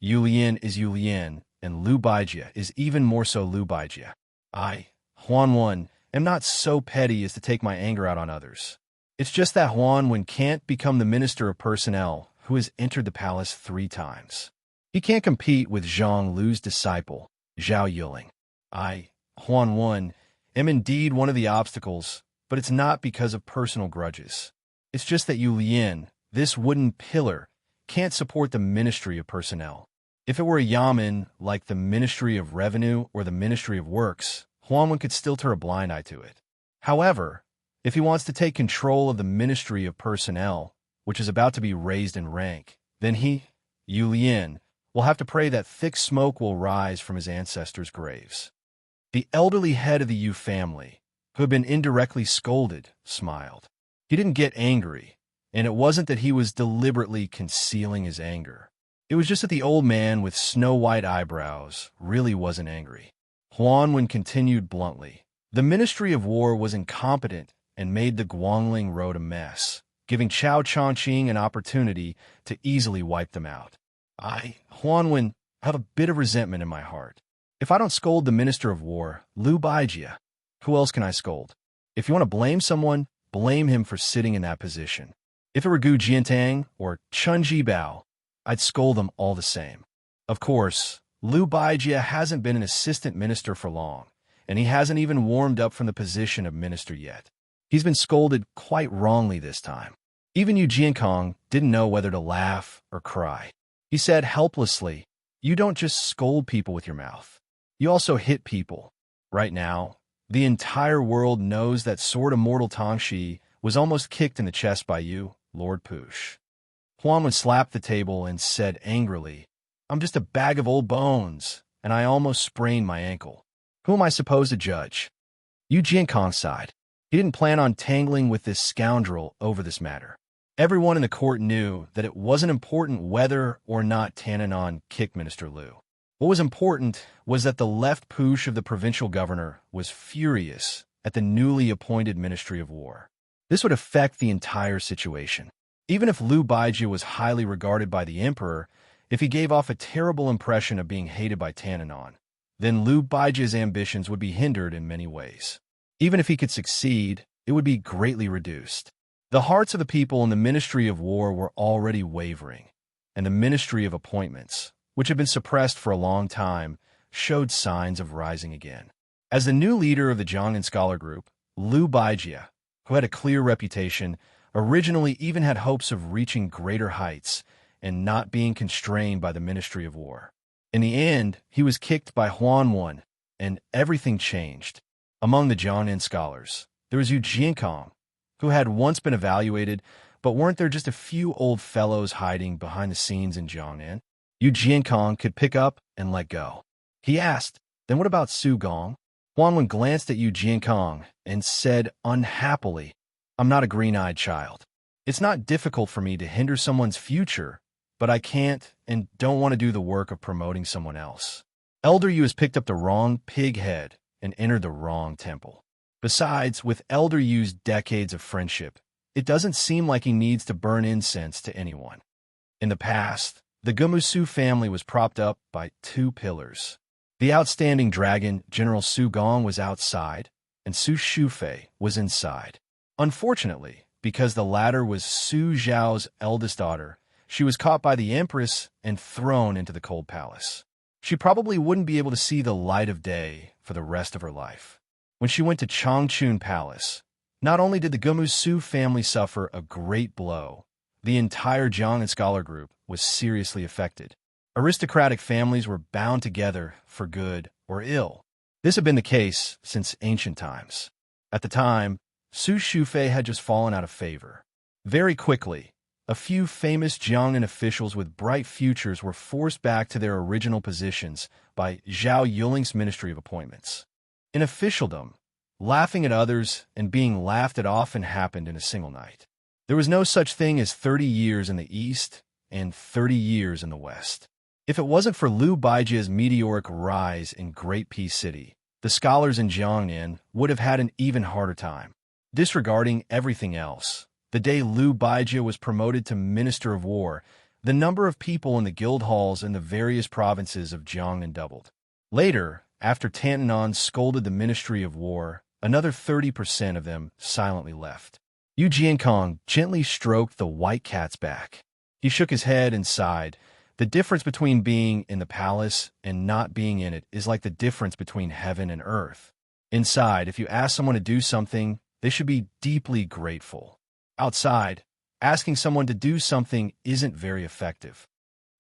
Yu Lian is Yu Lian, and Lu Baijia is even more so Lu Baijia. I, Huan Wen, am not so petty as to take my anger out on others. It's just that Huan Wen can't become the Minister of Personnel who has entered the palace 3 times. He can't compete with Zhang Lu's disciple, Zhao Yuling. I, Huan Wen, am indeed one of the obstacles, but it's not because of personal grudges. It's just that Yu Lian, this wooden pillar, can't support the Ministry of Personnel. If it were a yamen like the Ministry of Revenue or the Ministry of Works, Huan Wen could still turn a blind eye to it. However, if he wants to take control of the Ministry of Personnel, which is about to be raised in rank, then he, Yu Lian, will have to pray that thick smoke will rise from his ancestors' graves." The elderly head of the Yu family, who had been indirectly scolded, smiled. He didn't get angry, and it wasn't that he was deliberately concealing his anger. It was just that the old man with snow-white eyebrows really wasn't angry. Huan Wen continued bluntly, "The Ministry of War was incompetent and made the Guangling Road a mess, giving Chao Chongqing an opportunity to easily wipe them out. I, Huan Wen, have a bit of resentment in my heart. If I don't scold the Minister of War, Lu Baijia, who else can I scold? If you want to blame someone, blame him for sitting in that position. If it were Gu Jiantang or Chun Jibao, I'd scold them all the same. Of course, Lu Baijia hasn't been an assistant minister for long, and he hasn't even warmed up from the position of minister yet. He's been scolded quite wrongly this time. Even Yu Jiankong didn't know whether to laugh or cry. He said helplessly, "You don't just scold people with your mouth. You also hit people. Right now, the entire world knows that Sword Immortal Tongxi was almost kicked in the chest by you, Lord Poosh." Huan Wen slapped the table and said angrily, "I'm just a bag of old bones, and I almost sprained my ankle. Who am I supposed to judge?" Yu Jiankong sighed. He didn't plan on tangling with this scoundrel over this matter. Everyone in the court knew that it wasn't important whether or not Tananon kicked Minister Lu. What was important was that the left poosh of the provincial governor was furious at the newly appointed Ministry of War. This would affect the entire situation. Even if Lu Baijia was highly regarded by the emperor, if he gave off a terrible impression of being hated by Tananon, then Lu Baijia's ambitions would be hindered in many ways. Even if he could succeed, it would be greatly reduced. The hearts of the people in the Ministry of War were already wavering, and the Ministry of Appointments, which had been suppressed for a long time, showed signs of rising again. As the new leader of the Jiangnan Scholar Group, Lu Baijia, who had a clear reputation, originally even had hopes of reaching greater heights and not being constrained by the Ministry of War. In the end, he was kicked by Huan Wen, and everything changed. Among the Jiangnan scholars, there was Yu Jiankong, who had once been evaluated, but weren't there just a few old fellows hiding behind the scenes in Jiangnan? Yu Jiankong could pick up and let go. He asked, "Then what about Su Gong?" Huan Wen glanced at Yu Jiankong and said unhappily, "I'm not a green-eyed child. It's not difficult for me to hinder someone's future, but I can't and don't want to do the work of promoting someone else. Elder Yu has picked up the wrong pig head and entered the wrong temple. Besides, with Elder Yu's decades of friendship, it doesn't seem like he needs to burn incense to anyone. In the past, the Gumusu family was propped up by 2 pillars. The outstanding dragon, General Su Gong, was outside, and Su Shufei was inside. Unfortunately, because the latter was Su Zhao's eldest daughter. She was caught by the empress and thrown into the cold palace. She probably wouldn't be able to see the light of day for the rest of her life. When she went to Changchun Palace, not only did the Gumu Su family suffer a great blow, the entire Jiang and scholar group was seriously affected. Aristocratic families were bound together for good or ill. This had been the case since ancient times. At the time, Su Shufei had just fallen out of favor. Very quickly, a few famous Jiangnan officials with bright futures were forced back to their original positions by Zhao Yuling's Ministry of Appointments. In officialdom, laughing at others and being laughed at often happened in a single night. There was no such thing as 30 years in the East and 30 years in the West. If it wasn't for Liu Baijia's meteoric rise in Great Peace City, the scholars in Jiangnan would have had an even harder time. Disregarding everything else, the day Liu Baijia was promoted to Minister of War, the number of people in the guild halls in the various provinces of Jiangnan doubled. Later, after Tantanan scolded the Ministry of War, another 30% of them silently left. Yu Jiankong gently stroked the white cat's back. He shook his head and sighed. The difference between being in the palace and not being in it is like the difference between heaven and earth. Inside, if you ask someone to do something, they should be deeply grateful. Outside, asking someone to do something isn't very effective.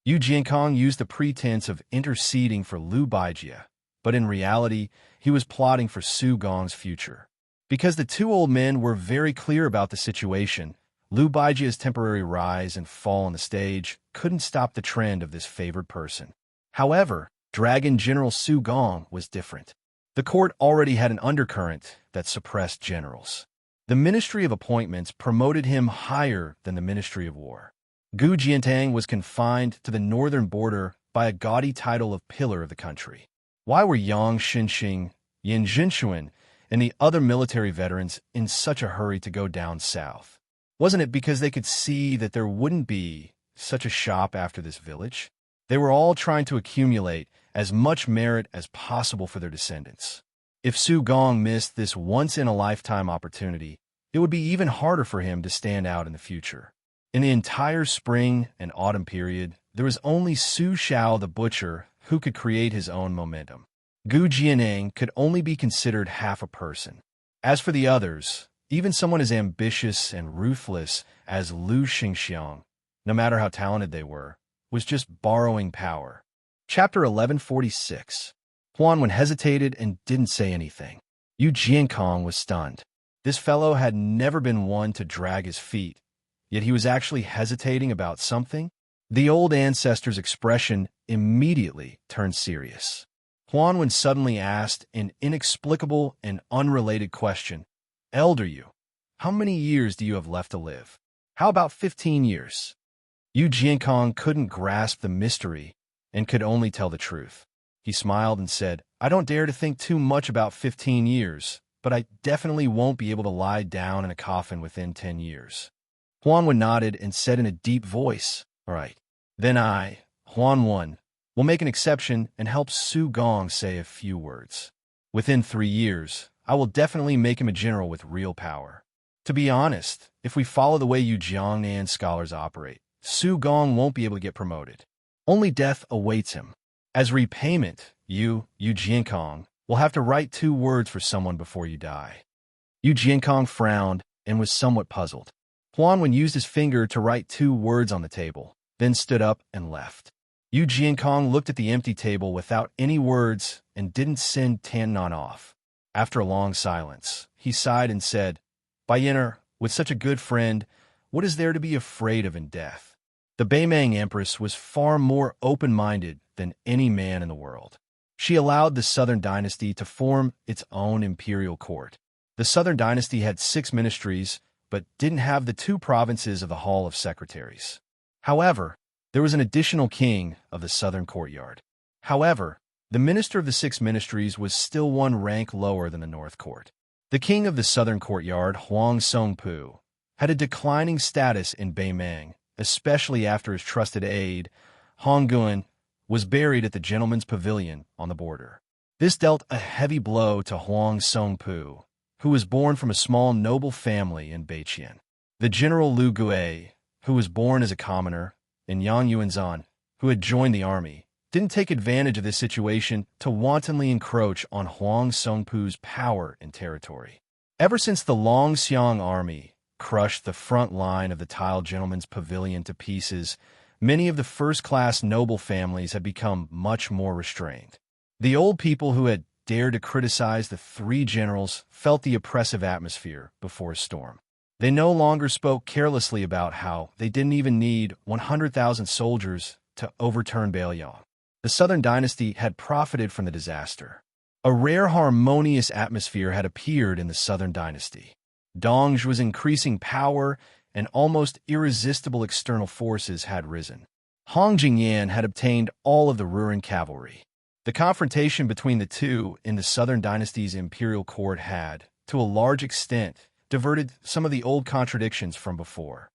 Yu Jiankong used the pretense of interceding for Liu Baijia, but in reality, he was plotting for Su Gong's future. Because the two old men were very clear about the situation, Liu Baijia's temporary rise and fall on the stage couldn't stop the trend of this favored person. However, Dragon General Su Gong was different. The court already had an undercurrent that suppressed generals. The Ministry of Appointments promoted him higher than the Ministry of War. Gu Jiantang was confined to the northern border by a gaudy title of Pillar of the Country. Why were Yang Xinxing, Yin Zhinshuan, and the other military veterans in such a hurry to go down south? Wasn't it because they could see that there wouldn't be such a shop after this village? They were all trying to accumulate as much merit as possible for their descendants. If Su Gong missed this once-in-a-lifetime opportunity, it would be even harder for him to stand out in the future. In the entire spring and autumn period, there was only Su Xiao the butcher who could create his own momentum. Gu Jianeng could only be considered half a person. As for the others, even someone as ambitious and ruthless as Lu Xingxiang, no matter how talented they were, was just borrowing power. Chapter 1146. Huan Wen hesitated and didn't say anything. Yu Jiankong was stunned. This fellow had never been one to drag his feet, yet he was actually hesitating about something. The old ancestor's expression immediately turned serious. Huan Wen suddenly asked an inexplicable and unrelated question. Elder Yu, how many years do you have left to live? How about 15 years? Yu Jiankong couldn't grasp the mystery and could only tell the truth. He smiled and said, I don't dare to think too much about 15 years, but I definitely won't be able to lie down in a coffin within 10 years. Huan Wen nodded and said in a deep voice, All right, then I, Huan Wen, will make an exception and help Su Gong say a few words. Within 3 years, I will definitely make him a general with real power. To be honest, if we follow the way you Jiangnan scholars operate, Su Gong won't be able to get promoted. Only death awaits him. As repayment, Yu Jiankong, will have to write 2 words for someone before you die. Yu Jiankong frowned and was somewhat puzzled. Huan Wen used his finger to write 2 words on the table, then stood up and left. Yu Jiankong looked at the empty table without any words and didn't send Tannan off. After a long silence, he sighed and said, Baiyiner, with such a good friend, what is there to be afraid of in death? The Beimang Empress was far more open-minded than any man in the world. She allowed the Southern Dynasty to form its own imperial court. The Southern Dynasty had 6 ministries, but didn't have the 2 provinces of the Hall of Secretaries. However, there was an additional king of the Southern Courtyard. However, the minister of the 6 ministries was still one rank lower than the North Court. The king of the Southern Courtyard, Huang Songpu, had a declining status in Beimang, especially after his trusted aide, Hong Guan, was buried at the Gentleman's Pavilion on the border. This dealt a heavy blow to Huang Songpu, who was born from a small noble family in Beiqian. The general Lu Gui, who was born as a commoner, and Yang Yuanzhan, who had joined the army, didn't take advantage of this situation to wantonly encroach on Huang Songpu's power and territory. Ever since the Longxiang army crushed the front line of the Tile Gentleman's Pavilion to pieces, many of the first-class noble families had become much more restrained. The old people who had dared to criticize the three generals felt the oppressive atmosphere before a storm. They no longer spoke carelessly about how they didn't even need 100,000 soldiers to overturn Beiliang. The Southern Dynasty had profited from the disaster. A rare harmonious atmosphere had appeared in the Southern Dynasty. Dongzhi was increasing power, and almost irresistible external forces had risen. Hong Jingyan had obtained all of the Ruren cavalry. The confrontation between the two in the Southern Dynasty's imperial court had, to a large extent, diverted some of the old contradictions from before.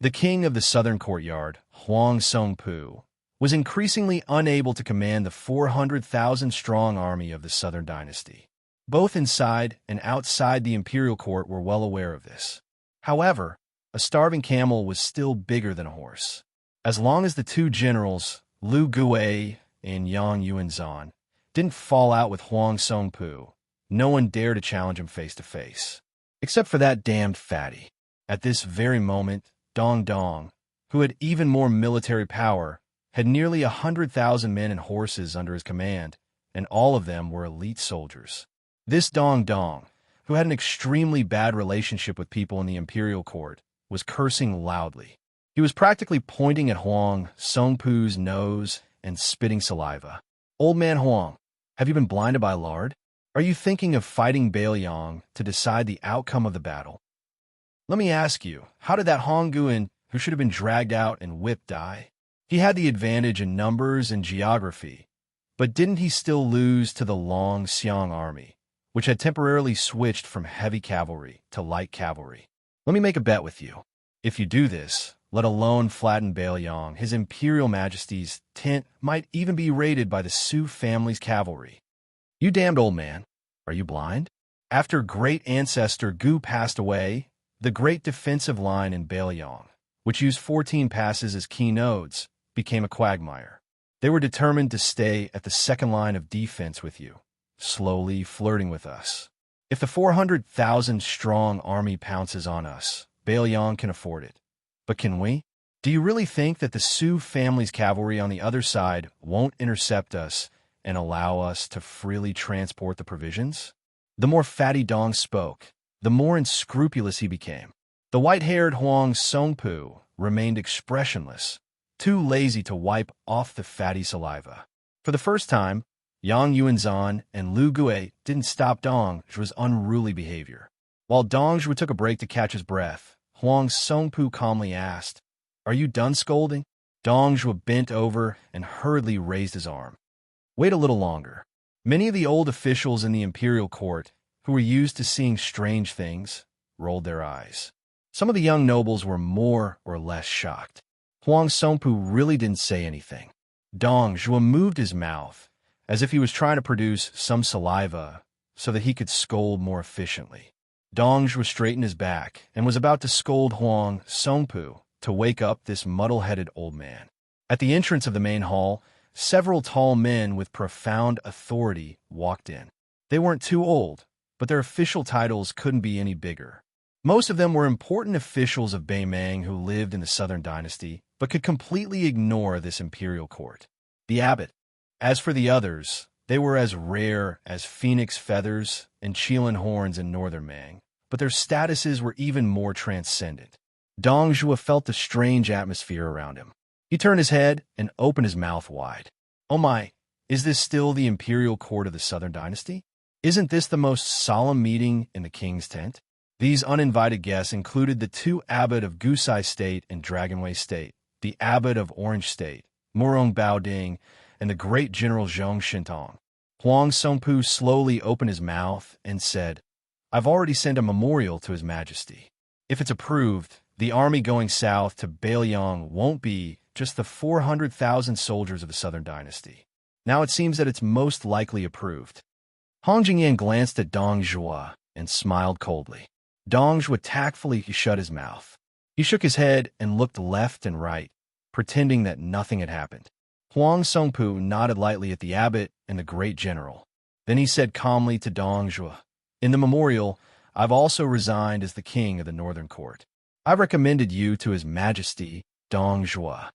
The king of the southern courtyard, Huang Songpu, was increasingly unable to command the 400,000-strong army of the Southern Dynasty. Both inside and outside the imperial court were well aware of this. However, a starving camel was still bigger than a horse. As long as the two generals, Lu Gui and Yang Yuanzhan, didn't fall out with Huang Songpu, no one dared to challenge him face to face. Except for that damned fatty. At this very moment, Dong Dong, who had even more military power, had nearly 100,000 men and horses under his command, and all of them were elite soldiers. This Dong Dong, who had an extremely bad relationship with people in the imperial court, was cursing loudly. He was practically pointing at Huang Songpu's nose and spitting saliva. "Old man Huang, have you been blinded by lard? Are you thinking of fighting Beiliang to decide the outcome of the battle? Let me ask you, how did that Hong Guan, who should have been dragged out and whipped, die? He had the advantage in numbers and geography, but didn't he still lose to the Longxiang army, which had temporarily switched from heavy cavalry to light cavalry? Let me make a bet with you. If you do this, let alone flatten Beiliang, His Imperial Majesty's tent might even be raided by the Su family's cavalry. You damned old man, are you blind?" After great ancestor Gu passed away, the great defensive line in Beiliang, which used 14 passes as key nodes, became a quagmire. They were determined to stay at the second line of defense with you, slowly flirting with us. If the 400,000-strong army pounces on us, Beiliang can afford it. But can we? Do you really think that the Su family's cavalry on the other side won't intercept us and allow us to freely transport the provisions? The more Fatty Dong spoke, the more unscrupulous he became. The white-haired Huang Songpu remained expressionless, too lazy to wipe off the fatty saliva. For the first time, Yang Yuanzhan and Lu Gui didn't stop Dongzhi's unruly behavior. While Dongzhi took a break to catch his breath, Huang Songpu calmly asked, "Are you done scolding?" Dongzhi bent over and hurriedly raised his arm. "Wait a little longer." Many of the old officials in the imperial court, who were used to seeing strange things, rolled their eyes. Some of the young nobles were more or less shocked. Huang Songpu really didn't say anything. Dongzhi moved his mouth, as if he was trying to produce some saliva so that he could scold more efficiently. Dongzhi straightened his back and was about to scold Huang Songpu to wake up this muddle-headed old man. At the entrance of the main hall, several tall men with profound authority walked in. They weren't too old, but their official titles couldn't be any bigger. Most of them were important officials of Beimang who lived in the Southern Dynasty, but could completely ignore this imperial court. The abbot. As for the others, they were as rare as phoenix feathers and Qilin horns in northern Mang, but their statuses were even more transcendent. Dongzhi felt the strange atmosphere around him. He turned his head and opened his mouth wide. "Oh my, is this still the imperial court of the Southern Dynasty? Isn't this the most solemn meeting in the king's tent?" These uninvited guests included the two abbot of Gusai State and Dragonway State, the abbot of Orange State, Murong Baoding, and the great general Zhong Shintong. Huang Songpu slowly opened his mouth and said, "I've already sent a memorial to His Majesty. If it's approved, the army going south to Beiliang won't be just the 400,000 soldiers of the Southern Dynasty. Now it seems that it's most likely approved." Hong Jingyan glanced at Dongzhi and smiled coldly. Dongzhi tactfully shut his mouth. He shook his head and looked left and right, pretending that nothing had happened. Huang Songpu nodded lightly at the abbot and the great general. Then he said calmly to Dong Zhuo, "In the memorial, I've also resigned as the king of the northern court. I recommended you to His Majesty, Dong Zhuo."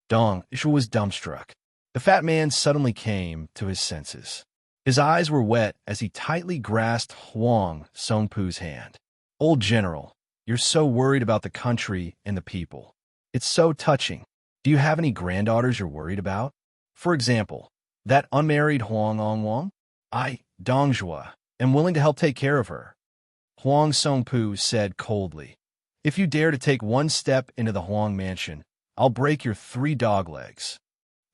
Dong Zhuo was dumbstruck. The fat man suddenly came to his senses. His eyes were wet as he tightly grasped Huang Songpu's hand. "Old general, you're so worried about the country and the people. It's so touching. Do you have any granddaughters you're worried about? For example, that unmarried Huang Ongwang? I, Dong Zhuo, am willing to help take care of her." Huang Songpu said coldly, "If you dare to take one step into the Huang mansion, I'll break your 3 dog legs."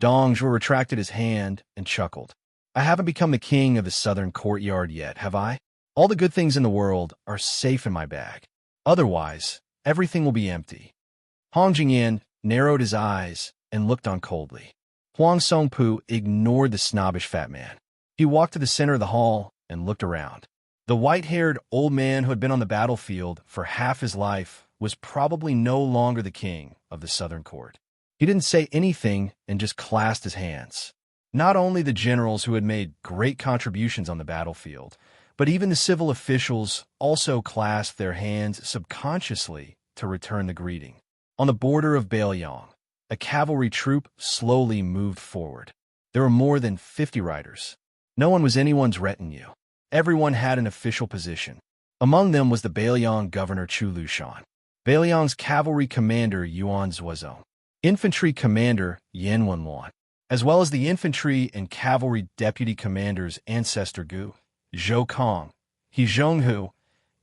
Dong Zhuo retracted his hand and chuckled. "I haven't become the king of the southern courtyard yet, have I? All the good things in the world are safe in my bag. Otherwise, everything will be empty." Hong Jingyan narrowed his eyes and looked on coldly. Huang Songpu ignored the snobbish fat man. He walked to the center of the hall and looked around. The white-haired old man who had been on the battlefield for half his life was probably no longer the king of the southern court. He didn't say anything and just clasped his hands. Not only the generals who had made great contributions on the battlefield, but even the civil officials also clasped their hands subconsciously to return the greeting. On the border of Bailiang, a cavalry troop slowly moved forward. There were more than 50 riders. No one was anyone's retinue. Everyone had an official position. Among them was the Bailiang governor Chu Lushan, Bailiang's cavalry commander Yuan Zuozong, infantry commander Yan Wenluan, as well as the infantry and cavalry deputy commanders Ancestor Gu, Zhou Kong, He Zhonghu,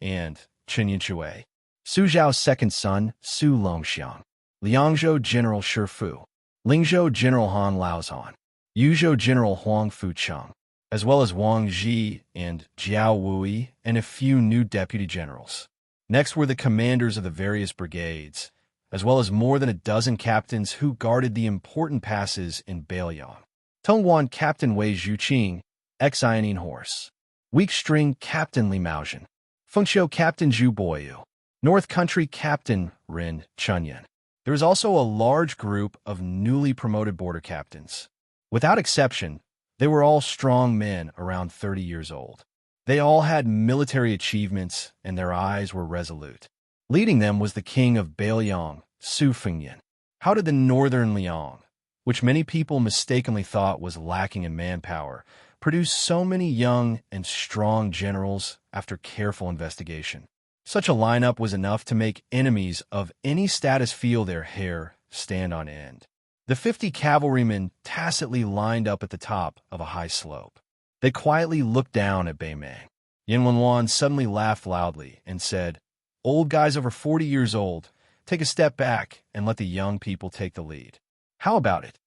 and Chen Yinchui, Su Zhao's second son, Su Longxiang, Liangzhou General Shifu, Lingzhou General Han Laozhan, Yuzhou General Huang Fucheng, as well as Wang Ji and Jiao Wui, and a few new deputy generals. Next were the commanders of the various brigades, as well as more than a dozen captains who guarded the important passes in Bailiang. Tongguan Captain Wei Zhuqing, ex-Ionine Horse. Weak String Captain Li Maozhen. Fengqiu Captain Zhu Boyu. North Country Captain Ren Chunyan. There was also a large group of newly promoted border captains. Without exception, they were all strong men around 30 years old. They all had military achievements, and their eyes were resolute. Leading them was the king of Bailiang, Su Fengyan. How did the northern Liang, which many people mistakenly thought was lacking in manpower, produce so many young and strong generals after careful investigation? Such a lineup was enough to make enemies of any status feel their hair stand on end. The 50 cavalrymen tacitly lined up at the top of a high slope. They quietly looked down at Beimang. Yan Wenluan suddenly laughed loudly and said, "Old guys over 40 years old, take a step back and let the young people take the lead. How about it?"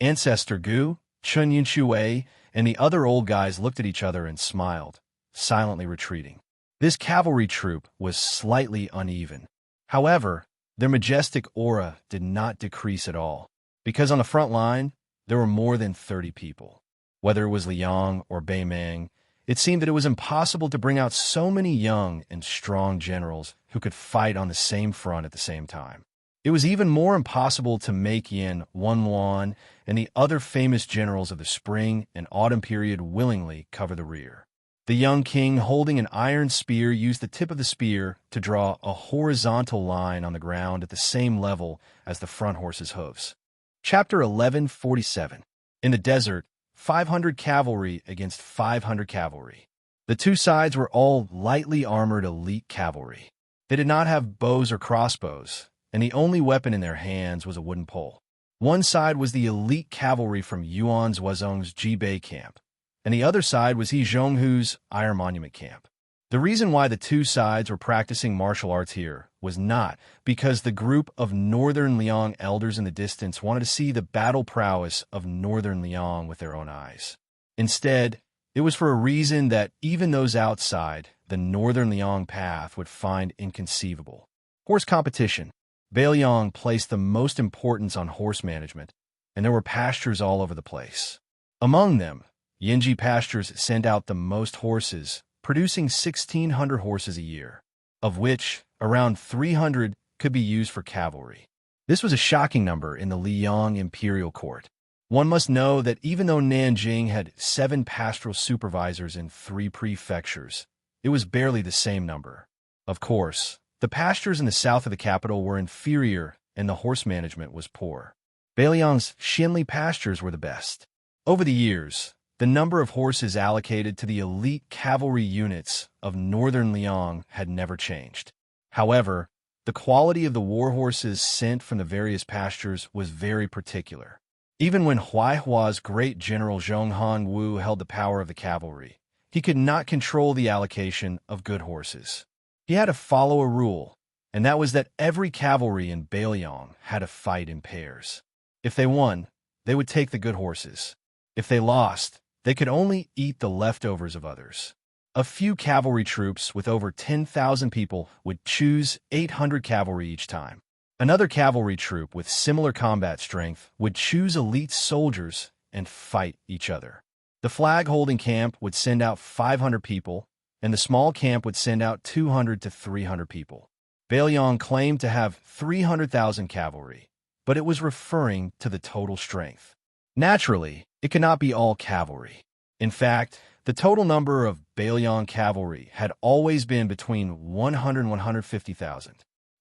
Ancestor Gu, Chen Yinchui, and the other old guys looked at each other and smiled, silently retreating. This cavalry troop was slightly uneven. However, their majestic aura did not decrease at all, because on the front line, there were more than 30 people. Whether it was Liang or Beimang, it seemed that it was impossible to bring out so many young and strong generals who could fight on the same front at the same time. It was even more impossible to make Yan Wenluan and the other famous generals of the spring and autumn period willingly cover the rear. The young king, holding an iron spear, used the tip of the spear to draw a horizontal line on the ground at the same level as the front horse's hoofs. Chapter 1147. In the desert, 500 cavalry against 500 cavalry. The two sides were all lightly armored elite cavalry. They did not have bows or crossbows, and the only weapon in their hands was a wooden pole. One side was the elite cavalry from Yuan Zuozong's Jibei camp, and the other side was He Zhonghu's Iron Monument camp. The reason why the two sides were practicing martial arts here was not because the group of Northern Liang elders in the distance wanted to see the battle prowess of Northern Liang with their own eyes. Instead, it was for a reason that even those outside the Northern Liang path would find inconceivable. Horse competition. Bailiang placed the most importance on horse management, and there were pastures all over the place. Among them, Yinji pastures sent out the most horses, producing 1,600 horses a year, of which around 300 could be used for cavalry. This was a shocking number in the Liang imperial court. One must know that even though Nanjing had 7 pastoral supervisors in 3 prefectures, it was barely the same number. Of course, the pastures in the south of the capital were inferior and the horse management was poor. Beiliang's Xinli pastures were the best. Over the years, the number of horses allocated to the elite cavalry units of northern Liang had never changed. However, the quality of the war horses sent from the various pastures was very particular. Even when Huaihua's great general Zhonghong Wu held the power of the cavalry, he could not control the allocation of good horses. He had to follow a rule, and that was that every cavalry in Beiliang had to fight in pairs. If they won, they would take the good horses. If they lost, they could only eat the leftovers of others. A few cavalry troops with over 10,000 people would choose 800 cavalry each time. Another cavalry troop with similar combat strength would choose elite soldiers and fight each other. The flag-holding camp would send out 500 people, and the small camp would send out 200 to 300 people. Beiliang claimed to have 300,000 cavalry, but it was referring to the total strength. Naturally, it could not be all cavalry. In fact, the total number of Beiliang cavalry had always been between 100 and 150,000.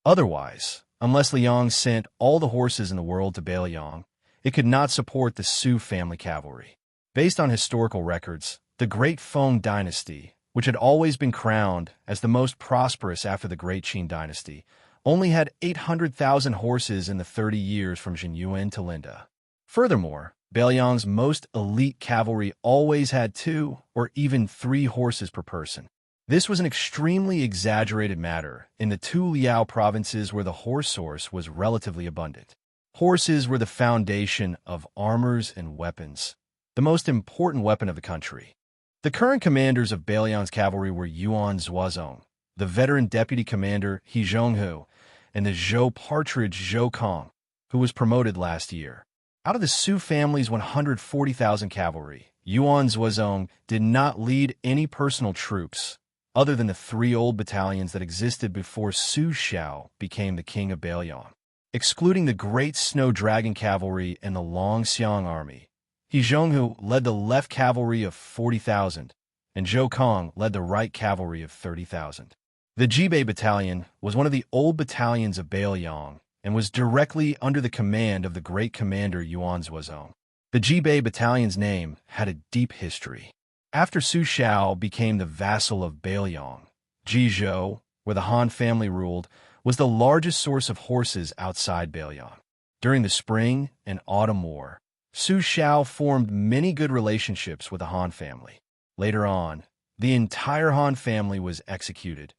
Otherwise, unless Liang sent all the horses in the world to Beiliang, it could not support the Su family cavalry. Based on historical records, the Great Feng dynasty, which had always been crowned as the most prosperous after the Great Qin dynasty, only had 800,000 horses in the 30 years from Jinyuan to Linda. Furthermore, Beiliang's most elite cavalry always had 2 or even 3 horses per person. This was an extremely exaggerated matter in the 2 Liao provinces where the horse source was relatively abundant. Horses were the foundation of armors and weapons, the most important weapon of the country. The current commanders of Beiliang's cavalry were Yuan Zuozong, the veteran deputy commander He Zhonghu, and the Zhou partridge Zhou Kong, who was promoted last year. Out of the Su family's 140,000 cavalry, Yuan Zuozong did not lead any personal troops, other than the 3 old battalions that existed before Su Xiao became the king of Beiliang. Excluding the Great Snow Dragon Cavalry and the Longxiang Army, He Zhonghu led the left cavalry of 40,000, and Zhou Kong led the right cavalry of 30,000. The Jibei Battalion was one of the old battalions of Beiliang and was directly under the command of the great commander Yuan Zuozong. The Jibei Battalion's name had a deep history. After Su Xiao became the vassal of Beiliang, Jizhou, where the Han family ruled, was the largest source of horses outside Beiliang. During the Spring and Autumn War, Su Xiao formed many good relationships with the Han family. Later on, the entire Han family was executed,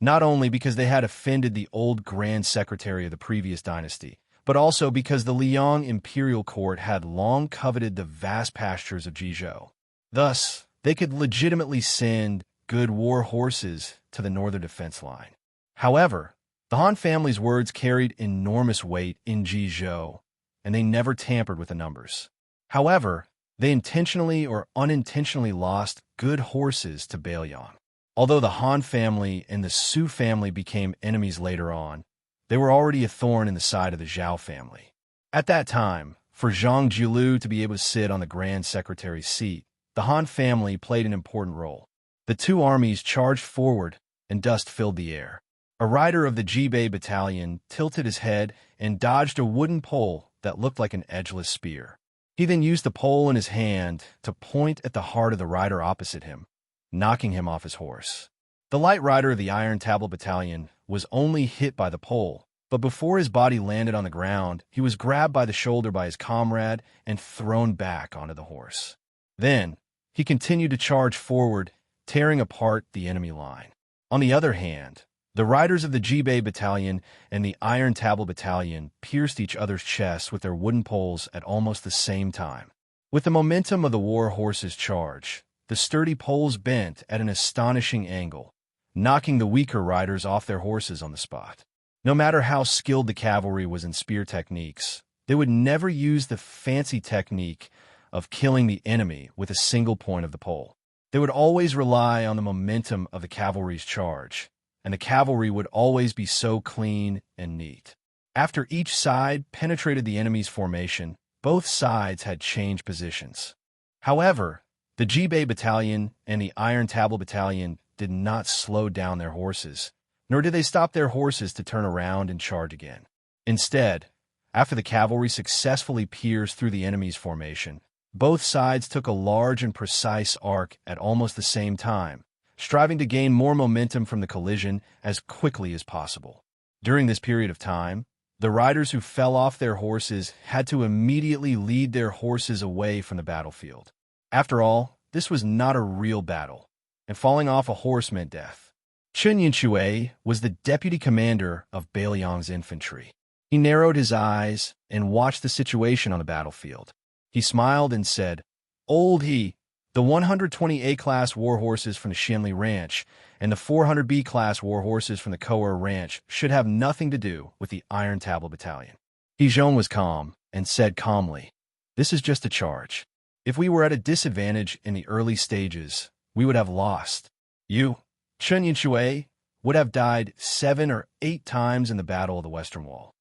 not only because they had offended the old Grand Secretary of the previous dynasty, but also because the Liang imperial court had long coveted the vast pastures of Jizhou. Thus, they could legitimately send good war horses to the northern defense line. However, the Han family's words carried enormous weight in Jizhou, and they never tampered with the numbers. However, they intentionally or unintentionally lost good horses to Beiliang. Although the Han family and the Su family became enemies later on, they were already a thorn in the side of the Zhao family. At that time, for Zhang Jiulu to be able to sit on the Grand Secretary's seat, the Han family played an important role. The 2 armies charged forward, and dust filled the air. A rider of the Jibei Battalion tilted his head and dodged a wooden pole that looked like an edgeless spear. He then used the pole in his hand to point at the heart of the rider opposite him, knocking him off his horse. The light rider of the Iron Tablet Battalion was only hit by the pole, but before his body landed on the ground, he was grabbed by the shoulder by his comrade and thrown back onto the horse. Then, he continued to charge forward, tearing apart the enemy line. On the other hand, the riders of the Jibei Battalion and the Iron Tablet Battalion pierced each other's chests with their wooden poles at almost the same time. With the momentum of the war horse's charge, the sturdy poles bent at an astonishing angle, knocking the weaker riders off their horses on the spot. No matter how skilled the cavalry was in spear techniques, they would never use the fancy technique of killing the enemy with a single point of the pole. They would always rely on the momentum of the cavalry's charge, and the cavalry would always be so clean and neat. After each side penetrated the enemy's formation, both sides had changed positions. However, the Jibei Battalion and the Iron Tablet Battalion did not slow down their horses, nor did they stop their horses to turn around and charge again. Instead, after the cavalry successfully pierced through the enemy's formation, both sides took a large and precise arc at almost the same time, striving to gain more momentum from the collision as quickly as possible. During this period of time, the riders who fell off their horses had to immediately lead their horses away from the battlefield. After all, this was not a real battle, and falling off a horse meant death. Xianxia was the deputy commander of Bailiang's infantry. He narrowed his eyes and watched the situation on the battlefield. He smiled and said, "Old He, the 120 A-class war horses from the Xianli Ranch and the 400 B-class war horses from the Koer Ranch should have nothing to do with the Iron Tablet Battalion." He Zhong was calm and said calmly, "This is just a charge. If we were at a disadvantage in the early stages, we would have lost. You, Chen Yinshui, would have died 7 or 8 times in the Battle of the Western Wall."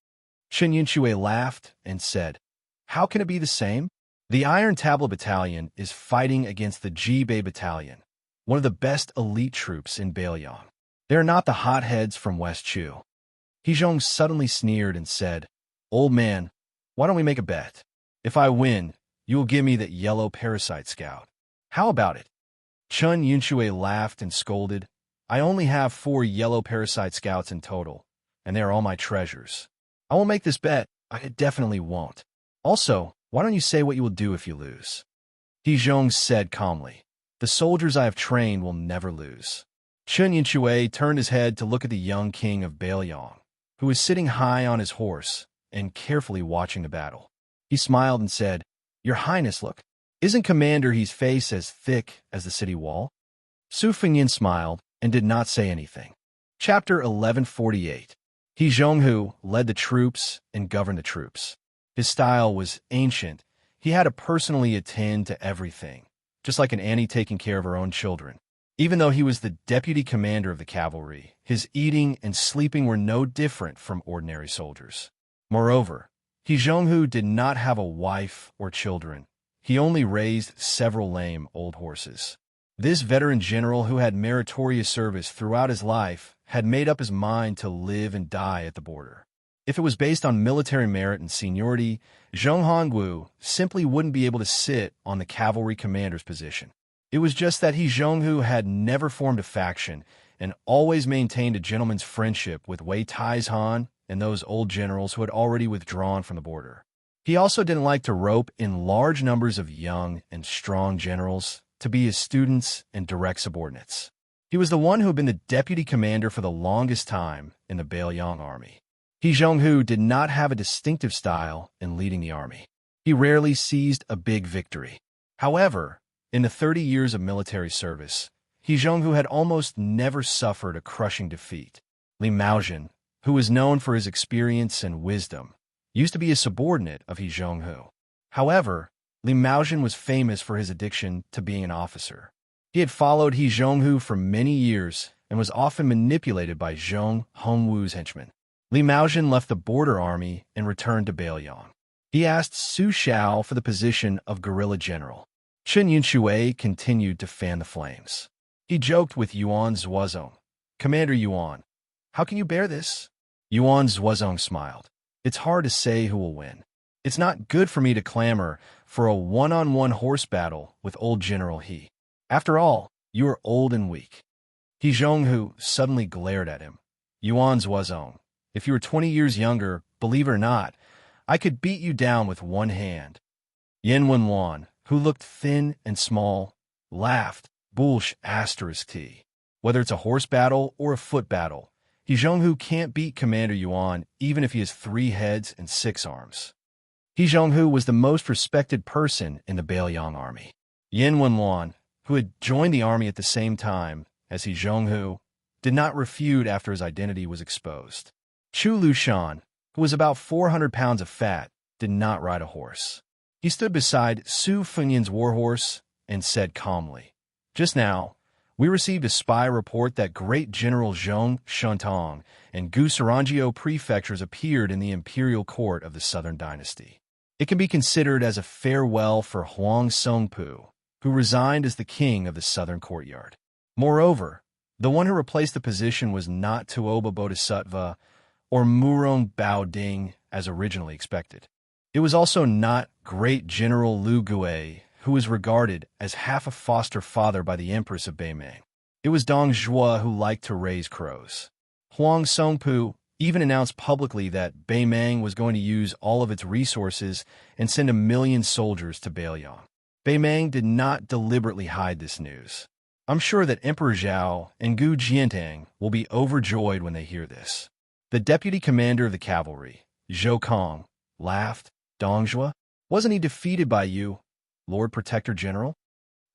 Chen Yinshui laughed and said, "How can it be the same? The Iron Tablet Battalion is fighting against the Jibei Battalion, one of the best elite troops in Bailiang. They are not the hotheads from West Chu." He Zhong suddenly sneered and said, "Old man, why don't we make a bet? If I win, you will give me that yellow parasite scout. How about it?" Chen Yinshui laughed and scolded, "I only have 4 yellow parasite scouts in total, and they are all my treasures. I won't make this bet. I definitely won't. Also, why don't you say what you will do if you lose?" He Zhong said calmly, "The soldiers I have trained will never lose." Chen Yinshui turned his head to look at the young king of Bailiang, who was sitting high on his horse and carefully watching the battle. He smiled and said, "Your Highness, look. Isn't Commander He's face as thick as the city wall?" Su Fengyan smiled and did not say anything. Chapter 1148. He Zhonghu led the troops and governed the troops. His style was ancient. He had to personally attend to everything, just like an Annie taking care of her own children. Even though he was the deputy commander of the cavalry, his eating and sleeping were no different from ordinary soldiers. Moreover, He Zhonghu did not have a wife or children. He only raised several lame old horses. This veteran general, who had meritorious service throughout his life, had made up his mind to live and die at the border. If it was based on military merit and seniority, Zheng Hongwu simply wouldn't be able to sit on the cavalry commander's position. It was just that He Zhonghu had never formed a faction and always maintained a gentleman's friendship with Wei Taizhan and those old generals who had already withdrawn from the border. He also didn't like to rope in large numbers of young and strong generals to be his students and direct subordinates. He was the one who had been the deputy commander for the longest time in the Bailiang army. He Zhonghu did not have a distinctive style in leading the army. He rarely seized a big victory. However, in the 30 years of military service, He Zhonghu had almost never suffered a crushing defeat. Li Maozhen, who was known for his experience and wisdom, used to be a subordinate of He Zhonghu. However, Li Maozhen was famous for his addiction to being an officer. He had followed He Zhonghu for many years and was often manipulated by Zheng Hongwu's henchmen. Li Maozhen left the border army and returned to Bailiang. He asked Su Xiao for the position of guerrilla general. Chen Yinshui continued to fan the flames. He joked with Yuan Zuozong, "Commander Yuan, how can you bear this?" Yuan Zuozong smiled. "It's hard to say who will win. It's not good for me to clamor for a one-on-one horse battle with old General He. After all, you are old and weak." He Zhonghu suddenly glared at him. "Yuan Zuozong, if you were 20 years younger, believe it or not, I could beat you down with one hand." Yen Wenwan, who looked thin and small, laughed. "Bullsh *T. Whether it's a horse battle or a foot battle, He Zhonghu can't beat Commander Yuan even if he has 3 heads and 6 arms." He Zhonghu was the most respected person in the Bailiang army. Yen Wenwan, who had joined the army at the same time as He Zhonghu, did not refute after his identity was exposed. Chu Lushan, who was about 400 pounds of fat, did not ride a horse. He stood beside Su Fengyan's warhorse and said calmly, "Just now, We received a spy report that great General Zhong Shuntong and Gu Sarangio prefectures appeared in the imperial court of the Southern Dynasty. It can be considered as a farewell for Huang Songpu, who resigned as the king of the Southern Courtyard. Moreover, the one who replaced the position was not Tuoba Bodhisattva or Murong Baoding as originally expected. It was also not great General Lu Gui, who was regarded as half a foster father by the Empress of Beimang. It was Dong Zhuo who liked to raise crows. Huang Songpu even announced publicly that Beimang was going to use all of its resources and send 1 million soldiers to Beiliang. Beimang did not deliberately hide this news. I'm sure that Emperor Zhao and Gu Jiantang will be overjoyed when they hear this. The deputy commander of the cavalry, Zhou Kong, laughed. Dong Zhuo, wasn't he defeated by you, Lord Protector General?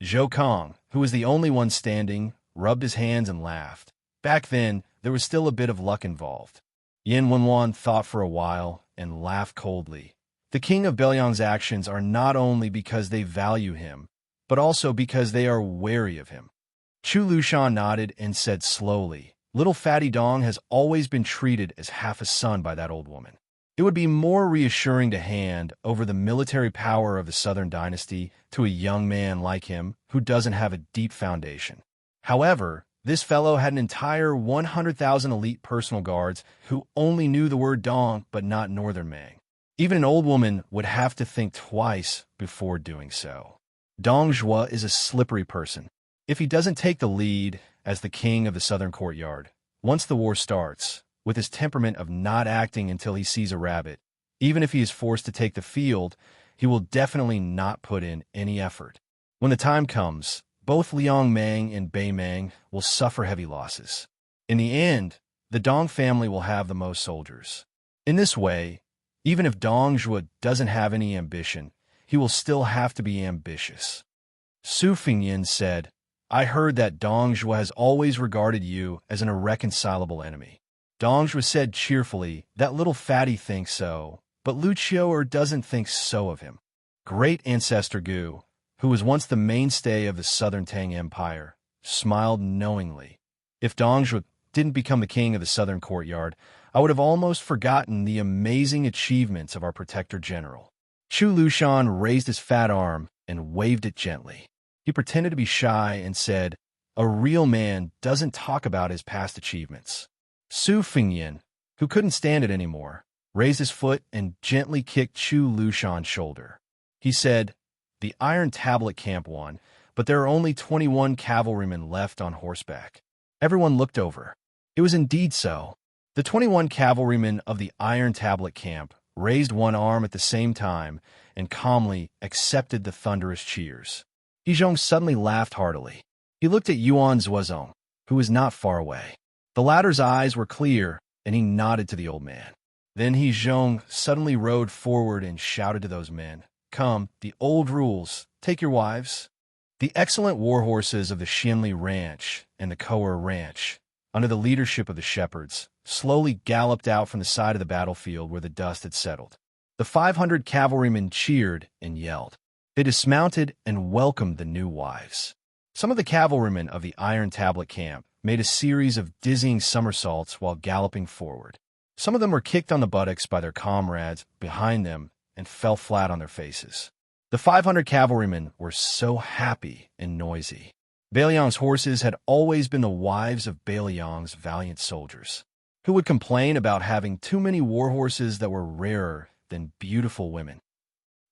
Zhou Kong, who was the only one standing, rubbed his hands and laughed. Back then, there was still a bit of luck involved. Yin Wenwan thought for a while and laughed coldly. The king of Beiliang's actions are not only because they value him, but also because they are wary of him. Chu Lushan nodded and said slowly, little fatty Dong has always been treated as half a son by that old woman. It would be more reassuring to hand over the military power of the Southern Dynasty to a young man like him who doesn't have a deep foundation. However, this fellow had an entire 100,000 elite personal guards who only knew the word Dong but not Northern Mang. Even an old woman would have to think twice before doing so. Dong Zhuo is a slippery person. If he doesn't take the lead as the king of the Southern Courtyard, once the war starts, with his temperament of not acting until he sees a rabbit, even if he is forced to take the field, he will definitely not put in any effort. When the time comes, both Liang Mang and Bei Mang will suffer heavy losses. In the end, the Dong family will have the most soldiers. In this way, even if Dong Zhuo doesn't have any ambition, he will still have to be ambitious. Su Fingyin said, I heard that Dong Zhuo has always regarded you as an irreconcilable enemy. Dong Zhuo said cheerfully, that little fatty thinks so, but Lu Qiu'er doesn't think so of him. Great Ancestor Gu, who was once the mainstay of the Southern Tang Empire, smiled knowingly. If Dong Zhuo didn't become the king of the Southern Courtyard, I would have almost forgotten the amazing achievements of our Protector General. Chu Lushan raised his fat arm and waved it gently. He pretended to be shy and said, a real man doesn't talk about his past achievements. Su Fingyin, who couldn't stand it anymore, raised his foot and gently kicked Chu Lushan's shoulder. He said, the Iron Tablet camp won, but there are only 21 cavalrymen left on horseback. Everyone looked over. It was indeed so. The 21 cavalrymen of the Iron Tablet camp raised one arm at the same time and calmly accepted the thunderous cheers. Yizhong suddenly laughed heartily. He looked at Yuan Zuozong, who was not far away. The latter's eyes were clear, and he nodded to the old man. Then Yizhong suddenly rode forward and shouted to those men, come, the old rules, take your wives. The excellent war horses of the Xianli Ranch and the Koer Ranch, under the leadership of the shepherds, slowly galloped out from the side of the battlefield where the dust had settled. The 500 cavalrymen cheered and yelled. They dismounted and welcomed the new wives. Some of the cavalrymen of the Iron Tablet camp made a series of dizzying somersaults while galloping forward. Some of them were kicked on the buttocks by their comrades behind them and fell flat on their faces. The 500 cavalrymen were so happy and noisy. Beiliang's horses had always been the wives of Beiliang's valiant soldiers, who would complain about having too many war horses that were rarer than beautiful women.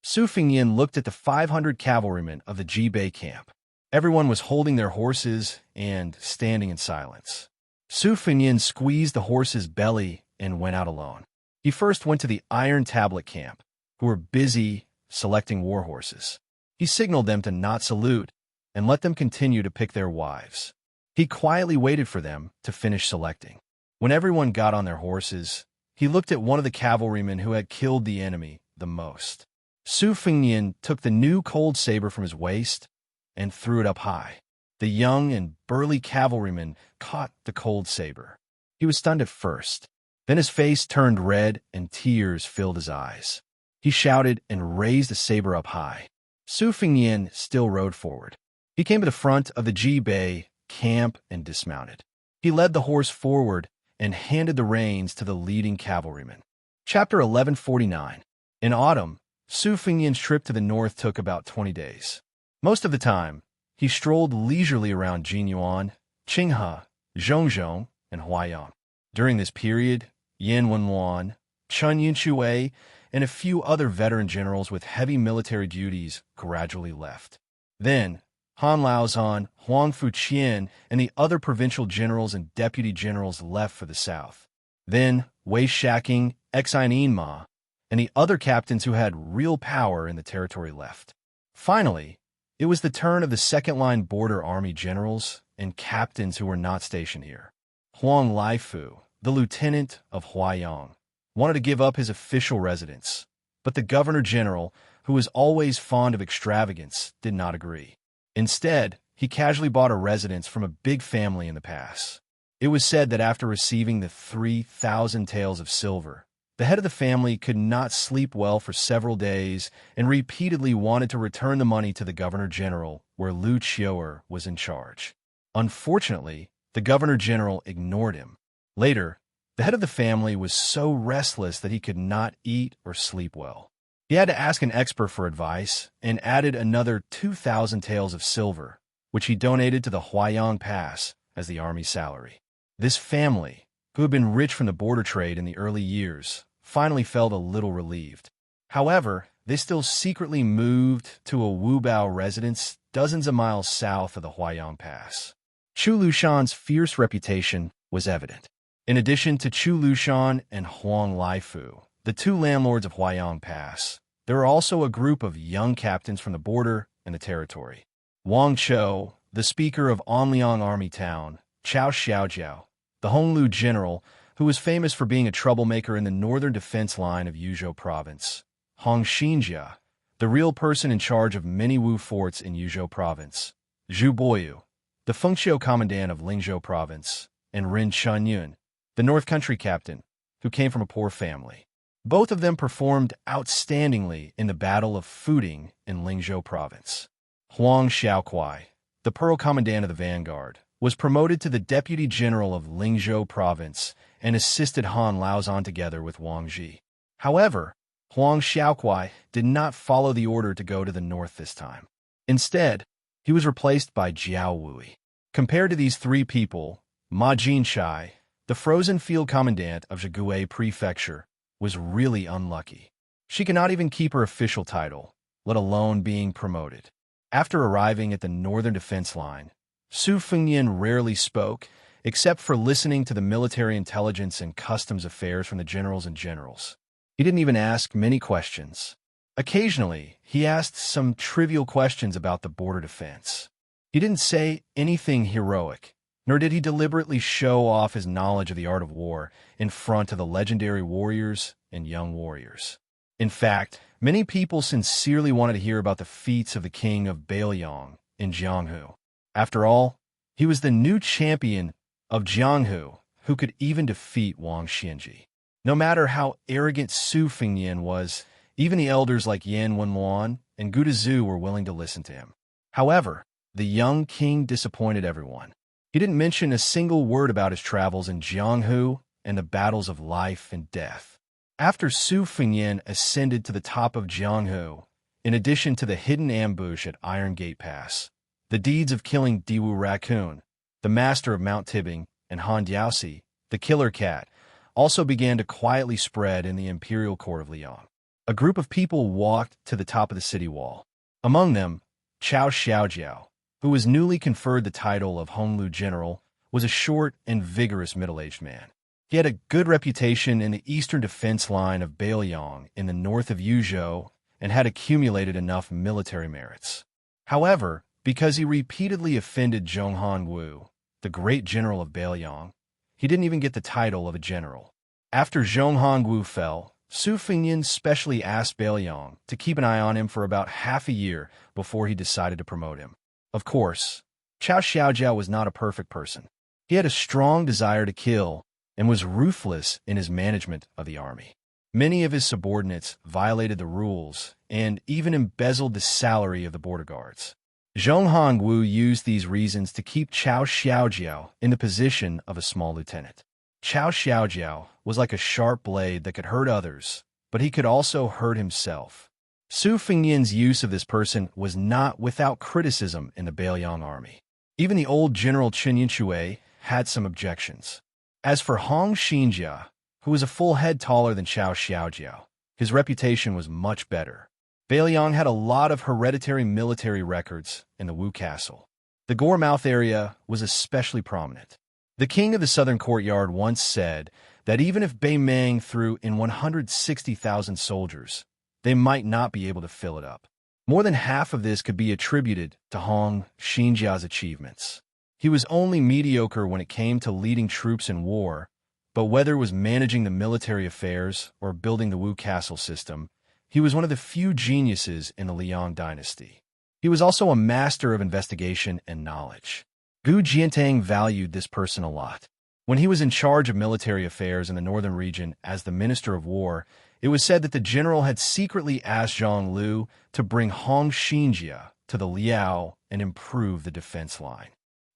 Su Fingyin looked at the 500 cavalrymen of the Jibei camp. Everyone was holding their horses and standing in silence. Su Fingyin squeezed the horse's belly and went out alone. He first went to the Iron Tablet camp, who were busy selecting war horses. He signaled them to not salute and let them continue to pick their wives. He quietly waited for them to finish selecting. When everyone got on their horses, he looked at one of the cavalrymen who had killed the enemy the most. Su Fingyin took the new cold saber from his waist and threw it up high. The young and burly cavalryman caught the cold saber. He was stunned at first. Then his face turned red and tears filled his eyes. He shouted and raised the saber up high. Su Fingyin still rode forward. He came to the front of the Jibei camp and dismounted. He led the horse forward and handed the reins to the leading cavalryman. Chapter 1149. In autumn, Su Fengnian's trip to the north took about 20 days. Most of the time, he strolled leisurely around Jinyuan, Qinghe, Zhongzhong, and Huaiyang. During this period, Yan Wenluan, Chen Yunshui, and a few other veteran generals with heavy military duties gradually left. Then, Han Laozhan, Huang Fuqian, and the other provincial generals and deputy generals left for the south. Then, Wei Shaking, Xianxia, Ma, and the other captains who had real power in the territory left. Finally, it was the turn of the second-line border army generals and captains who were not stationed here. Huang Laifu, the lieutenant of Huaiyang, wanted to give up his official residence, but the governor-general, who was always fond of extravagance, did not agree. Instead, he casually bought a residence from a big family in the pass. It was said that after receiving the 3,000 taels of silver, the head of the family could not sleep well for several days and repeatedly wanted to return the money to the governor-general, where Lu Qiu'er was in charge. Unfortunately, the governor-general ignored him. Later, the head of the family was so restless that he could not eat or sleep well. He had to ask an expert for advice and added another 2,000 taels of silver, which he donated to the Huaiyang Pass as the army's salary. This family, who had been rich from the border trade in the early years, finally felt a little relieved. However, they still secretly moved to a Wubao residence dozens of miles south of the Huaiyang Pass. Chu Lushan's fierce reputation was evident. In addition to Chu Lushan and Huang Laifu, the two landlords of Huaiyang Pass, there were also a group of young captains from the border and the territory. Wang Chou, the speaker of Anliang Army Town, Chao Xiaojiao, the Honglu general, who was famous for being a troublemaker in the northern defense line of Yuzhou province, Hong Xianxia, the real person in charge of many Wu forts in Yuzhou province, Zhu Boyu, the Fengxiu commandant of Lingzhou province, and Ren Chunyun, the North Country captain, who came from a poor family. Both of them performed outstandingly in the Battle of Fuding in Lingzhou province. Huang Xiaokuai, the Pearl commandant of the vanguard, was promoted to the deputy general of Lingzhou province and assisted Han Laozhan together with Wang Ji. However, Huang Xiaokuai did not follow the order to go to the north this time. Instead, he was replaced by Jiao Wui. Compared to these three people, Ma Jinshai, the frozen field commandant of Zhigui Prefecture, was really unlucky. She could not even keep her official title, let alone being promoted. After arriving at the northern defense line, Su Fengnian rarely spoke, except for listening to the military intelligence and customs affairs from the generals and generals. He didn't even ask many questions. Occasionally, he asked some trivial questions about the border defense. He didn't say anything heroic, nor did he deliberately show off his knowledge of the art of war in front of the legendary warriors and young warriors. In fact, many people sincerely wanted to hear about the feats of the king of Baoyang in Jianghu. After all, he was the new champion of Jianghu who could even defeat Wang Xianji. No matter how arrogant Su Fengnian was, even the elders like Yan Wenluan and Gu Dezhu were willing to listen to him. However, the young king disappointed everyone. He didn't mention a single word about his travels in Jianghu and the battles of life and death. After Su Fengnian ascended to the top of Jianghu, in addition to the hidden ambush at Iron Gate Pass, the deeds of killing Diwu Raccoon, the master of Mount Tibbing, and Han Diaosi, the killer cat, also began to quietly spread in the imperial court of Liang. A group of people walked to the top of the city wall. Among them, Chao Xiaojiao, who was newly conferred the title of Honglu General, was a short and vigorous middle-aged man. He had a good reputation in the eastern defense line of Baoyang in the north of Yuzhou and had accumulated enough military merits. However, because he repeatedly offended Zhonghan Wu, the great general of Baoyang, he didn't even get the title of a general. After Zhonghan Wu fell, Su Fengnian specially asked Baoyang to keep an eye on him for about half a year before he decided to promote him. Of course, Chao Xiaojiao was not a perfect person. He had a strong desire to kill and was ruthless in his management of the army. Many of his subordinates violated the rules and even embezzled the salary of the border guards. Zhong Hongwu used these reasons to keep Cao Xiaojiao in the position of a small lieutenant. Cao Xiaojiao was like a sharp blade that could hurt others, but he could also hurt himself. Su Fengyan's use of this person was not without criticism in the Beiliang army. Even the old General Chen Yinshui had some objections. As for Hong Xianxia, who was a full head taller than Cao Xiaojiao, his reputation was much better. Beiliang had a lot of hereditary military records in the Wu Castle. The Goremouth area was especially prominent. The king of the southern courtyard once said that even if Beimeng threw in 160,000 soldiers, they might not be able to fill it up. More than half of this could be attributed to Hong Xianxia's achievements. He was only mediocre when it came to leading troops in war, but whether it was managing the military affairs or building the Wu Castle system, he was one of the few geniuses in the Liang dynasty. He was also a master of investigation and knowledge. Gu Jiantang valued this person a lot. When he was in charge of military affairs in the northern region as the Minister of War, it was said that the general had secretly asked Zhang Lu to bring Hong Xianxia to the Liao and improve the defense line.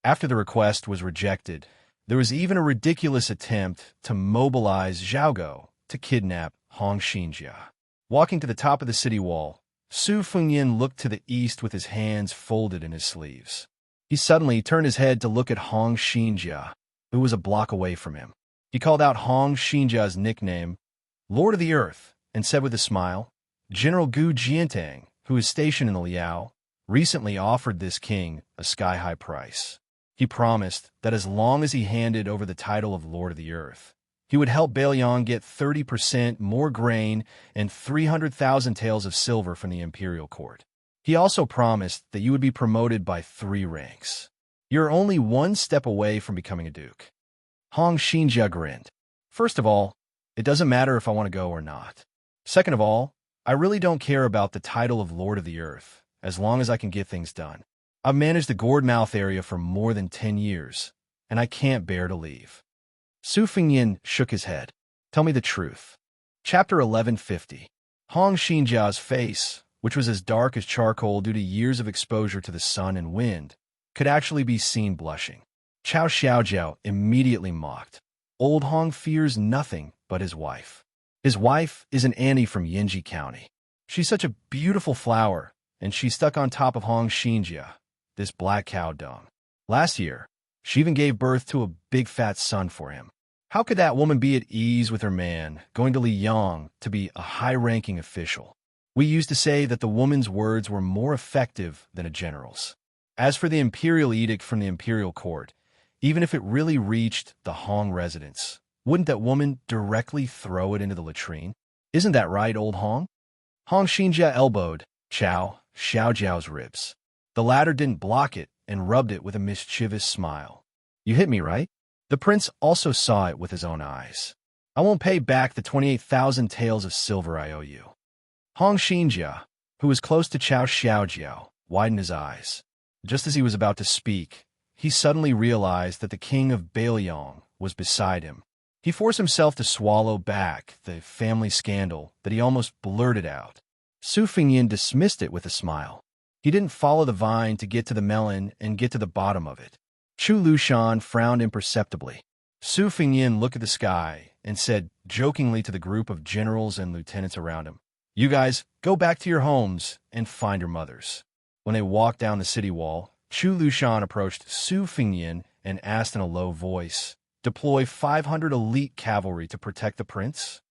After the request was rejected, there was even a ridiculous attempt to mobilize Zhaogo to kidnap Hong Xianxia. Walking to the top of the city wall, Su Fengyan looked to the east with his hands folded in his sleeves. He suddenly turned his head to look at Hong Xianxia, who was a block away from him. He called out Hong Xianxia's nickname, Lord of the Earth, and said with a smile, General Gu Jiantang, who is stationed in the Liao, recently offered this king a sky-high price. He promised that as long as he handed over the title of Lord of the Earth, he would help Beiliang get 30% more grain and 300,000 taels of silver from the imperial court. He also promised that you would be promoted by 3 ranks. You're only 1 step away from becoming a duke. Hong Xianxia grinned. First of all, it doesn't matter if I want to go or not. Second of all, I really don't care about the title of Lord of the Earth, as long as I can get things done. I've managed the Gourdmouth area for more than 10 years, and I can't bear to leave. Su Fengyan shook his head. Tell me the truth. Chapter 1150. Hong Xianxia's face, which was as dark as charcoal due to years of exposure to the sun and wind, could actually be seen blushing. Cao Xiaojiao immediately mocked. Old Hong fears nothing but his wife. His wife is an Annie from Yinji County. She's such a beautiful flower, and she's stuck on top of Hong Xianxia, this black cow dung. Last year, she even gave birth to a big fat son for him. How could that woman be at ease with her man, going to Liang to be a high-ranking official? We used to say that the woman's words were more effective than a general's. As for the imperial edict from the imperial court, even if it really reached the Hong residence, wouldn't that woman directly throw it into the latrine? Isn't that right, old Hong? Hong Xianxia elbowed Cao Xiaojiao's ribs. The latter didn't block it and rubbed it with a mischievous smile. You hit me, right? The prince also saw it with his own eyes. I won't pay back the 28,000 taels of silver I owe you. Hong Xianxia, who was close to Cao Xiaojiao, widened his eyes. Just as he was about to speak, he suddenly realized that the king of Beiliang was beside him. He forced himself to swallow back the family scandal that he almost blurted out. Su Fengyan dismissed it with a smile. He didn't follow the vine to get to the melon and get to the bottom of it. Chu Lushan frowned imperceptibly. Su Fengyan looked at the sky and said jokingly to the group of generals and lieutenants around him, You guys, go back to your homes and find your mothers. When they walked down the city wall, Chu Lushan approached Su Fengyan and asked in a low voice, Deploy 500 elite cavalry to protect the prince?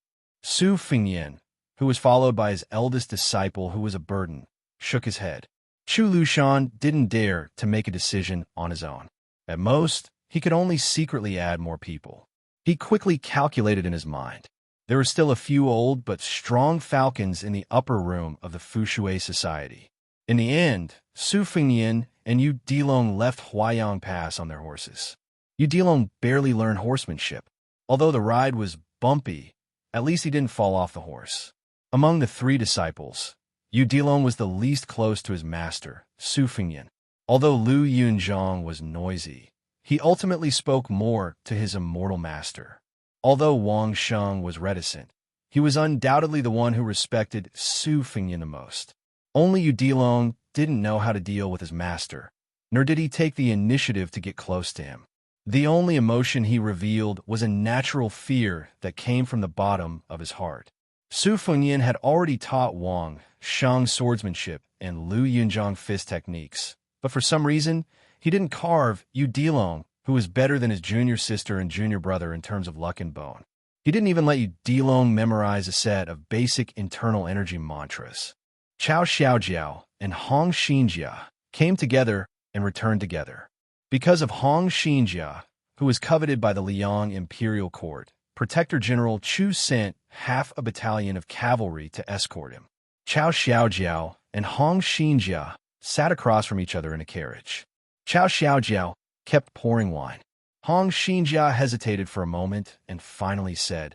Su Fengyan, who was followed by his eldest disciple who was a burden, shook his head. Chu Lushan didn't dare to make a decision on his own. At most, he could only secretly add more people. He quickly calculated in his mind. There were still a few old but strong falcons in the upper room of the Fushui Society. In the end, Su Fengyan and Yu Dilong left Huayang Pass on their horses. Yu Dilong barely learned horsemanship. Although the ride was bumpy, at least he didn't fall off the horse. Among the 3 disciples, Yu Dilong was the least close to his master, Su Fengyan. Although Lu Yunzhang was noisy, he ultimately spoke more to his immortal master. Although Wang Sheng was reticent, he was undoubtedly the one who respected Su Fengyan the most. Only Yu Dilong didn't know how to deal with his master, nor did he take the initiative to get close to him. The only emotion he revealed was a natural fear that came from the bottom of his heart. Su Fengyan had already taught Wang Shang swordsmanship and Lu Yunzhang fist techniques, but for some reason, he didn't carve Yu Dilong, who was better than his junior sister and junior brother in terms of luck and bone. He didn't even let Yu Dilong memorize a set of basic internal energy mantras. Chao Xiaojiao and Hong Xianxia came together and returned together. Because of Hong Xianxia, who was coveted by the Liang imperial court, Protector General Chu sent half a battalion of cavalry to escort him. Chao Xiaojiao and Hong Xianxia sat across from each other in a carriage. Chao Xiaojiao kept pouring wine. Hong Xianxia hesitated for a moment and finally said,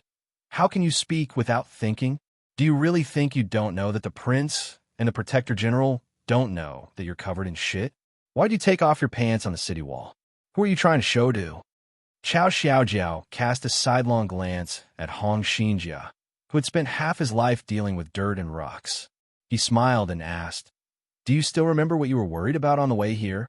"How can you speak without thinking? Do you really think you don't know that the prince and the Protector General don't know that you're covered in shit? Why'd you take off your pants on the city wall? Who are you trying to show to?" Chao Xiaojiao cast a sidelong glance at Hong Xianxia, who had spent half his life dealing with dirt and rocks. He smiled and asked, "Do you still remember what you were worried about on the way here?"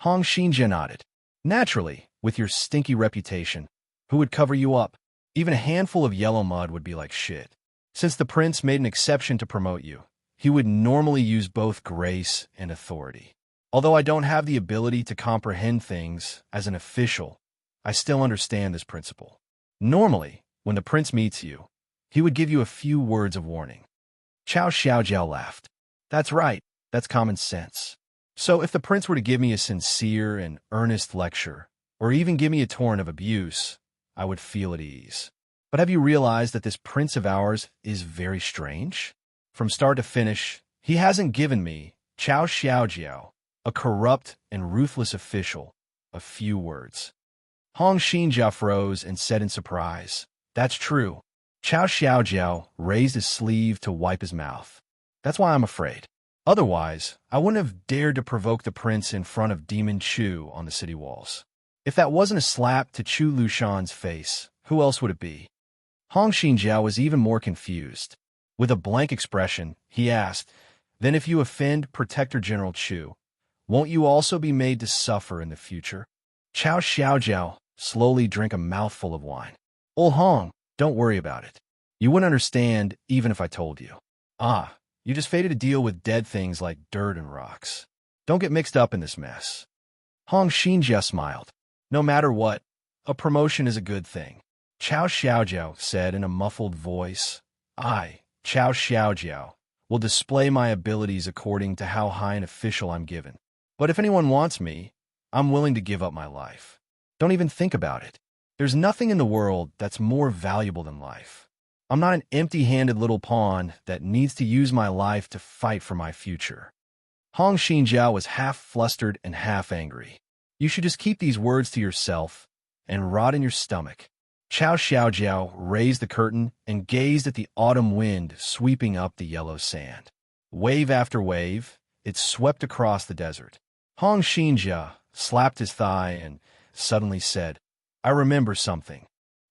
Hong Xianxia nodded. "Naturally, with your stinky reputation, who would cover you up? Even a handful of yellow mud would be like shit. Since the prince made an exception to promote you, he would normally use both grace and authority. Although I don't have the ability to comprehend things as an official, I still understand this principle. Normally, when the prince meets you, he would give you a few words of warning." Chao Xiaojiao laughed. "That's right, that's common sense. So if the prince were to give me a sincere and earnest lecture, or even give me a torrent of abuse, I would feel at ease. But have you realized that this prince of ours is very strange? From start to finish, he hasn't given me, Chao Xiaojiao, a corrupt and ruthless official, a few words." Hong Xianxia froze and said in surprise, "That's true." Chao Xiaojiao raised his sleeve to wipe his mouth. "That's why I'm afraid. Otherwise, I wouldn't have dared to provoke the prince in front of Demon Chu on the city walls. If that wasn't a slap to Chu Lushan's face, who else would it be?" Hong Xianxia was even more confused. With a blank expression, he asked, "Then if you offend Protector General Chu, won't you also be made to suffer in the future?" Chao Xiaojiao slowly drank a mouthful of wine. "Old Hong, don't worry about it. You wouldn't understand even if I told you. You just fated to deal with dead things like dirt and rocks. Don't get mixed up in this mess." Hong Xianxia smiled. "No matter what, a promotion is a good thing." Chao Xiaojiao said in a muffled voice, "I, Chao Xiaojiao, will display my abilities according to how high an official I'm given. But if anyone wants me, I'm willing to give up my life. Don't even think about it. There's nothing in the world that's more valuable than life. I'm not an empty-handed little pawn that needs to use my life to fight for my future." Hong Xianxia was half flustered and half angry. "You should just keep these words to yourself and rot in your stomach." Chao Xiaojiao raised the curtain and gazed at the autumn wind sweeping up the yellow sand. Wave after wave, it swept across the desert. Hong Xianxia slapped his thigh and suddenly said, "I remember something.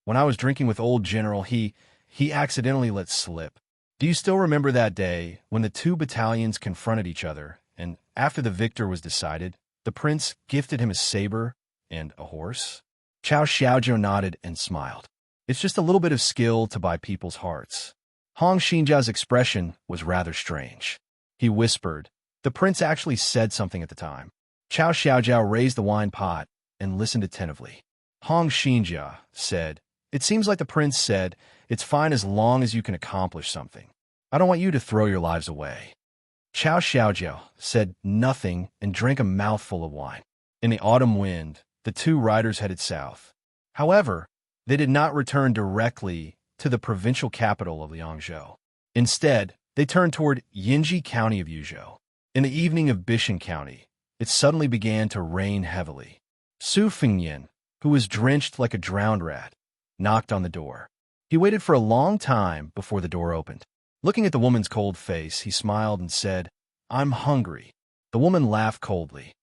When I was drinking with old General, he accidentally let slip. Do you still remember that day when the two battalions confronted each other, and after the victor was decided, the prince gifted him a saber and a horse?" Chao Xiaojiao nodded and smiled. "It's just a little bit of skill to buy people's hearts." Hong Xianxia's expression was rather strange. He whispered, "The prince actually said something at the time." Chao Xiaojiao raised the wine pot and listened attentively. Hong Xianxia said, "It seems like the prince said, it's fine as long as you can accomplish something. I don't want you to throw your lives away." Chao Xiaojiao said nothing and drank a mouthful of wine. In the autumn wind, the two riders headed south. However, they did not return directly to the provincial capital of Liangzhou. Instead, they turned toward Yinji County of Yuzhou. In the evening of Bishan County, it suddenly began to rain heavily. Su Fengyan, who was drenched like a drowned rat, knocked on the door. He waited for a long time before the door opened. Looking at the woman's cold face, he smiled and said, "I'm hungry." The woman laughed coldly.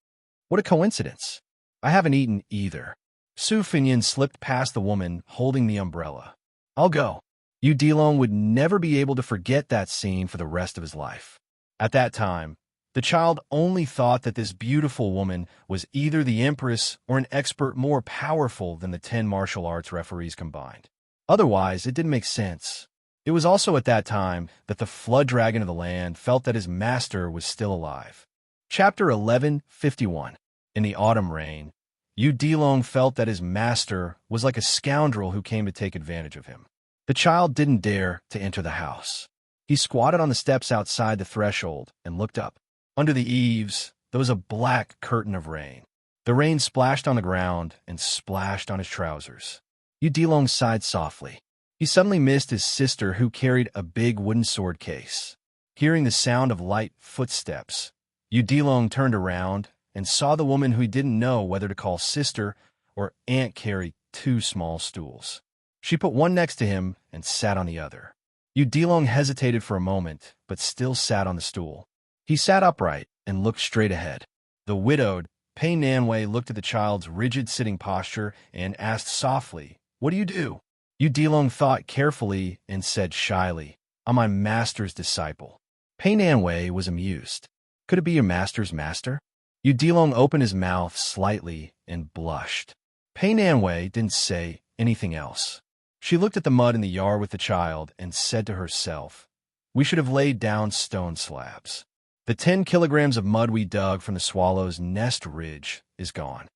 "What a coincidence. I haven't eaten either." Su Fengyan slipped past the woman holding the umbrella. "I'll go." Yu Dilong would never be able to forget that scene for the rest of his life. At that time, The child only thought that this beautiful woman was either the empress or an expert more powerful than the 10 martial arts referees combined. Otherwise, it didn't make sense. It was also at that time that the flood dragon of the land felt that his master was still alive. Chapter 11:51. In the autumn rain, Yu Dilong felt that his master was like a scoundrel who came to take advantage of him. The child didn't dare to enter the house. He squatted on the steps outside the threshold and looked up. Under the eaves, there was a black curtain of rain. The rain splashed on the ground and splashed on his trousers. Yu Dilong sighed softly. He suddenly missed his sister, who carried a big wooden sword case. Hearing the sound of light footsteps, Yu Dilong turned around and saw the woman who he didn't know whether to call sister or aunt carry 2 small stools. She put one next to him and sat on the other. Yu Dilong hesitated for a moment, but still sat on the stool. He sat upright and looked straight ahead. The widowed Pei Nanwei looked at the child's rigid sitting posture and asked softly, "What do you do?" Yu Dilong thought carefully and said shyly, "I'm my master's disciple." Pei Nanwei was amused. Could it be your master's master? Yu Dilong opened his mouth slightly and blushed. Pei Nanwei didn't say anything else. She looked at the mud in the yard with the child and said to herself, "We should have laid down stone slabs. The 10 kilograms of mud we dug from the swallow's nest ridge is gone."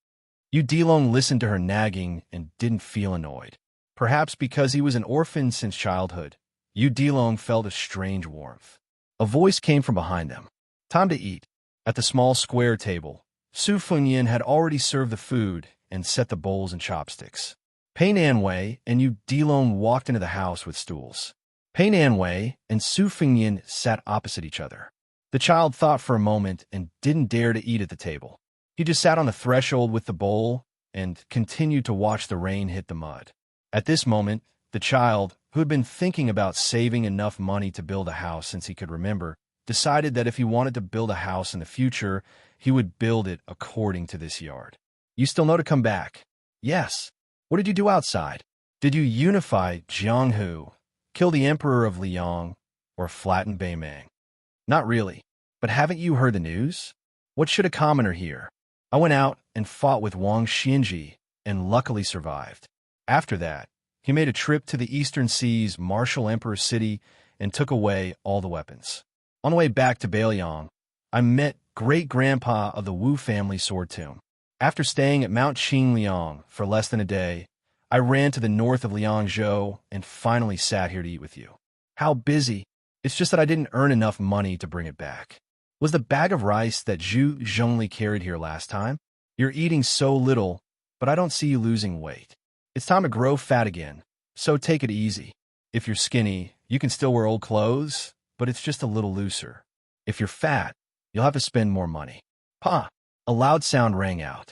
Yu Dilong listened to her nagging and didn't feel annoyed. Perhaps because he was an orphan since childhood, Yu Dilong felt a strange warmth. A voice came from behind them. "Time to eat." At the small square table, Su Fengyan had already served the food and set the bowls and chopsticks. Pei Nanwei and Yu Dilong walked into the house with stools. Pei Nanwei and Su Fengyan sat opposite each other. The child thought for a moment and didn't dare to eat at the table. He just sat on the threshold with the bowl and continued to watch the rain hit the mud. At this moment, the child, who had been thinking about saving enough money to build a house since he could remember, decided that if he wanted to build a house in the future, he would build it according to this yard. "You still know to come back?" "Yes." "What did you do outside? Did you unify Jianghu, kill the emperor of Liang, or flatten Beimang?" "Not really. But haven't you heard the news?" "What should a commoner hear?" "I went out and fought with Wang Xinji and luckily survived." After that, he made a trip to the Eastern Sea's martial emperor city and took away all the weapons. On the way back to Beiliang, I met great-grandpa of the Wu family sword tomb. After staying at Mount Qingliang for less than a day, I ran to the north of Liangzhou and finally sat here to eat with you. "How busy?" "It's just that I didn't earn enough money to bring it back." "Was the bag of rice that Zhu Zhongli carried here last time?" "You're eating so little, but I don't see you losing weight. It's time to grow fat again, so take it easy. If you're skinny, you can still wear old clothes, but it's just a little looser. If you're fat, you'll have to spend more money." "Pa!" A loud sound rang out.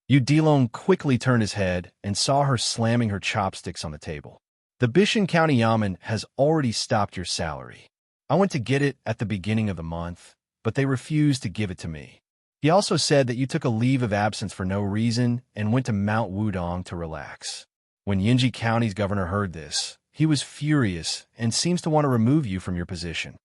Yu Dilong quickly turned his head and saw her slamming her chopsticks on the table. "The Bishan County Yamen has already stopped your salary. I went to get it at the beginning of the month, but they refused to give it to me. He also said that you took a leave of absence for no reason and went to Mount Wudong to relax." When Yinji County's governor heard this, he was furious and seems to want to remove you from your position.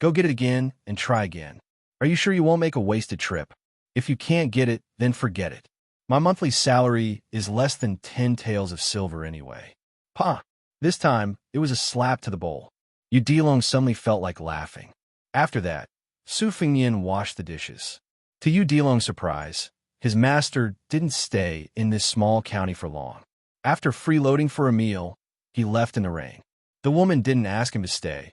"Go get it again and try again. Are you sure you won't make a wasted trip? If you can't get it, then forget it. My monthly salary is less than 10 taels of silver anyway." "Pa!" This time, it was a slap to the bowl. Yu Dilong suddenly felt like laughing. After that, Su Fengyan washed the dishes. To Yu Dilong's surprise, his master didn't stay in this small county for long. After freeloading for a meal, he left in the rain. The woman didn't ask him to stay,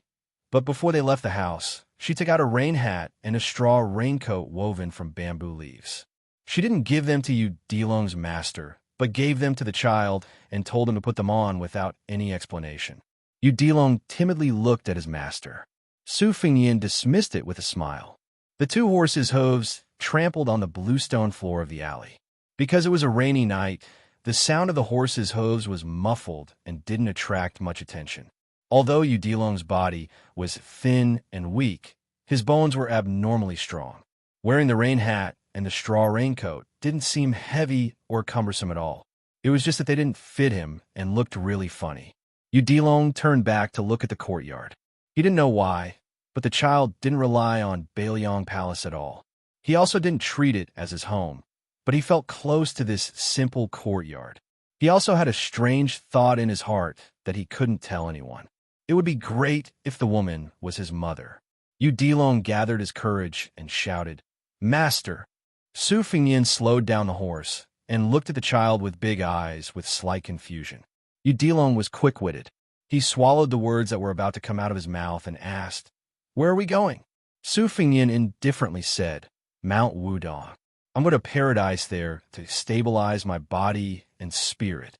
but before they left the house, she took out a rain hat and a straw raincoat woven from bamboo leaves. She didn't give them to Yu Dilong's master, but gave them to the child and told him to put them on without any explanation. Yu Dilong timidly looked at his master. Su Fengyan dismissed it with a smile. The 2 horses' hooves trampled on the bluestone floor of the alley. Because it was a rainy night, the sound of the horses' hooves was muffled and didn't attract much attention. Although Yu Dilong's body was thin and weak, his bones were abnormally strong. Wearing the rain hat and the straw raincoat didn't seem heavy or cumbersome at all. It was just that they didn't fit him and looked really funny. Yu Dilong turned back to look at the courtyard. He didn't know why, But the child didn't rely on Bailiang Palace at all. He also didn't treat it as his home, but he felt close to this simple courtyard. He also had a strange thought in his heart that he couldn't tell anyone. It would be great if the woman was his mother. Yu Dilong gathered his courage and shouted, "Master!" Su Fengyin slowed down the horse and looked at the child with big eyes with slight confusion. Yu Dilong was quick-witted. He swallowed the words that were about to come out of his mouth and asked, "Where are we going?" Su Fengyin indifferently said, "Mount Wudong. I'm going to paradise there to stabilize my body and spirit."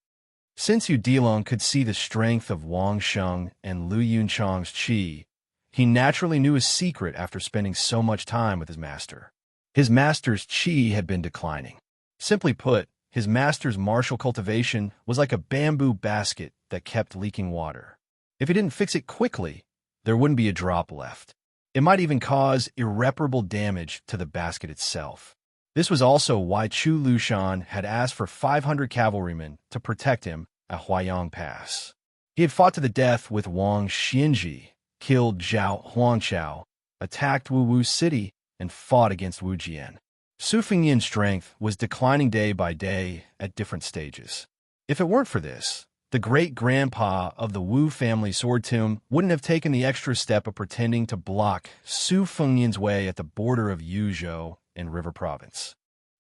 Since Yu Dilong could see the strength of Wang Sheng and Lu Yunchang's qi, he naturally knew his secret after spending so much time with his master. His master's qi had been declining. Simply put, his master's martial cultivation was like a bamboo basket that kept leaking water. If he didn't fix it quickly, there wouldn't be a drop left. It might even cause irreparable damage to the basket itself. This was also why Chu Lushan had asked for 500 cavalrymen to protect him at Huayang Pass. He had fought to the death with Wang Xinji, killed Zhao Huangchao, attacked Wu City, and fought against Wu Jian. Su Fengyin's strength was declining day by day at different stages. If it weren't for this, the great-grandpa of the Wu family sword tomb wouldn't have taken the extra step of pretending to block Su Fengyin's way at the border of Yuzhou in River Province.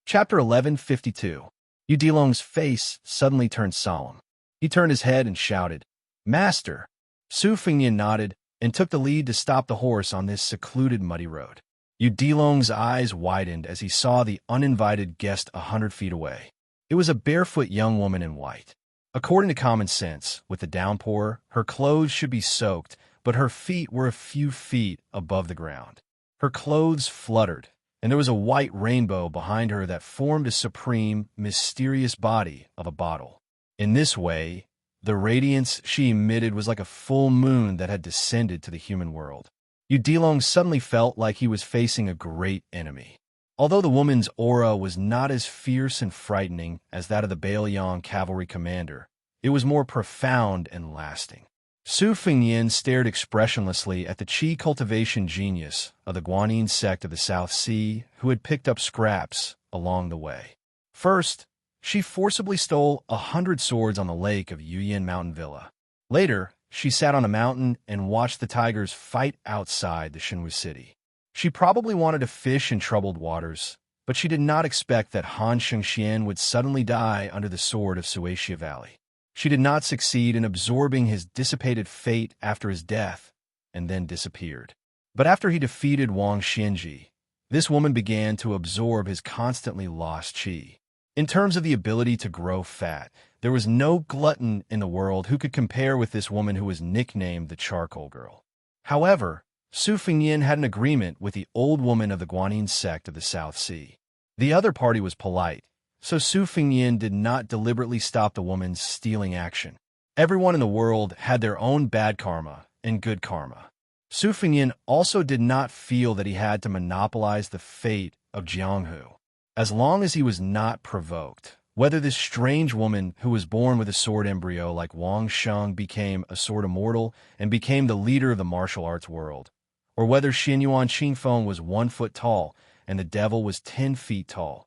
Chapter 1152. Yu Dilong's face suddenly turned solemn. He turned his head and shouted, "Master!" Su Fengyin nodded and took the lead to stop the horse on this secluded muddy road. Yu Dilong's eyes widened as he saw the uninvited guest 100 feet away. It was a barefoot young woman in white. According to common sense, with the downpour, her clothes should be soaked, but her feet were a few feet above the ground. Her clothes fluttered, and there was a white rainbow behind her that formed a supreme, mysterious body of a bottle. In this way, the radiance she emitted was like a full moon that had descended to the human world. Yu Dilong suddenly felt like he was facing a great enemy. Although the woman's aura was not as fierce and frightening as that of the Bailiang cavalry commander, it was more profound and lasting. Su Fengyin stared expressionlessly at the qi cultivation genius of the Guanyin sect of the South Sea who had picked up scraps along the way. First, she forcibly stole 100 swords on the lake of Yuyan Mountain Villa. Later, she sat on a mountain and watched the tigers fight outside the Shenwu city. She probably wanted to fish in troubled waters, but she did not expect that Han Shengxian would suddenly die under the sword of Xianxia Valley. She did not succeed in absorbing his dissipated fate after his death, and then disappeared. But after he defeated Wang Xinji, this woman began to absorb his constantly lost qi. In terms of the ability to grow fat, there was no glutton in the world who could compare with this woman who was nicknamed the Charcoal Girl. However, Su Fengyin had an agreement with the old woman of the Guanyin sect of the South Sea. The other party was polite, so Su Fengyin did not deliberately stop the woman's stealing action. Everyone in the world had their own bad karma and good karma. Su Fengyin also did not feel that he had to monopolize the fate of Jianghu. As long as he was not provoked, whether this strange woman who was born with a sword embryo like Wang Sheng became a sword immortal and became the leader of the martial arts world, or whether Xinyuan Qingfeng was 1 foot tall and the devil was 10 feet tall,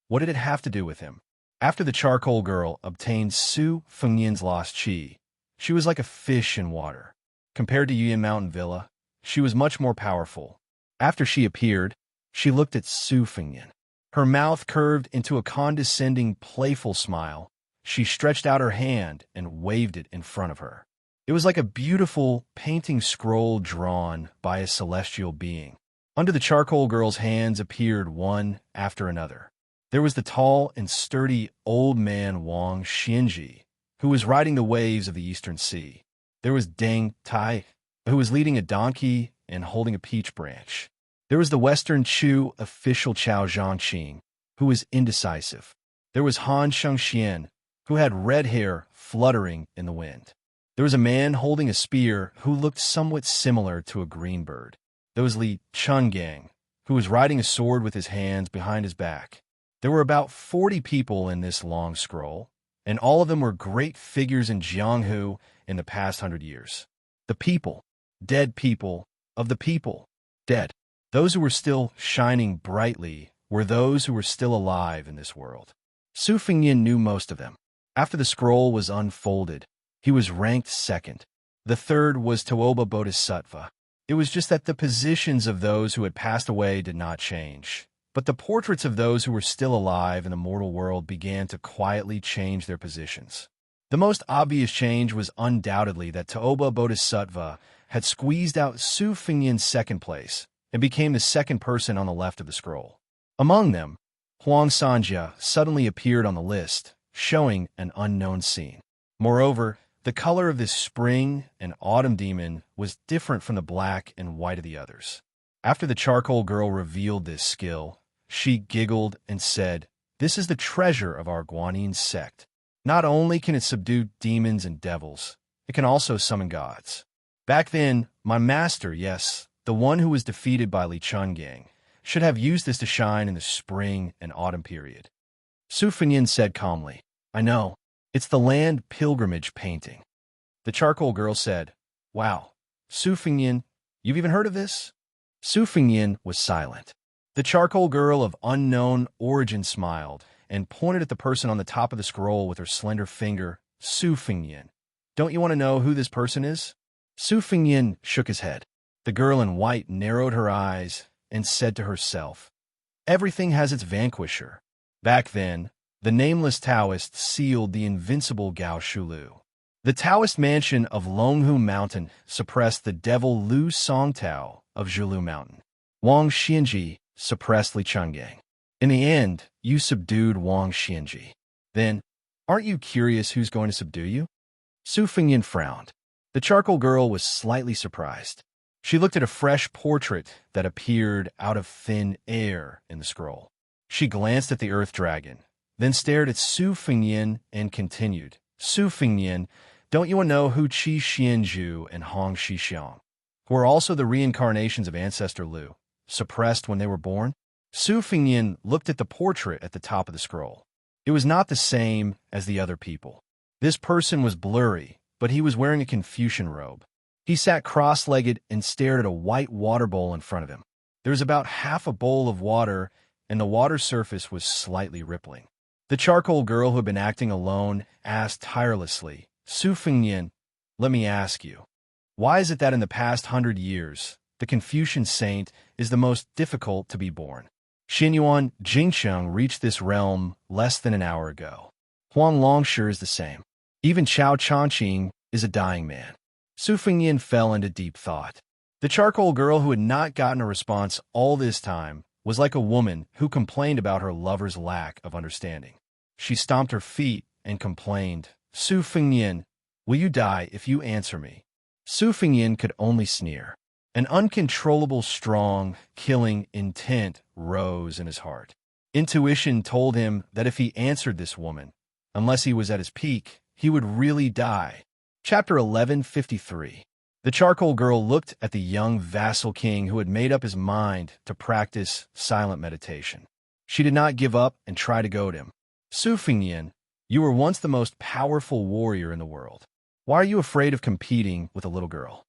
what did it have to do with him? After the Charcoal Girl obtained Su Fengyin's lost qi, she was like a fish in water. Compared to Yuyan Mountain Villa, she was much more powerful. After she appeared, she looked at Su Fengyin. Her mouth curved into a condescending, playful smile. She stretched out her hand and waved it in front of her. It was like a beautiful painting scroll drawn by a celestial being. Under the Charcoal Girl's hands appeared one after another. There was the tall and sturdy old man Wang Xinji, who was riding the waves of the Eastern Sea. There was Deng Tai, who was leading a donkey and holding a peach branch. There was the Western Chu official Chao Zhangqing, who was indecisive. There was Han Shengxian, who had red hair fluttering in the wind. There was a man holding a spear who looked somewhat similar to a green bird. There was Li Chungang, who was riding a sword with his hands behind his back. There were about 40 people in this long scroll, and all of them were great figures in Jianghu in the past 100 years. The people, dead people, of the people, dead. Those who were still shining brightly were those who were still alive in this world. Su Fengyan knew most of them. After the scroll was unfolded, he was ranked second. The third was Toba Bodhisattva. It was just that the positions of those who had passed away did not change, but the portraits of those who were still alive in the mortal world began to quietly change their positions. The most obvious change was undoubtedly that Toba Bodhisattva had squeezed out Su Fengyan's second place and became the second person on the left of the scroll. Among them, Xianxia suddenly appeared on the list, showing an unknown scene. Moreover, the color of this spring and autumn demon was different from the black and white of the others. After the charcoal girl revealed this skill, she giggled and said, "This is the treasure of our Guanyin sect. Not only can it subdue demons and devils, it can also summon gods. Back then, my master, yes, the one who was defeated by Li Chungang, should have used this to shine in the spring and autumn period." Su Fengyan said calmly, "I know. It's the land pilgrimage painting." The charcoal girl said, "Wow, Su Fengyan, you've even heard of this?" Su Fengyan was silent. The charcoal girl of unknown origin smiled and pointed at the person on the top of the scroll with her slender finger. "Su Fengyan, don't you want to know who this person is?" Su Fengyan shook his head. The girl in white narrowed her eyes and said to herself, "Everything has its vanquisher." Back then, the nameless Taoist sealed the invincible Gao Shulu. The Taoist mansion of Longhu Mountain suppressed the devil Lu Songtao of Zhulu Mountain. Wang Xianji suppressed Li Chungang. In the end, you subdued Wang Xianji. Then, aren't you curious who's going to subdue you? Su Fengyan frowned. The charcoal girl was slightly surprised. She looked at a fresh portrait that appeared out of thin air in the scroll. She glanced at the earth dragon, then stared at Su Fengyan and continued, "Su Fengyan, don't you know who Qi Xianzhu and Hong Shixiang, who are also the reincarnations of Ancestor Lu, suppressed when they were born?" Su Fengyan looked at the portrait at the top of the scroll. It was not the same as the other people. This person was blurry, but he was wearing a Confucian robe. He sat cross-legged and stared at a white water bowl in front of him. There was about half a bowl of water, and the water surface was slightly rippling. The charcoal girl who had been acting alone asked tirelessly, "Su Fengyan, let me ask you, why is it that in the past 100 years, the Confucian saint is the most difficult to be born? Xinyuan Jingsheng reached this realm less than an hour ago. Huang Longshi is the same. Even Chao Changqing is a dying man." Su Fengyan fell into deep thought. The charcoal girl who had not gotten a response all this time was like a woman who complained about her lover's lack of understanding. She stomped her feet and complained, "Su Fengyan, will you die if you answer me?" Su Fengyan could only sneer. An uncontrollable, strong, killing intent rose in his heart. Intuition told him that if he answered this woman, unless he was at his peak, he would really die. Chapter 1153. The charcoal girl looked at the young vassal king who had made up his mind to practice silent meditation. She did not give up and try to goad him. "Su Fengyan, you were once the most powerful warrior in the world. Why are you afraid of competing with a little girl?"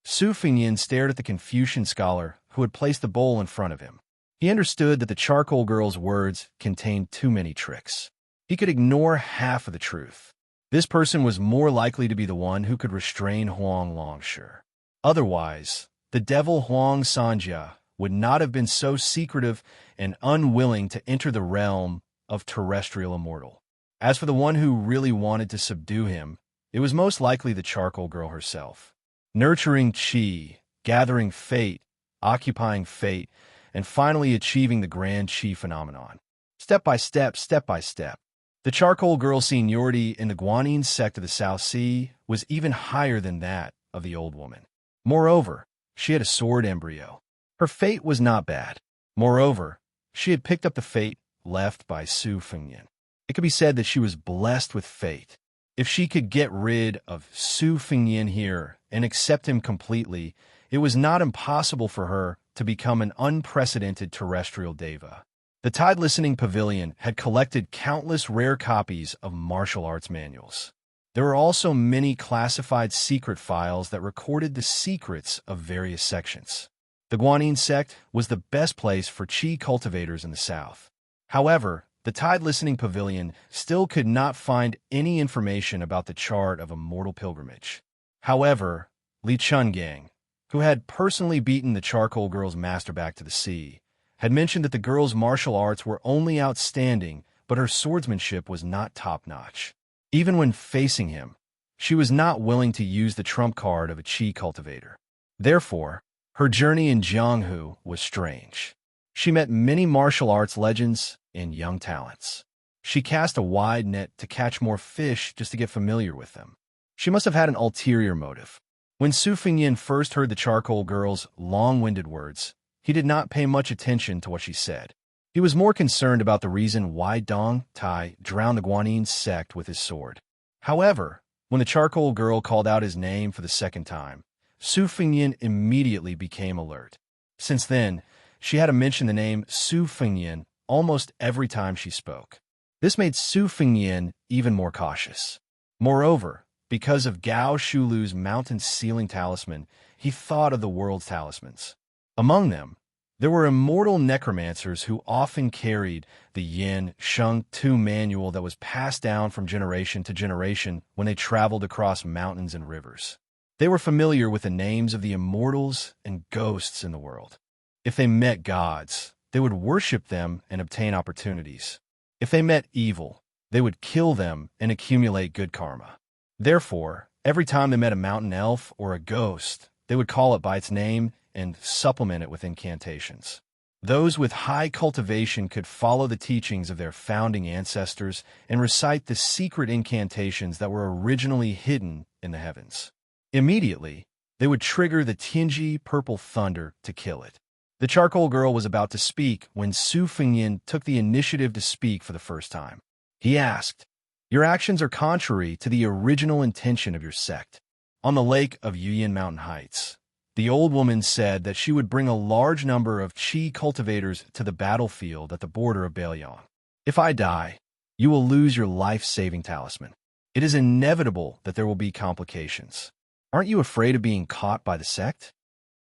Su Fengyan stared at the Confucian scholar who had placed the bowl in front of him. He understood that the charcoal girl's words contained too many tricks. He could ignore half of the truth. This person was more likely to be the one who could restrain Huang Longshi. Otherwise, the devil Huang Sanjia would not have been so secretive and unwilling to enter the realm of terrestrial immortal. As for the one who really wanted to subdue him, it was most likely the charcoal girl herself. Nurturing qi, gathering fate, occupying fate, and finally achieving the grand qi phenomenon. Step by step, step by step. The charcoal girl's seniority in the Guanyin sect of the South Sea was even higher than that of the old woman. Moreover, she had a sword embryo. Her fate was not bad. Moreover, she had picked up the fate left by Su Fengyan. It could be said that she was blessed with fate. If she could get rid of Su Fengyan here and accept him completely, it was not impossible for her to become an unprecedented terrestrial deva. The Tide Listening Pavilion had collected countless rare copies of martial arts manuals. There were also many classified secret files that recorded the secrets of various sections. The Guanyin sect was the best place for Qi cultivators in the south. However, the Tide Listening Pavilion still could not find any information about the chart of Immortal Pilgrimage. However, Li Chungang, who had personally beaten the charcoal girl's master back to the sea, had mentioned that the girl's martial arts were only outstanding, but her swordsmanship was not top-notch. Even when facing him, she was not willing to use the trump card of a Qi cultivator. Therefore, her journey in Jianghu was strange. She met many martial arts legends and young talents. She cast a wide net to catch more fish just to get familiar with them. She must have had an ulterior motive. When Su Fingyin first heard the charcoal girl's long-winded words, he did not pay much attention to what she said. He was more concerned about the reason why Dong Tai drowned the Guanyin sect with his sword. However, when the charcoal girl called out his name for the second time, Su Fingyin immediately became alert. Since then, she had to mention the name Su Fingyin almost every time she spoke. This made Su Fingyin even more cautious. Moreover, because of Gao Shulu's mountain ceiling talisman, he thought of the world's talismans. Among them, there were immortal necromancers who often carried the Yin Sheng Tu manual that was passed down from generation to generation when they traveled across mountains and rivers. They were familiar with the names of the immortals and ghosts in the world. If they met gods, they would worship them and obtain opportunities. If they met evil, they would kill them and accumulate good karma. Therefore, every time they met a mountain elf or a ghost, they would call it by its name and supplement it with incantations. Those with high cultivation could follow the teachings of their founding ancestors and recite the secret incantations that were originally hidden in the heavens. Immediately, they would trigger the Tianji purple thunder to kill it. The charcoal girl was about to speak when Su Fingyin took the initiative to speak for the first time. He asked, "Your actions are contrary to the original intention of your sect." On the lake of Yuyin Mountain Heights, the old woman said that she would bring a large number of Qi cultivators to the battlefield at the border of Beiliang. "If I die, you will lose your life-saving talisman. It is inevitable that there will be complications. Aren't you afraid of being caught by the sect?"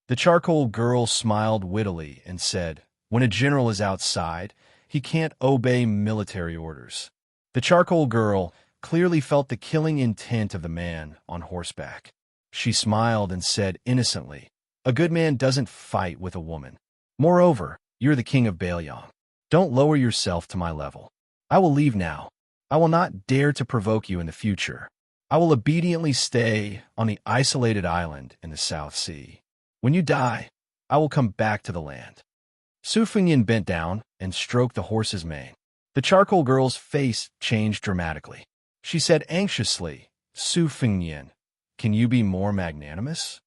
The charcoal girl smiled wittily and said, "When a general is outside, he can't obey military orders." The charcoal girl clearly felt the killing intent of the man on horseback. She smiled and said innocently, "A good man doesn't fight with a woman. Moreover, you're the king of Beiliang. Don't lower yourself to my level. I will leave now. I will not dare to provoke you in the future. I will obediently stay on the isolated island in the South Sea. When you die, I will come back to the land." Su Fingyin bent down and stroked the horse's mane. The charcoal girl's face changed dramatically. She said anxiously, "Su Fingyin, can you be more magnanimous?"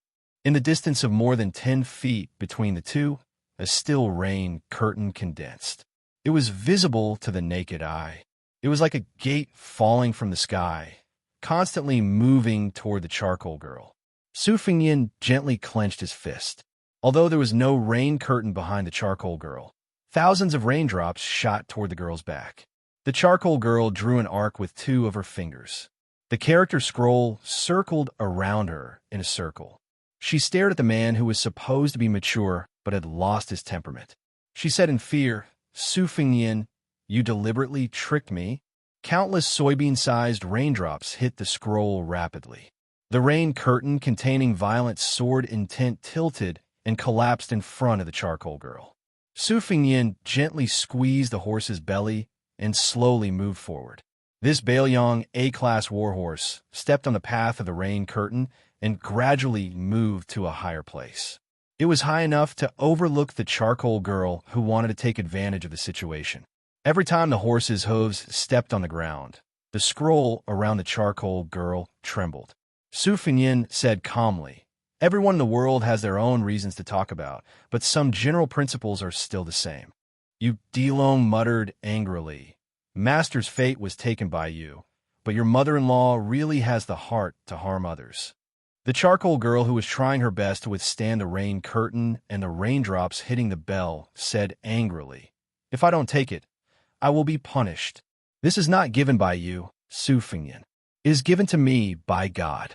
In the distance of more than 10 feet between the two, a still rain curtain condensed. It was visible to the naked eye. It was like a gate falling from the sky, constantly moving toward the charcoal girl. Su Fingyin gently clenched his fist. Although there was no rain curtain behind the charcoal girl, thousands of raindrops shot toward the girl's back. The charcoal girl drew an arc with 2 of her fingers. The character scroll circled around her in a circle. She stared at the man who was supposed to be mature but had lost his temperament. She said in fear, "Su Fingyin, you deliberately tricked me." Countless soybean-sized raindrops hit the scroll rapidly. The rain curtain containing violent sword intent tilted and collapsed in front of the charcoal girl. Su Fingyin gently squeezed the horse's belly and slowly moved forward. This Beiliang A-class warhorse stepped on the path of the rain curtain and gradually moved to a higher place. It was high enough to overlook the charcoal girl who wanted to take advantage of the situation. Every time the horse's hooves stepped on the ground, the scroll around the charcoal girl trembled. Su Fingyin said calmly, "Everyone in the world has their own reasons to talk about, but some general principles are still the same." Yu Dilong muttered angrily, "Master's fate was taken by you, but your mother-in-law really has the heart to harm others." The charcoal girl, who was trying her best to withstand the rain curtain and the raindrops hitting the bell, said angrily, "If I don't take it, I will be punished. This is not given by you, Su Fingyin. It is given to me by God.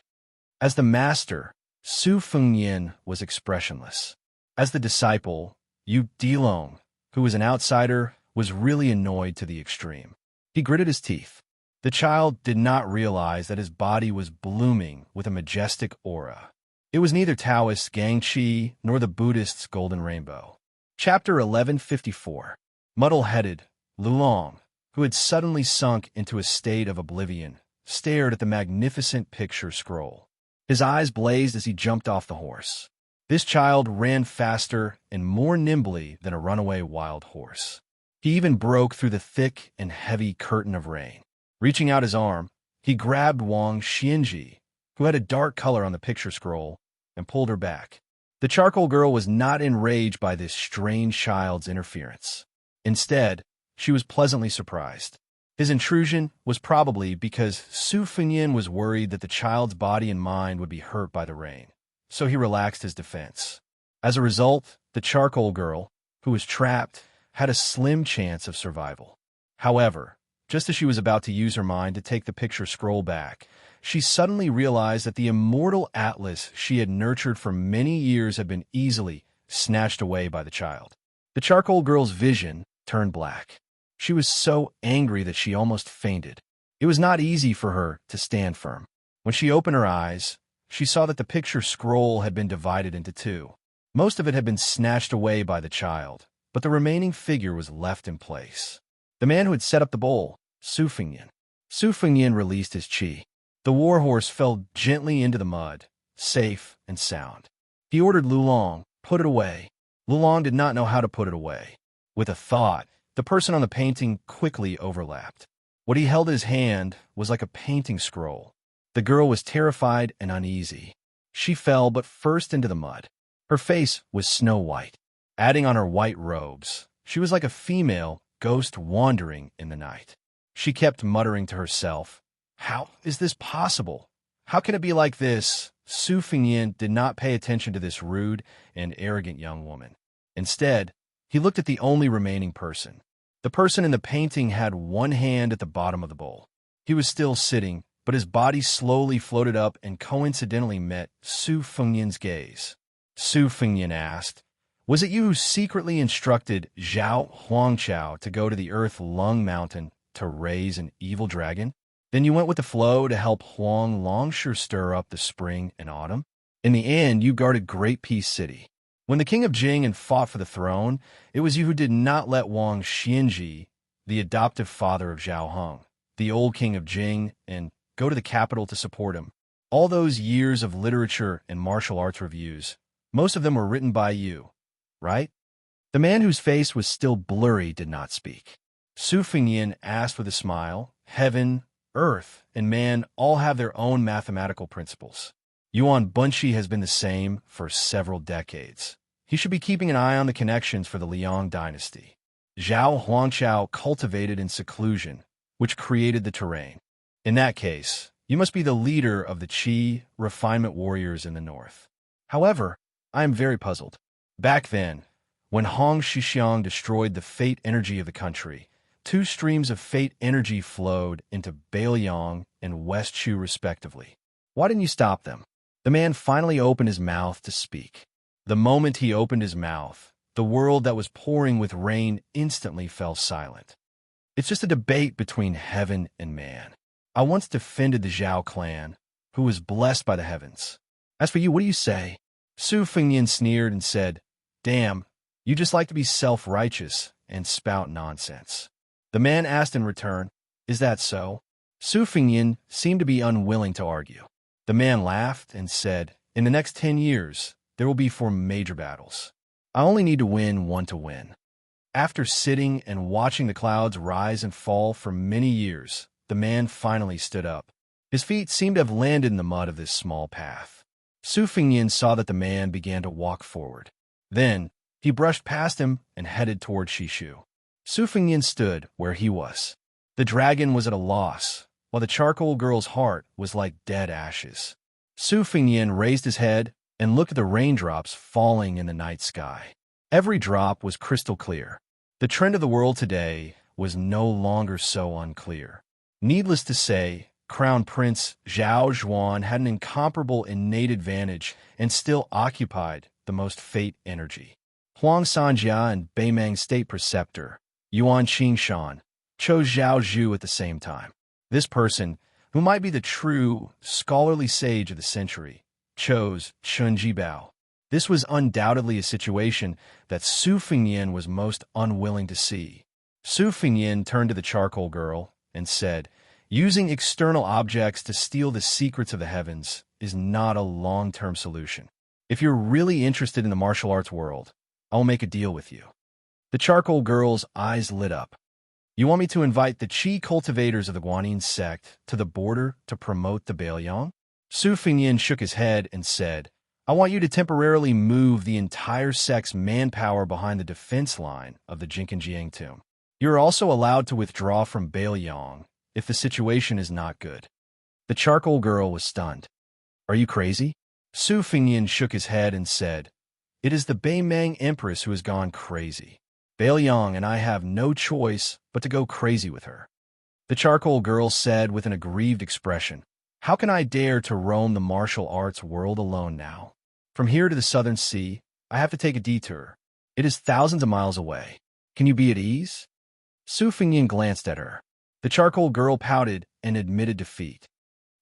As the master, Su Fengnian was expressionless. As the disciple, Yu Dilong, who was an outsider, was really annoyed to the extreme. He gritted his teeth. The child did not realize that his body was blooming with a majestic aura. It was neither Taoist Xianxia nor the Buddhist's golden rainbow. Chapter 1154. Muddle-headed, Lulong, who had suddenly sunk into a state of oblivion, stared at the magnificent picture scroll. His eyes blazed as he jumped off the horse. This child ran faster and more nimbly than a runaway wild horse. He even broke through the thick and heavy curtain of rain. Reaching out his arm, he grabbed Wang Xianji, who had a dark color on the picture scroll, and pulled her back. The charcoal girl was not enraged by this strange child's interference. Instead, she was pleasantly surprised. His intrusion was probably because Su Fengnian was worried that the child's body and mind would be hurt by the rain, so he relaxed his defense. As a result, the charcoal girl, who was trapped, had a slim chance of survival. However, just as she was about to use her mind to take the picture scroll back, she suddenly realized that the immortal atlas she had nurtured for many years had been easily snatched away by the child. The charcoal girl's vision turned black. She was so angry that she almost fainted. It was not easy for her to stand firm. When she opened her eyes, she saw that the picture scroll had been divided into two. Most of it had been snatched away by the child, but the remaining figure was left in place. The man who had set up the bowl, Su Fengnian. Su Fengnian released his qi. The warhorse fell gently into the mud, safe and sound. He ordered Lulong, "Put it away." Lulong did not know how to put it away. With a thought, the person on the painting quickly overlapped. What he held in his hand was like a painting scroll. The girl was terrified and uneasy. She fell but first into the mud. Her face was snow white. Adding on her white robes, she was like a female ghost wandering in the night. She kept muttering to herself, "How is this possible? How can it be like this?" Su Fengnian did not pay attention to this rude and arrogant young woman. Instead, he looked at the only remaining person. The person in the painting had one hand at the bottom of the bowl. He was still sitting, but his body slowly floated up and coincidentally met Su Fengnian's gaze. Su Fengnian asked, "Was it you who secretly instructed Zhao Huangqiao to go to the Earth Lung Mountain to raise an evil dragon? Then you went with the flow to help Huang Longshu stir up the spring and autumn? In the end, you guarded Great Peace City. When the king of Jing and fought for the throne, it was you who did not let Wang Xianji, the adoptive father of Zhao Hong, the old king of Jing, and go to the capital to support him. All those years of literature and martial arts reviews, most of them were written by you, right?" The man whose face was still blurry did not speak. Su Fengnian asked with a smile, "Heaven, Earth, and man all have their own mathematical principles. Yuan Bunshi has been the same for several decades. He should be keeping an eye on the connections for the Liang dynasty. Zhao Huangqiao cultivated in seclusion, which created the terrain. In that case, you must be the leader of the Qi refinement warriors in the north. However, I am very puzzled. Back then, when Hong Xixiang destroyed the fate energy of the country, two streams of fate energy flowed into Beiliang and West Chu respectively. Why didn't you stop them?" The man finally opened his mouth to speak. The moment he opened his mouth, the world that was pouring with rain instantly fell silent. "It's just a debate between heaven and man. I once defended the Zhao clan, who was blessed by the heavens. As for you, what do you say?" Su Fengnian sneered and said, "Damn, you just like to be self-righteous and spout nonsense." The man asked in return, "Is that so?" Su Fengnian seemed to be unwilling to argue. The man laughed and said, "In the next 10 years, there will be 4 major battles. I only need to win one to win." After sitting and watching the clouds rise and fall for many years, the man finally stood up. His feet seemed to have landed in the mud of this small path. Su Fengnian saw that the man began to walk forward. Then, he brushed past him and headed toward Shishu. Su Fengnian stood where he was. The dragon was at a loss, while the charcoal girl's heart was like dead ashes. Su Fengnian raised his head and looked at the raindrops falling in the night sky. Every drop was crystal clear. The trend of the world today was no longer so unclear. Needless to say, Crown Prince Zhao Zhuan had an incomparable innate advantage and still occupied the most fate energy. Huang Sanjia and Beimang State Preceptor, Yuan Qingshan, chose Zhao Zhu at the same time. This person, who might be the true, scholarly sage of the century, chose Chun Jibao. This was undoubtedly a situation that Su Fengyin was most unwilling to see. Su Fengyin turned to the charcoal girl and said, "Using external objects to steal the secrets of the heavens is not a long-term solution. If you're really interested in the martial arts world, I will make a deal with you." The charcoal girl's eyes lit up. "You want me to invite the Qi cultivators of the Guanyin sect to the border to promote the Bailiang?" Su Fengyin shook his head and said, "I want you to temporarily move the entire sect's manpower behind the defense line of the Jinkenjiang tomb. You're also allowed to withdraw from Bailiang if the situation is not good." The charcoal girl was stunned. "Are you crazy?" Su Fengyin shook his head and said, "It is the Beimang Empress who has gone crazy. Bailiang and I have no choice but to go crazy with her." The charcoal girl said with an aggrieved expression, "How can I dare to roam the martial arts world alone now? From here to the Southern Sea, I have to take a detour. It is thousands of miles away. Can you be at ease?" Su Fengyin glanced at her. The charcoal girl pouted and admitted defeat.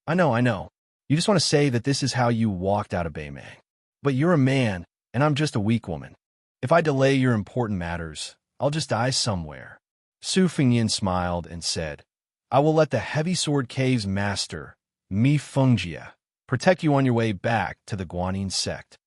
I know. You just want to say that this is how you walked out of Beimang. But you're a man, and I'm just a weak woman. If I delay your important matters, I'll just die somewhere." Su Fengyin smiled and said, "I will let the Heavy Sword Cave's master, Mi Fengjie, protect you on your way back to the Guanyin sect."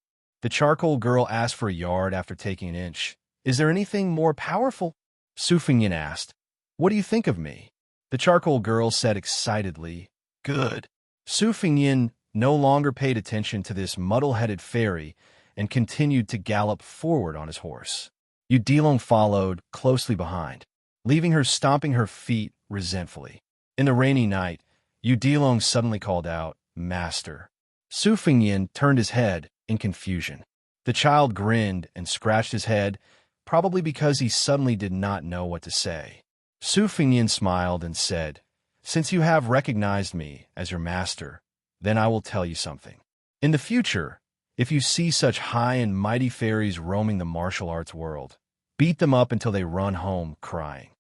The charcoal girl asked for a yard after taking an inch. "Is there anything more powerful?" Su Fengyin asked, "What do you think of me?" The charcoal girl said excitedly, "Good." Su Fengyin no longer paid attention to this muddle-headed fairy and continued to gallop forward on his horse. Yu Dilong followed closely behind, leaving her stomping her feet resentfully. In the rainy night, Yu Dilong suddenly called out, "Master." Su Fengyin turned his head in confusion. The child grinned and scratched his head, probably because he suddenly did not know what to say. Su Fengyin smiled and said, "Since you have recognized me as your master, then I will tell you something. In the future, if you see such high and mighty fairies roaming the martial arts world, beat them up until they run home crying."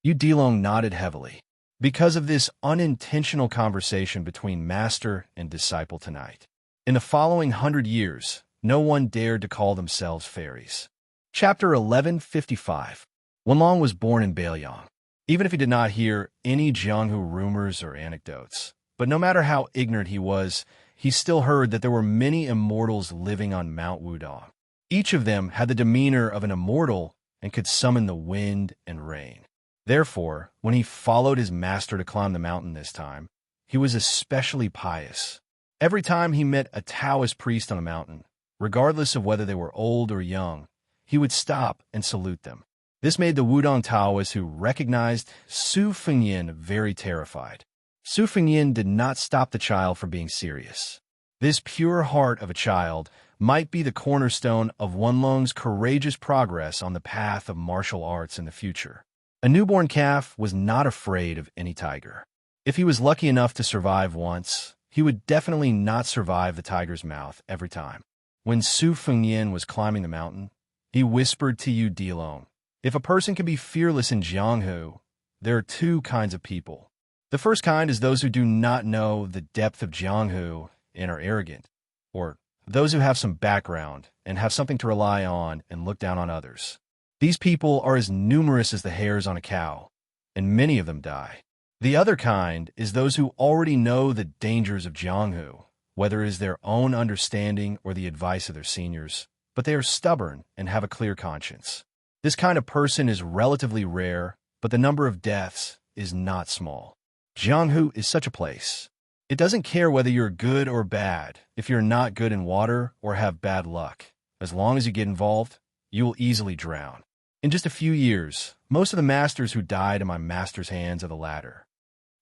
Yu Dilong nodded heavily. Because of this unintentional conversation between master and disciple tonight, in the following 100 years, no one dared to call themselves fairies. Chapter 1155. Wenlong was born in Bailiang, even if he did not hear any Jianghu rumors or anecdotes. But no matter how ignorant he was, he still heard that there were many immortals living on Mount Wudong. Each of them had the demeanor of an immortal and could summon the wind and rain. Therefore, when he followed his master to climb the mountain this time, he was especially pious. Every time he met a Taoist priest on a mountain, regardless of whether they were old or young, he would stop and salute them. This made the Wudong Taoists who recognized Su Fengyin very terrified. Su Fengyin did not stop the child from being serious. This pure heart of a child might be the cornerstone of Wenlong's courageous progress on the path of martial arts in the future. A newborn calf was not afraid of any tiger. If he was lucky enough to survive once, he would definitely not survive the tiger's mouth every time. When Su Fengyin was climbing the mountain, he whispered to Yu Dilong, "If a person can be fearless in Jianghu, there are two kinds of people. The first kind is those who do not know the depth of Jianghu and are arrogant, or those who have some background and have something to rely on and look down on others. These people are as numerous as the hairs on a cow, and many of them die. The other kind is those who already know the dangers of Jianghu, whether it is their own understanding or the advice of their seniors, but they are stubborn and have a clear conscience. This kind of person is relatively rare, but the number of deaths is not small. Jianghu is such a place. It doesn't care whether you're good or bad, if you're not good in water or have bad luck. As long as you get involved, you will easily drown. In just a few years, most of the masters who died in my master's hands are the latter.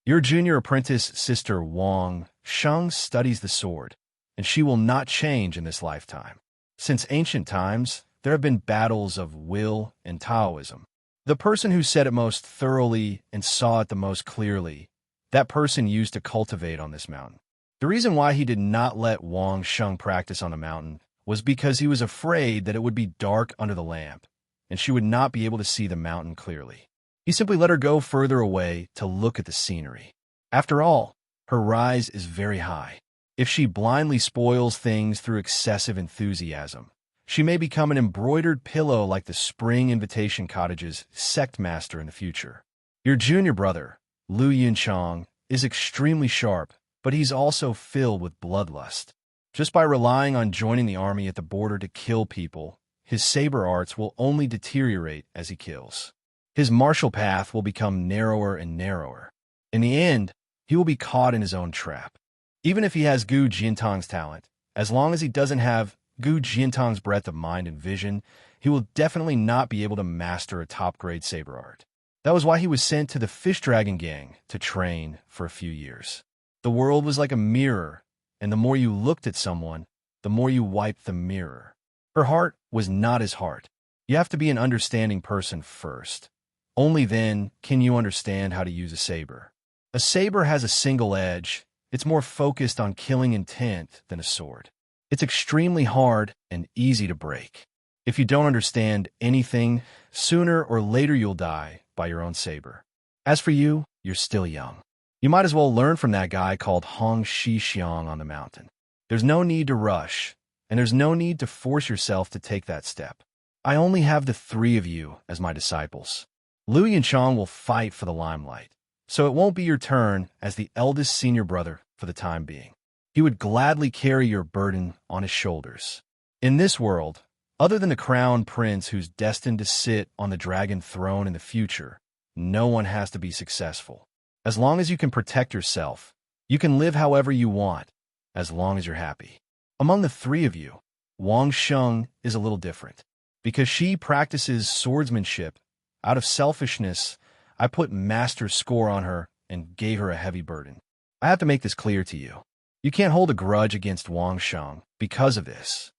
Your junior apprentice sister Wang Sheng studies the sword, and she will not change in this lifetime. Since ancient times, there have been battles of will and Taoism. The person who said it most thoroughly and saw it the most clearly that person used to cultivate on this mountain. The reason why he did not let Wang Sheng practice on the mountain was because he was afraid that it would be dark under the lamp, and she would not be able to see the mountain clearly. He simply let her go further away to look at the scenery. After all, her rise is very high. If she blindly spoils things through excessive enthusiasm, she may become an embroidered pillow like the Spring Invitation Cottage's sect master in the future. Your junior brother, Lu Yunchang, is extremely sharp, but he's also filled with bloodlust. Just by relying on joining the army at the border to kill people, his saber arts will only deteriorate as he kills. His martial path will become narrower and narrower. In the end, he will be caught in his own trap. Even if he has Gu Jintang's talent, as long as he doesn't have Gu Jintang's breadth of mind and vision, he will definitely not be able to master a top-grade saber art. That was why he was sent to the Fish Dragon Gang to train for a few years. The world was like a mirror, and the more you looked at someone, the more you wiped the mirror. Her heart was not his heart. You have to be an understanding person first. Only then can you understand how to use a saber. A saber has a single edge. It's more focused on killing intent than a sword. It's extremely hard and easy to break. If you don't understand anything, sooner or later you'll die by your own saber. As for you, you're still young. You might as well learn from that guy called Hong Shixiang on the mountain. There's no need to rush, and there's no need to force yourself to take that step. I only have the three of you as my disciples. Lu Yunchang will fight for the limelight, so it won't be your turn as the eldest senior brother for the time being. He would gladly carry your burden on his shoulders. In this world, other than the crown prince who's destined to sit on the dragon throne in the future, no one has to be successful. As long as you can protect yourself, you can live however you want, as long as you're happy. Among the three of you, Wang Sheng is a little different. Because she practices swordsmanship, out of selfishness, I put master score on her and gave her a heavy burden. I have to make this clear to you. You can't hold a grudge against Wang Sheng because of this.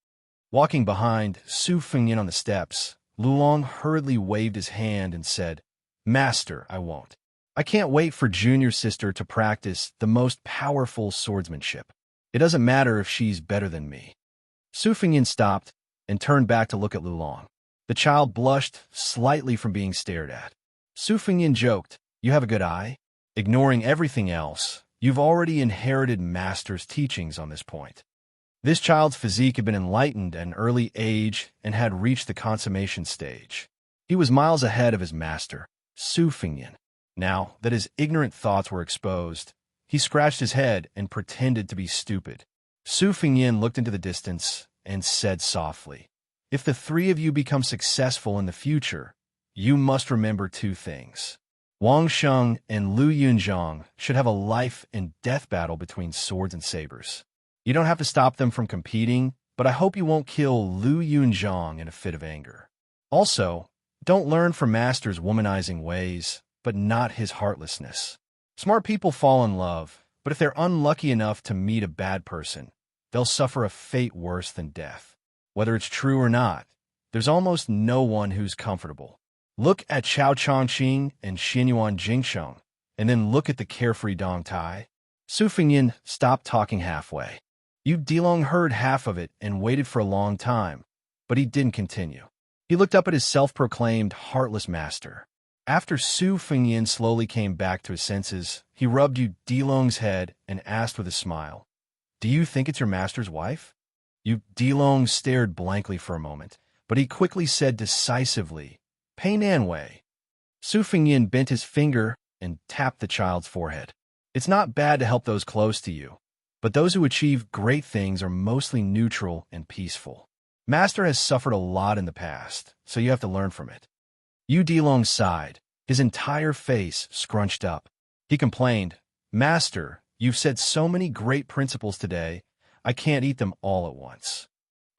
Walking behind Su Fengyin on the steps, Lulong hurriedly waved his hand and said, "Master, I won't. I can't wait for junior sister to practice the most powerful swordsmanship. It doesn't matter if she's better than me." Su Fengyin stopped and turned back to look at Lulong. The child blushed slightly from being stared at. Su Fengyin joked, "You have a good eye?" Ignoring everything else, you've already inherited master's teachings on this point. This child's physique had been enlightened at an early age and had reached the consummation stage. He was miles ahead of his master, Su Fengyin. Now that his ignorant thoughts were exposed, he scratched his head and pretended to be stupid. Su Fengyin looked into the distance and said softly, "If the three of you become successful in the future, you must remember two things. Wang Sheng and Lu Yunzhang should have a life and death battle between swords and sabers. You don't have to stop them from competing, but I hope you won't kill Lu Yunzhang in a fit of anger. Also, don't learn from Master's womanizing ways, but not his heartlessness. Smart people fall in love, but if they're unlucky enough to meet a bad person, they'll suffer a fate worse than death. Whether it's true or not, there's almost no one who's comfortable. Look at Chao Chongqing and Xinyuan Jingsheng, and then look at the carefree Dong Tai." Su Fengyin stopped talking halfway. Yu Dilong heard half of it and waited for a long time, but he didn't continue. He looked up at his self-proclaimed heartless master. After Su Fengyin slowly came back to his senses, he rubbed Yu Dilong's head and asked with a smile, "Do you think it's your master's wife?" Yu Dilong stared blankly for a moment, but he quickly said decisively, "Pei Nanwei." Su Fengyin bent his finger and tapped the child's forehead. "It's not bad to help those close to you, but those who achieve great things are mostly neutral and peaceful. Master has suffered a lot in the past, so you have to learn from it." Yu Dilong sighed, his entire face scrunched up. He complained, "Master, you've said so many great principles today, I can't eat them all at once."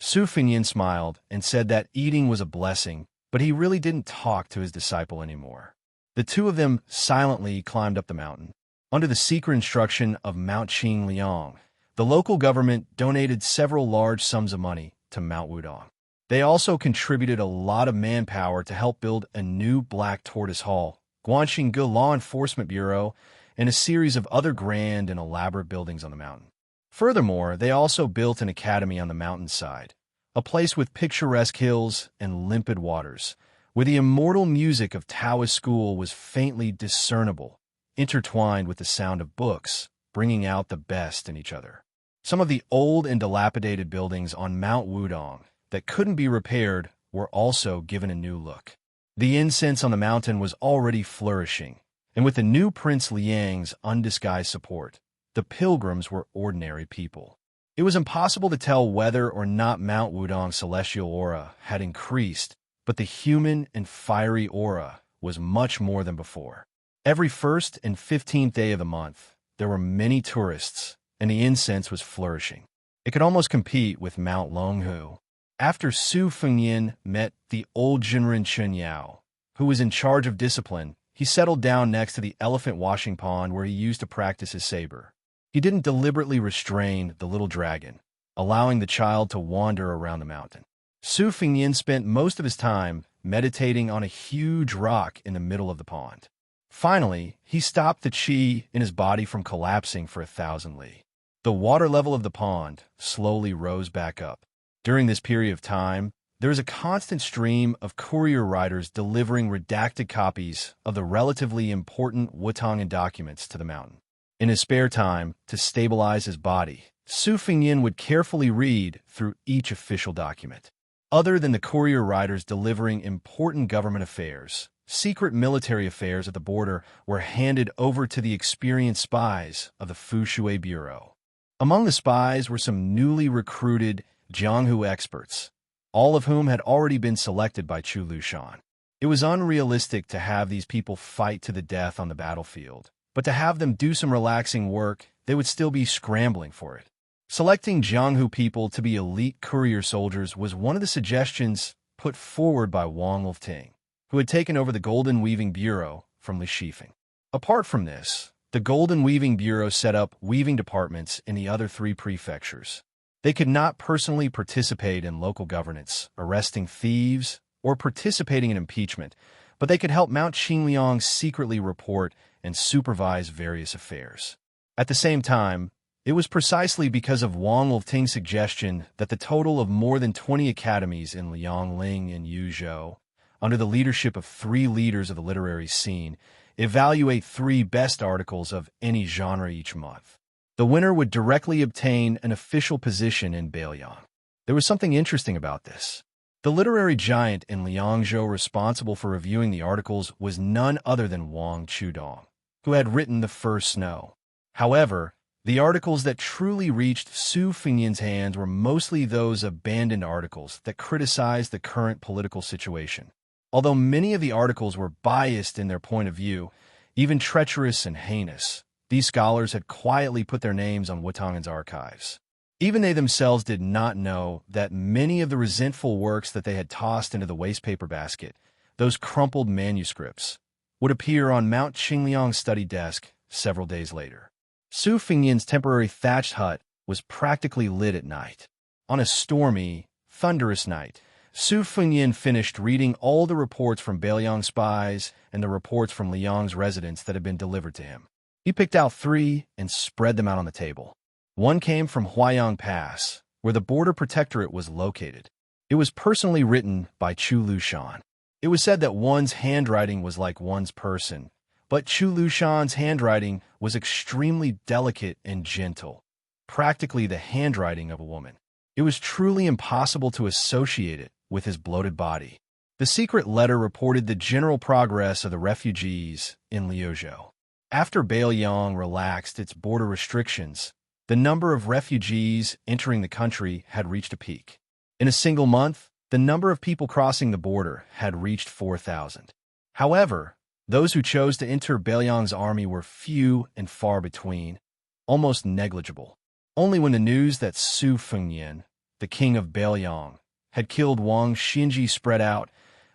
Su Fengyin smiled and said that eating was a blessing, but he really didn't talk to his disciple anymore. The two of them silently climbed up the mountain. Under the secret instruction of Mount Qing Liang, the local government donated several large sums of money to Mount Wudong. They also contributed a lot of manpower to help build a new Black Tortoise Hall, Guanxingge Law Enforcement Bureau, and a series of other grand and elaborate buildings on the mountain. Furthermore, they also built an academy on the mountainside, a place with picturesque hills and limpid waters, where the immortal music of Taoist school was faintly discernible, intertwined with the sound of books, bringing out the best in each other. Some of the old and dilapidated buildings on Mount Wudong that couldn't be repaired were also given a new look. The incense on the mountain was already flourishing, and with the new Prince Liang's undisguised support, the pilgrims were ordinary people. It was impossible to tell whether or not Mount Wudong's celestial aura had increased, but the human and fiery aura was much more than before. Every 1st and 15th day of the month, there were many tourists, and the incense was flourishing. It could almost compete with Mount Longhu. After Su Fengyin met the old Jinren Chunyao, who was in charge of discipline, he settled down next to the elephant washing pond where he used to practice his saber. He didn't deliberately restrain the little dragon, allowing the child to wander around the mountain. Su Fengyin spent most of his time meditating on a huge rock in the middle of the pond. Finally, he stopped the qi in his body from collapsing for 1,000 li. The water level of the pond slowly rose back up. During this period of time, there was a constant stream of courier riders delivering redacted copies of the relatively important Wutongan documents to the mountain. In his spare time, to stabilize his body, Su Fengyin would carefully read through each official document. Other than the courier riders delivering important government affairs, secret military affairs at the border were handed over to the experienced spies of the Fushui Bureau. Among the spies were some newly recruited Jianghu experts, all of whom had already been selected by Chu Lushan. It was unrealistic to have these people fight to the death on the battlefield, but to have them do some relaxing work, they would still be scrambling for it. Selecting Jianghu people to be elite courier soldiers was one of the suggestions put forward by Wang Lifting, who had taken over the Golden Weaving Bureau from Li Shifeng. Apart from this, the Golden Weaving Bureau set up weaving departments in the other 3 prefectures. They could not personally participate in local governance, arresting thieves, or participating in impeachment, but they could help Mount Qingliang secretly report and supervise various affairs. At the same time, it was precisely because of Wang Lifting's suggestion that the total of more than 20 academies in Liangling and Yuzhou, under the leadership of 3 leaders of the literary scene, evaluate 3 best articles of any genre each month. The winner would directly obtain an official position in Beiliang. There was something interesting about this. The literary giant in Liangzhou responsible for reviewing the articles was none other than Wang Chudong, who had written The First Snow. However, the articles that truly reached Su Fengyin's hands were mostly those abandoned articles that criticized the current political situation. Although many of the articles were biased in their point of view, even treacherous and heinous, these scholars had quietly put their names on Wutongan's archives. Even they themselves did not know that many of the resentful works that they had tossed into the wastepaper basket, those crumpled manuscripts, would appear on Mount Qingliang's study desk several days later. Su Fengyin's temporary thatched hut was practically lit at night. On a stormy, thunderous night, Su Fengyin finished reading all the reports from Beiliang spies and the reports from Liang's residents that had been delivered to him. He picked out 3 and spread them out on the table. One came from Huayang Pass, where the border protectorate was located. It was personally written by Chu Lushan. It was said that one's handwriting was like one's person, but Chu Lushan's handwriting was extremely delicate and gentle, practically the handwriting of a woman. It was truly impossible to associate it with his bloated body. The secret letter reported the general progress of the refugees in Liuzhou. After Beiliang relaxed its border restrictions, the number of refugees entering the country had reached a peak. In a single month, the number of people crossing the border had reached 4,000. However, those who chose to enter Beiliang's army were few and far between, almost negligible. Only when the news that Su Fengyin, the king of Beiliang, had killed Wang Xinji spread out,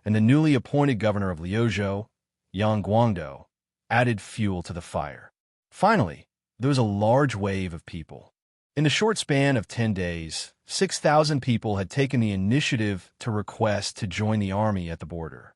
and the newly appointed governor of Liuzhou, Yang Guangdou, added fuel to the fire. Finally, there was a large wave of people. In the short span of 10 days, 6,000 people had taken the initiative to request to join the army at the border.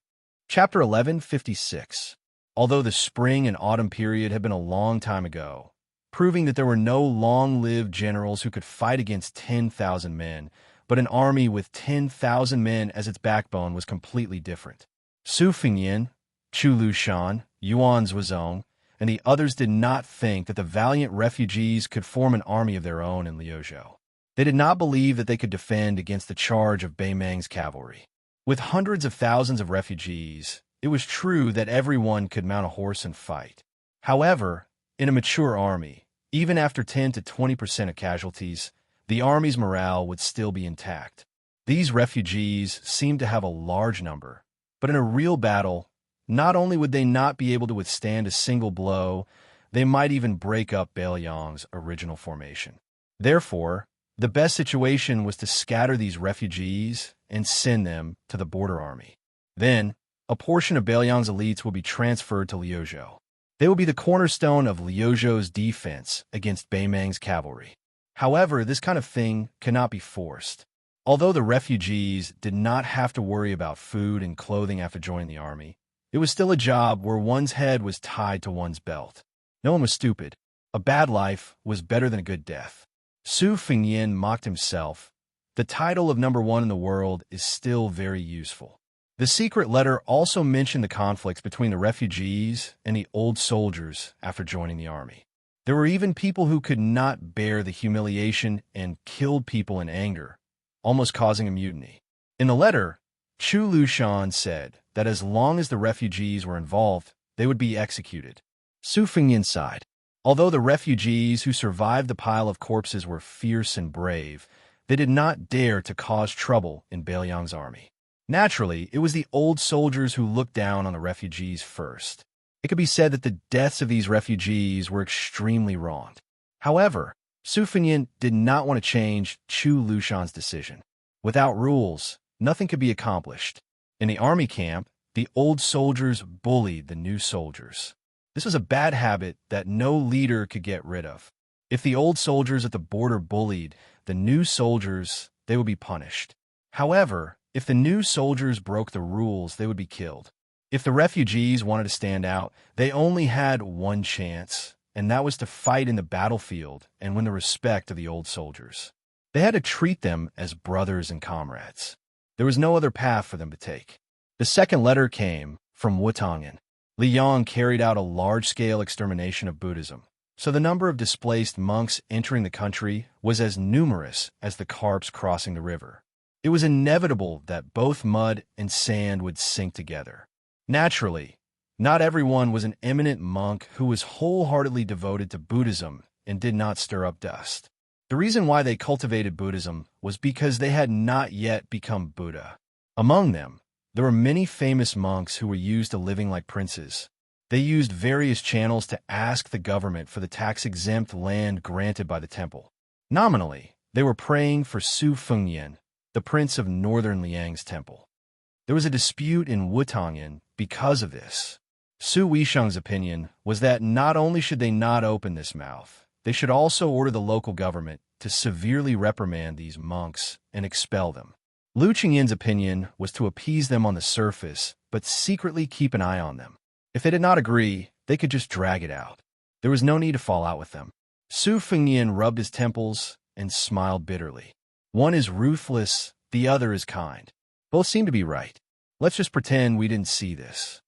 Chapter 1156. although the spring and autumn period had been a long time ago, proving that there were no long-lived generals who could fight against 10,000 men, but an army with 10,000 men as its backbone was completely different. Su Fengyan, Chu Lushan, Yuan Zhuozong, and the others did not think that the valiant refugees could form an army of their own in Liuzhou. They did not believe that they could defend against the charge of Beimang's cavalry. With hundreds of thousands of refugees, it was true that everyone could mount a horse and fight. However, in a mature army, even after 10 to 20% of casualties, the army's morale would still be intact. These refugees seemed to have a large number, but in a real battle, not only would they not be able to withstand a single blow, they might even break up Beiliang's original formation. Therefore, the best situation was to scatter these refugees and send them to the border army. Then, a portion of Beiliang's elites will be transferred to Liuzhou. They will be the cornerstone of Liuzhou's defense against Beimang's cavalry. However, this kind of thing cannot be forced. Although the refugees did not have to worry about food and clothing after joining the army, it was still a job where one's head was tied to one's belt. No one was stupid. A bad life was better than a good death. Su Fengyan mocked himself. The title of #1 in the world is still very useful. The secret letter also mentioned the conflicts between the refugees and the old soldiers after joining the army. There were even people who could not bear the humiliation and killed people in anger, almost causing a mutiny. In the letter, Chu Lushan said that as long as the refugees were involved, they would be executed. Su Fengyan sighed. Although the refugees who survived the pile of corpses were fierce and brave, they did not dare to cause trouble in Beiliang's army. Naturally, it was the old soldiers who looked down on the refugees first. It could be said that the deaths of these refugees were extremely wronged. However, Su Fengyan did not want to change Chu Lushan's decision. Without rules, nothing could be accomplished. In the army camp, the old soldiers bullied the new soldiers. This was a bad habit that no leader could get rid of. If the old soldiers at the border bullied the new soldiers, they would be punished. However, if the new soldiers broke the rules, they would be killed. If the refugees wanted to stand out, they only had one chance, and that was to fight in the battlefield and win the respect of the old soldiers. They had to treat them as brothers and comrades. There was no other path for them to take. The second letter came from Wutangan. Liang carried out a large-scale extermination of Buddhism, so the number of displaced monks entering the country was as numerous as the carps crossing the river. It was inevitable that both mud and sand would sink together. Naturally, not everyone was an eminent monk who was wholeheartedly devoted to Buddhism and did not stir up dust. The reason why they cultivated Buddhism was because they had not yet become Buddha. Among them, there were many famous monks who were used to living like princes. They used various channels to ask the government for the tax-exempt land granted by the temple. Nominally, they were praying for Su Fengyan, the prince of northern Liang's temple. There was a dispute in Wutangan because of this. Su Weisheng's opinion was that not only should they not open this mouth, they should also order the local government to severely reprimand these monks and expel them. Lu Qingyan's opinion was to appease them on the surface, but secretly keep an eye on them. If they did not agree, they could just drag it out. There was no need to fall out with them. Su Fengyan rubbed his temples and smiled bitterly. One is ruthless, the other is kind. Both seem to be right. Let's just pretend we didn't see this.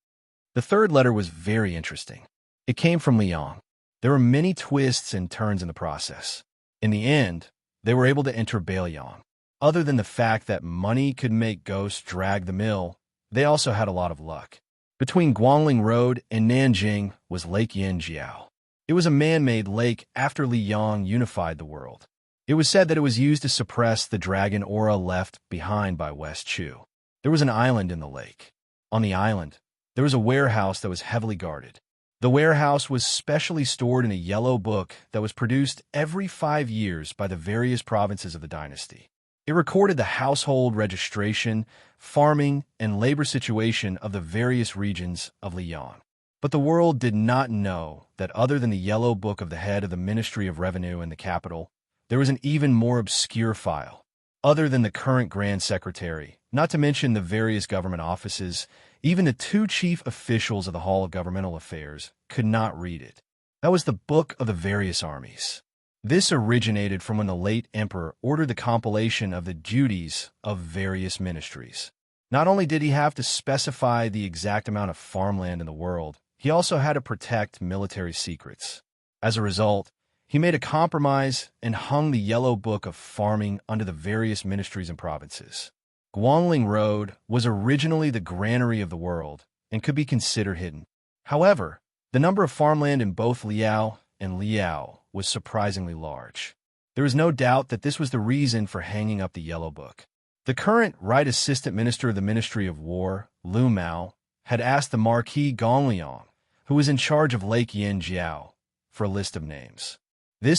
The third letter was very interesting. It came from Liang. There were many twists and turns in the process. In the end, they were able to enter Beiliang. Other than the fact that money could make ghosts drag the mill, they also had a lot of luck. Between Guangling Road and Nanjing was Lake Yanjiao. It was a man-made lake after Liang unified the world. It was said that it was used to suppress the dragon aura left behind by West Chu. There was an island in the lake. On the island, there was a warehouse that was heavily guarded. The warehouse was specially stored in a yellow book that was produced every 5 years by the various provinces of the dynasty. It recorded the household registration, farming, and labor situation of the various regions of Liang. But the world did not know that other than the yellow book of the head of the Ministry of Revenue in the capital, there was an even more obscure file. other than the current Grand Secretary, not to mention the various government offices. Even the two chief officials of the Hall of Governmental Affairs could not read it. That was the Book of the Various Armies. This originated from when the late emperor ordered the compilation of the duties of various ministries. Not only did he have to specify the exact amount of farmland in the world, he also had to protect military secrets. As a result, he made a compromise and hung the Yellow Book of Farming under the various ministries and provinces. Guangling Road was originally the granary of the world and could be considered hidden. However, the number of farmland in both Liao and Liao was surprisingly large. There is no doubt that this was the reason for hanging up the Yellow Book. The current Right Assistant Minister of the Ministry of War, Lu Mao, had asked the Marquis Gongliang, who was in charge of Lake Yinjiao, for a list of names.